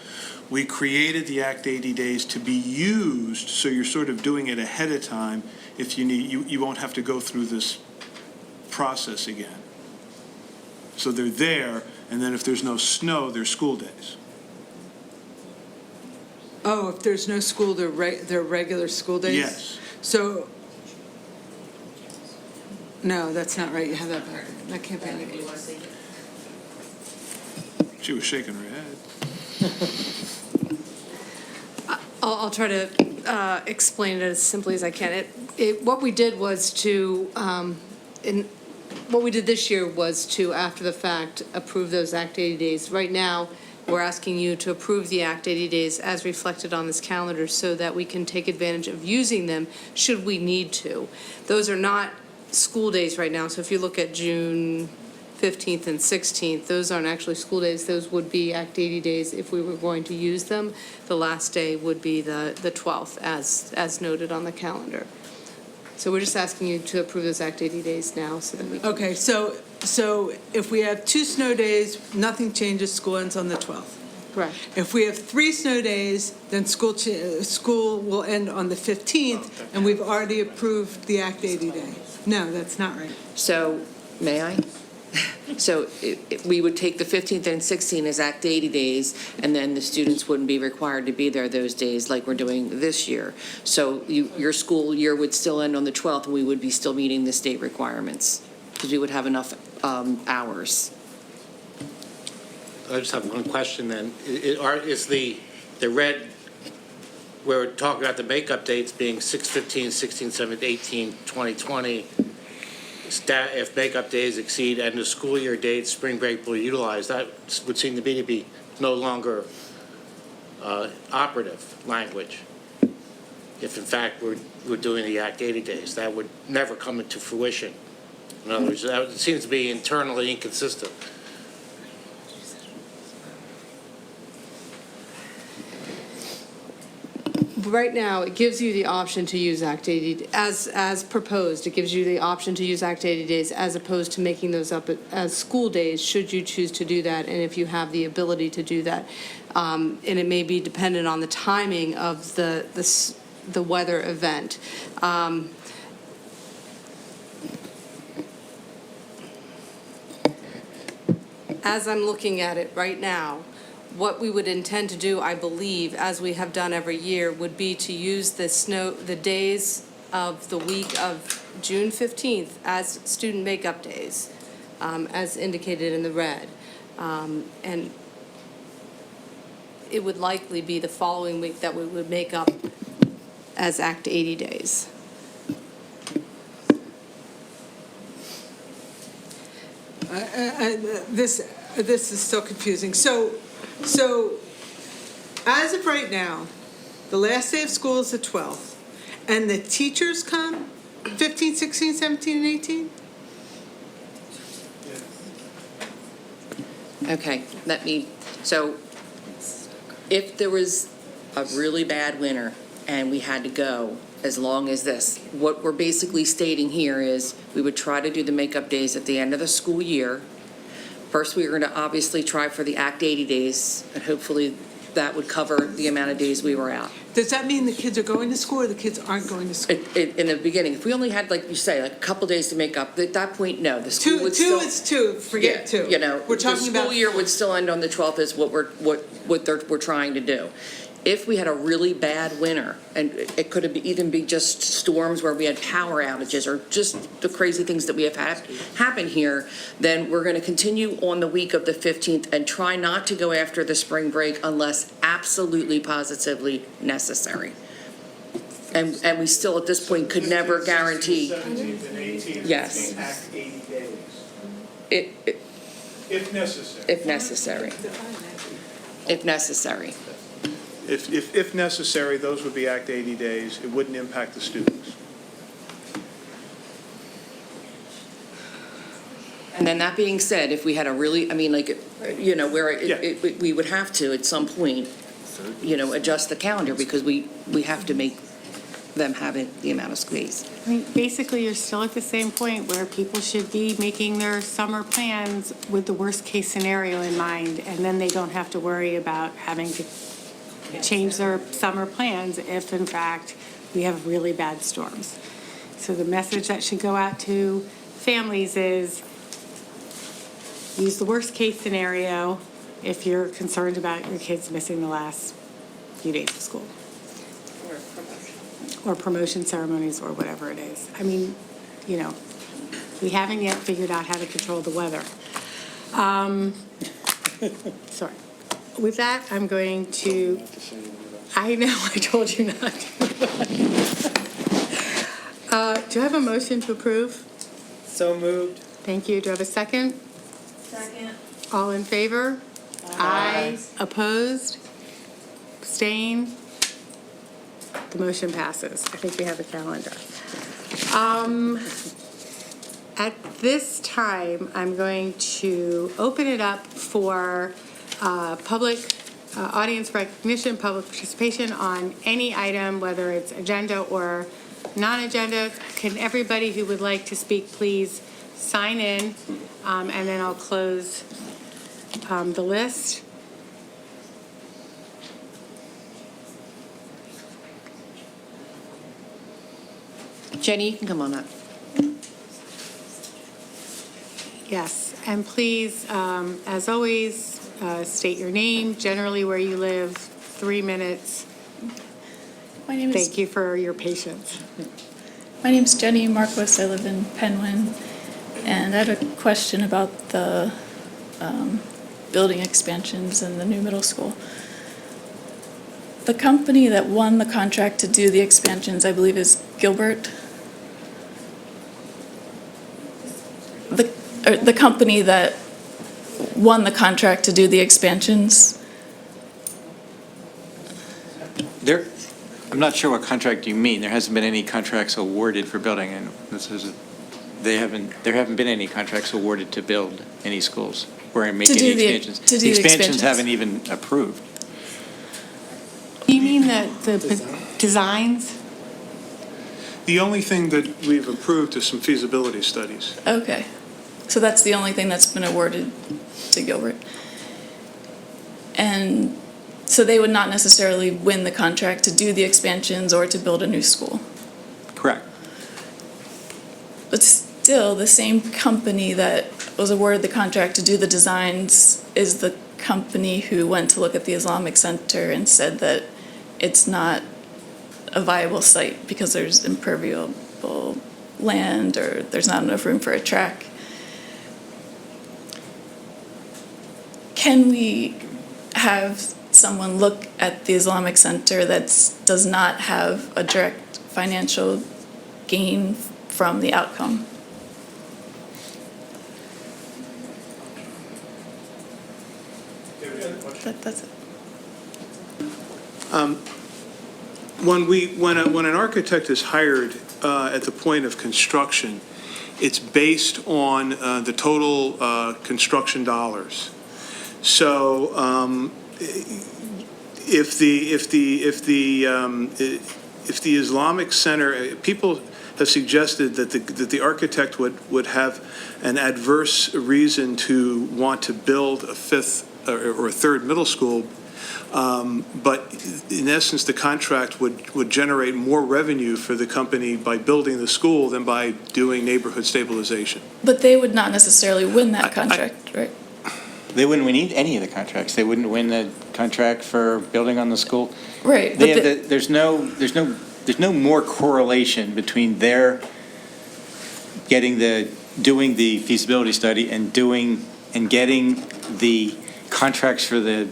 We created the Act 80 days to be used, so you're sort of doing it ahead of time. If you need, you won't have to go through this process again. So they're there, and then if there's no snow, they're school days. Oh, if there's no school, they're regular school days? Yes. So, no, that's not right. You have that back. That can't be right. She was shaking her head. I'll try to explain it as simply as I can. What we did was what we did this year was to, after the fact, approve those Act 80 days. Right now, we're asking you to approve the Act 80 days as reflected on this calendar so that we can take advantage of using them should we need to. Those are not school days right now, so if you look at June 15th and 16th, those aren't actually school days. Those would be Act 80 days if we were going to use them. The last day would be the 12th, as noted on the calendar. So we're just asking you to approve those Act 80 days now so that we can... Okay, so if we have 2 snow days, nothing changes, school ends on the 12th. Correct. If we have 3 snow days, then school will end on the 15th, and we've already approved the Act 80 day. No, that's not right. So, may I? So we would take the 15th and 16th as Act 80 days, and then the students wouldn't be required to be there those days like we're doing this year. So your school year would still end on the 12th, and we would be still meeting the state requirements because we would have enough hours. I just have one question then. Is the red, where we're talking about the makeup dates being 6/15, 16, 17, 18, 2020, if makeup days exceed end of school year dates, spring break will utilize, that would seem to me to be no longer operative language. If in fact we're doing the Act 80 days, that would never come into fruition. In other words, that seems to be internally inconsistent. Right now, it gives you the option to use Act 80, as proposed, it gives you the option to use Act 80 days as opposed to making those up as school days, should you choose to do that, and if you have the ability to do that. And it may be dependent on the timing of the weather event. As I'm looking at it right now, what we would intend to do, I believe, as we have done every year, would be to use the days of the week of June 15th as student makeup days, as indicated in the red. And it would likely be the following week that we would make up as Act 80 days. This is still confusing. So as of right now, the last day of school is the 12th, and the teachers come 15, 16, 17, and 18? Okay, so if there was a really bad winter and we had to go as long as this, what we're basically stating here is we would try to do the makeup days at the end of the school year, First, we were going to obviously try for the Act 80 days, and hopefully that would cover the amount of days we were out. Does that mean the kids are going to school or the kids aren't going to school? In the beginning, if we only had, like you say, like a couple days to make up, at that point, no, the school would still. Two is two, forget two. You know, We're talking the school about. year would still end on the 12th is what we're trying to do. If we had a really bad winter, and it could have even be just storms where we had power outages or just the crazy things that we have had happen here, then we're going to continue on the week of the 15th and try not to go after the spring break unless absolutely positively necessary. And we still at this point could never guarantee. 17th and 18th. Yes. Act 80 days. If necessary. If necessary. If necessary. If necessary, those would be Act 80 days. It wouldn't impact the students. And then that being said, if we had a really, I mean, like, you know, where we would have to at some point, you know, adjust the calendar because we have to make them have the amount of space. I mean, basically, you're still at the same point where people should be making their summer plans with the worst-case scenario in mind, and then they don't have to worry about having to change their summer plans if, in fact, we have really bad storms. So the message that should go out to families is use the worst-case scenario if you're concerned about your kids missing the last few days of school. Or promotion ceremonies or whatever it is. I mean, you know, we haven't yet figured out how to control the weather. Sorry. With that, I'm going to, I know, I told you not to. Do I have a motion to approve? So moved. Thank you. Do I have a second? Second. All in favor? Aye. Opposed? Abstain? The motion passes. I think we have a calendar. At this time, I'm going to open it up for public audience recognition, public participation on any item, whether it's agenda or non-agenda. Can everybody who would like to speak please sign in, and then I'll close the list. Jenny, you can come on up. Yes, and please, as always, state your name, generally where you live, 3 minutes. My name is Thank you for your patience. My name is Jenny Marquis. I live in Penwyn, and I had a question about the building expansions in the new middle school. The company that won the contract to do the expansions, I believe, is Gilbert. The company that won the contract to do the expansions. I'm not sure what contract you mean. There hasn't been any contracts awarded for building, and there haven't been any contracts awarded to build any schools or make any expansions. The expansions haven't even approved. You mean the designs? The only thing that we've approved is some feasibility studies. Okay. So that's the only thing that's been awarded to Gilbert. And so they would not necessarily win the contract to do the expansions or to build a new school. Correct. But still, the same company that was awarded the contract to do the designs is the company who went to look at the Islamic Center and said that it's not a viable site because there's impermeable land or there's not enough room for a track. Can we have someone look at the Islamic Center that does not have a direct financial gain from the outcome? That's it. When an architect is hired at the point of construction, it's based on the total construction dollars. So if the Islamic Center, people have suggested that the architect would have an adverse reason to want to build a fifth or a third middle school. But in essence, the contract would generate more revenue for the company by building the school than by doing neighborhood stabilization. But they would not necessarily win that contract, right? They wouldn't win any of the contracts. They wouldn't win the contract for building on the school. Right. They have there's no more correlation between their doing the feasibility study and getting the contracts for the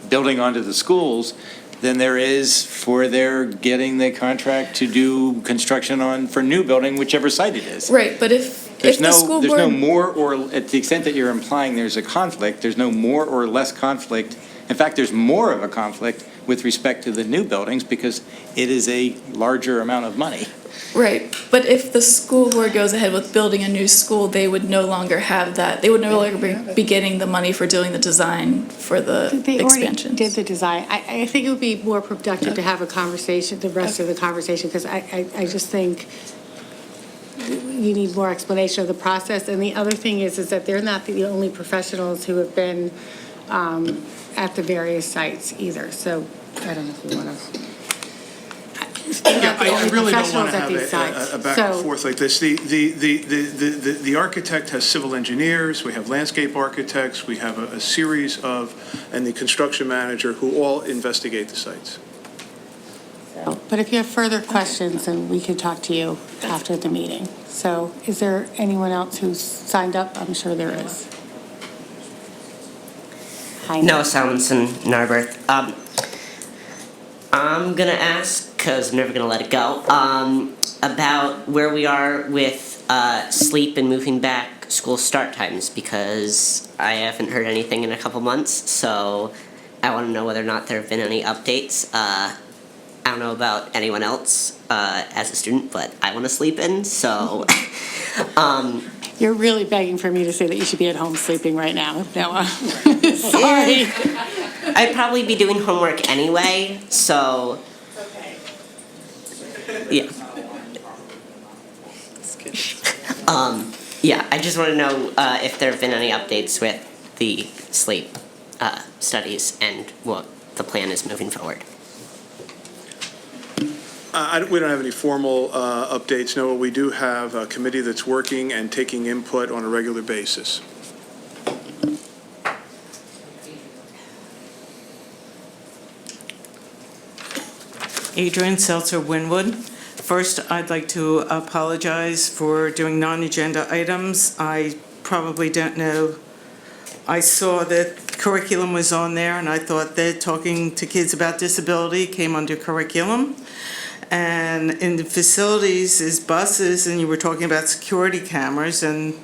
building onto the schools than there is for their getting the contract to do construction for new building, whichever site it is. Right, but if the school board... There's no more or, at the extent that you're implying there's a conflict, there's no more or less conflict. In fact, there's more of a conflict with respect to the new buildings because it is a larger amount of money. Right, but if the school board goes ahead with building a new school, they would no longer have that. They would no longer be getting the money for doing the design for the expansion. They already did the design. I think it would be more productive to have a conversation, the rest of the conversation, because I just think you need more explanation of the process. And the other thing is that they're not the only professionals who have been at the various sites either. So I don't know if you want to. Yeah, I really don't want to have a back and forth like this. The architect has civil engineers, we have landscape architects, we have a series of, and the construction manager who all investigate the sites. But if you have further questions, then we can talk to you after the meeting. So is there anyone else who's signed up? I'm sure there is. Hi. Noah Salmonson, Narberth. I'm going to ask, because I'm never going to let it go, about where we are with sleep and moving back school start times, because I haven't heard anything in a couple months, so I want to know whether or not there have been any updates. I don't know about anyone else as a student, but I want to sleep in, so... You're really begging for me to say that you should be at home sleeping right now, Noah. Sorry. I'd probably be doing homework anyway, so... Yeah. Yeah, I just want to know if there have been any updates with the sleep studies and what the plan is moving forward. We don't have any formal updates. No, we do have a committee that's working and taking input on a regular basis. Adrian Seltzer, Wynwood. First, I'd like to apologize for doing non-agenda items. I probably don't know. I saw that curriculum was on there, and I thought that talking to kids about disability came under curriculum. And in the facilities is buses, and you were talking about security cameras, and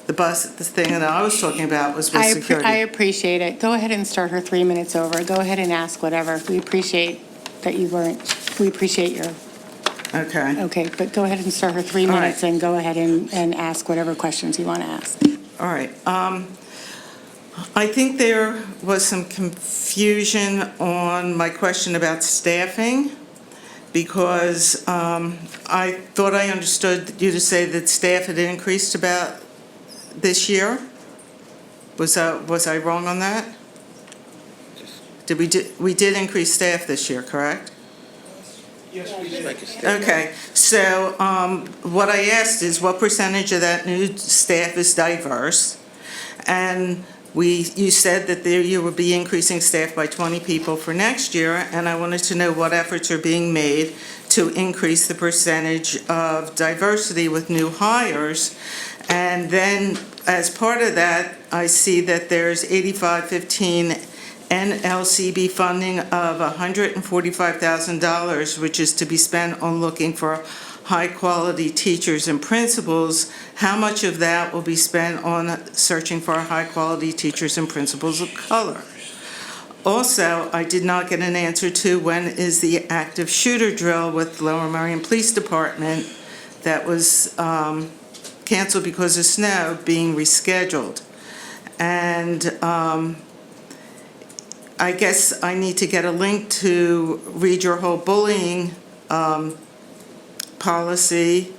the thing that I was talking about was with security. I appreciate it. Go ahead and start her 3 minutes over. Go ahead and ask whatever. We appreciate that you weren't, we appreciate your... Okay. Okay, but go ahead and start her 3 minutes and go ahead and ask whatever questions you want to ask. All right. I think there was some confusion on my question about staffing, because I thought I understood you to say that staff had increased about this year. Was I wrong on that? We did increase staff this year, correct? Yes, we did. Okay, so what I asked is what percentage of that new staff is diverse? And you said that you would be increasing staff by 20 people for next year, and I wanted to know what efforts are being made to increase the percentage of diversity with new hires. And then as part of that, I see that there's 8515 Lmsb funding of $145,000, which is to be spent on looking for high-quality teachers and principals. How much of that will be spent on searching for high-quality teachers and principals of color? Also, I did not get an answer to when is the active shooter drill with Lower Merion Police Department that was canceled because of snow being rescheduled. And I guess I need to get a link to read your whole bullying policy,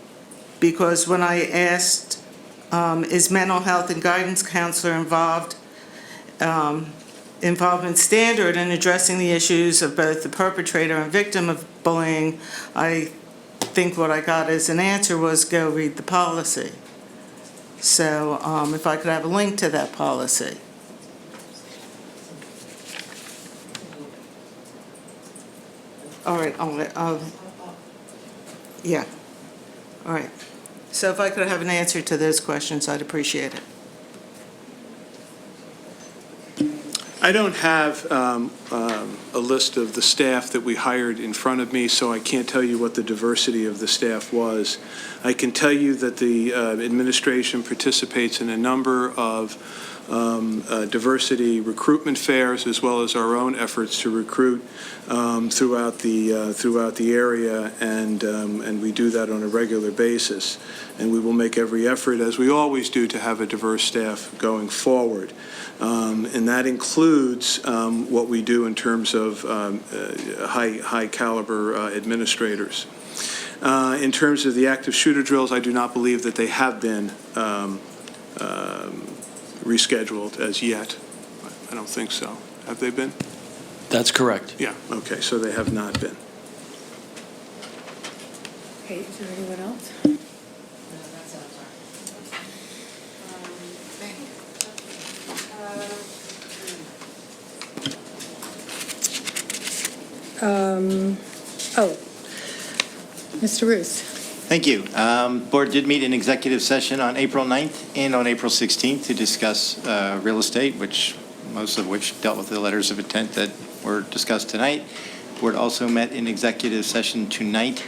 because when I asked, is mental health and guidance counselor involvement standard in addressing the issues of both the perpetrator and victim of bullying, I think what I got as an answer was go read the policy. So if I could have a link to that policy. All right, yeah. All right. So if I could have an answer to those questions, I'd appreciate it. I don't have a list of the staff that we hired in front of me, so I can't tell you what the diversity of the staff was. I can tell you that the administration participates in a number of diversity recruitment fairs, as well as our own efforts to recruit throughout the area, and we do that on a regular basis. And we will make every effort, as we always do, to have a diverse staff going forward. And that includes what we do in terms of high caliber administrators. In terms of the active shooter drills, I do not believe that they have been rescheduled as yet. I don't think so. Have they been? That's correct. Yeah, okay, so they have not been. Okay, is there anyone else? Mr. Roos. Thank you. Board did meet in executive session on April 9th and on April 16th to discuss real estate, most of which dealt with the letters of intent that were discussed tonight. Board also met in executive session tonight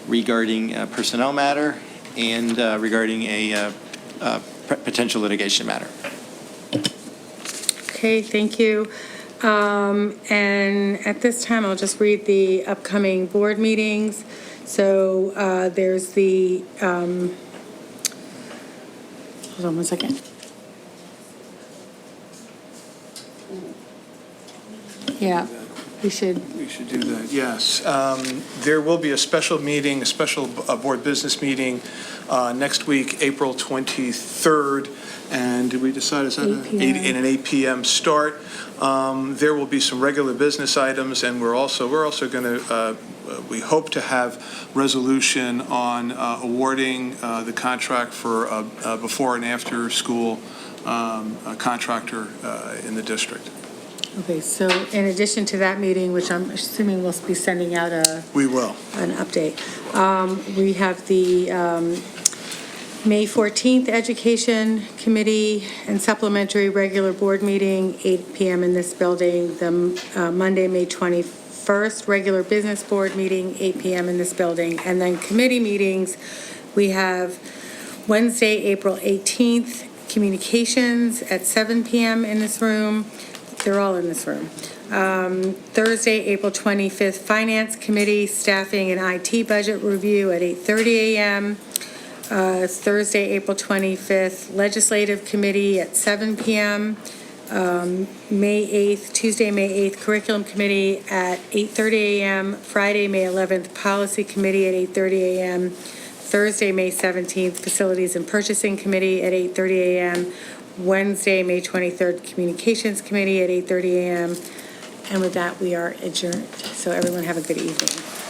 regarding a personnel matter and regarding a potential litigation matter. Okay, thank you. And at this time, I'll just read the upcoming board meetings. So there's the, hold on one second. Yeah, we should. We should do that, yes. There will be a special meeting, a special board business meeting next week, April 23rd. And did we decide, is that an 8 p.m. start? There will be some regular business items, and we're also going to, we hope to have resolution on awarding the contract for before and after school contractor in the district. Okay, so in addition to that meeting, which I'm assuming we'll be sending out an update, we have the May 14th Education Committee and Supplementary Regular Board Meeting, 8 p.m. in this building. The Monday, May 21st Regular Business Board Meeting, 8 p.m. in this building. And then committee meetings, we have Wednesday, April 18th, Communications at 7 p.m. in this room. They're all in this room. Thursday, April 25th, Finance Committee, Staffing and IT Budget Review at 8:30 a.m. Thursday, April 25th, Legislative Committee at 7 p.m. May 8th, Tuesday, May 8th, Curriculum Committee at 8:30 a.m. Friday, May 11th, Policy Committee at 8:30 a.m. Thursday, May 17th, Facilities and Purchasing Committee at 8:30 a.m. Wednesday, May 23rd, Communications Committee at 8:30 a.m. And with that, we are adjourned. So everyone have a good evening.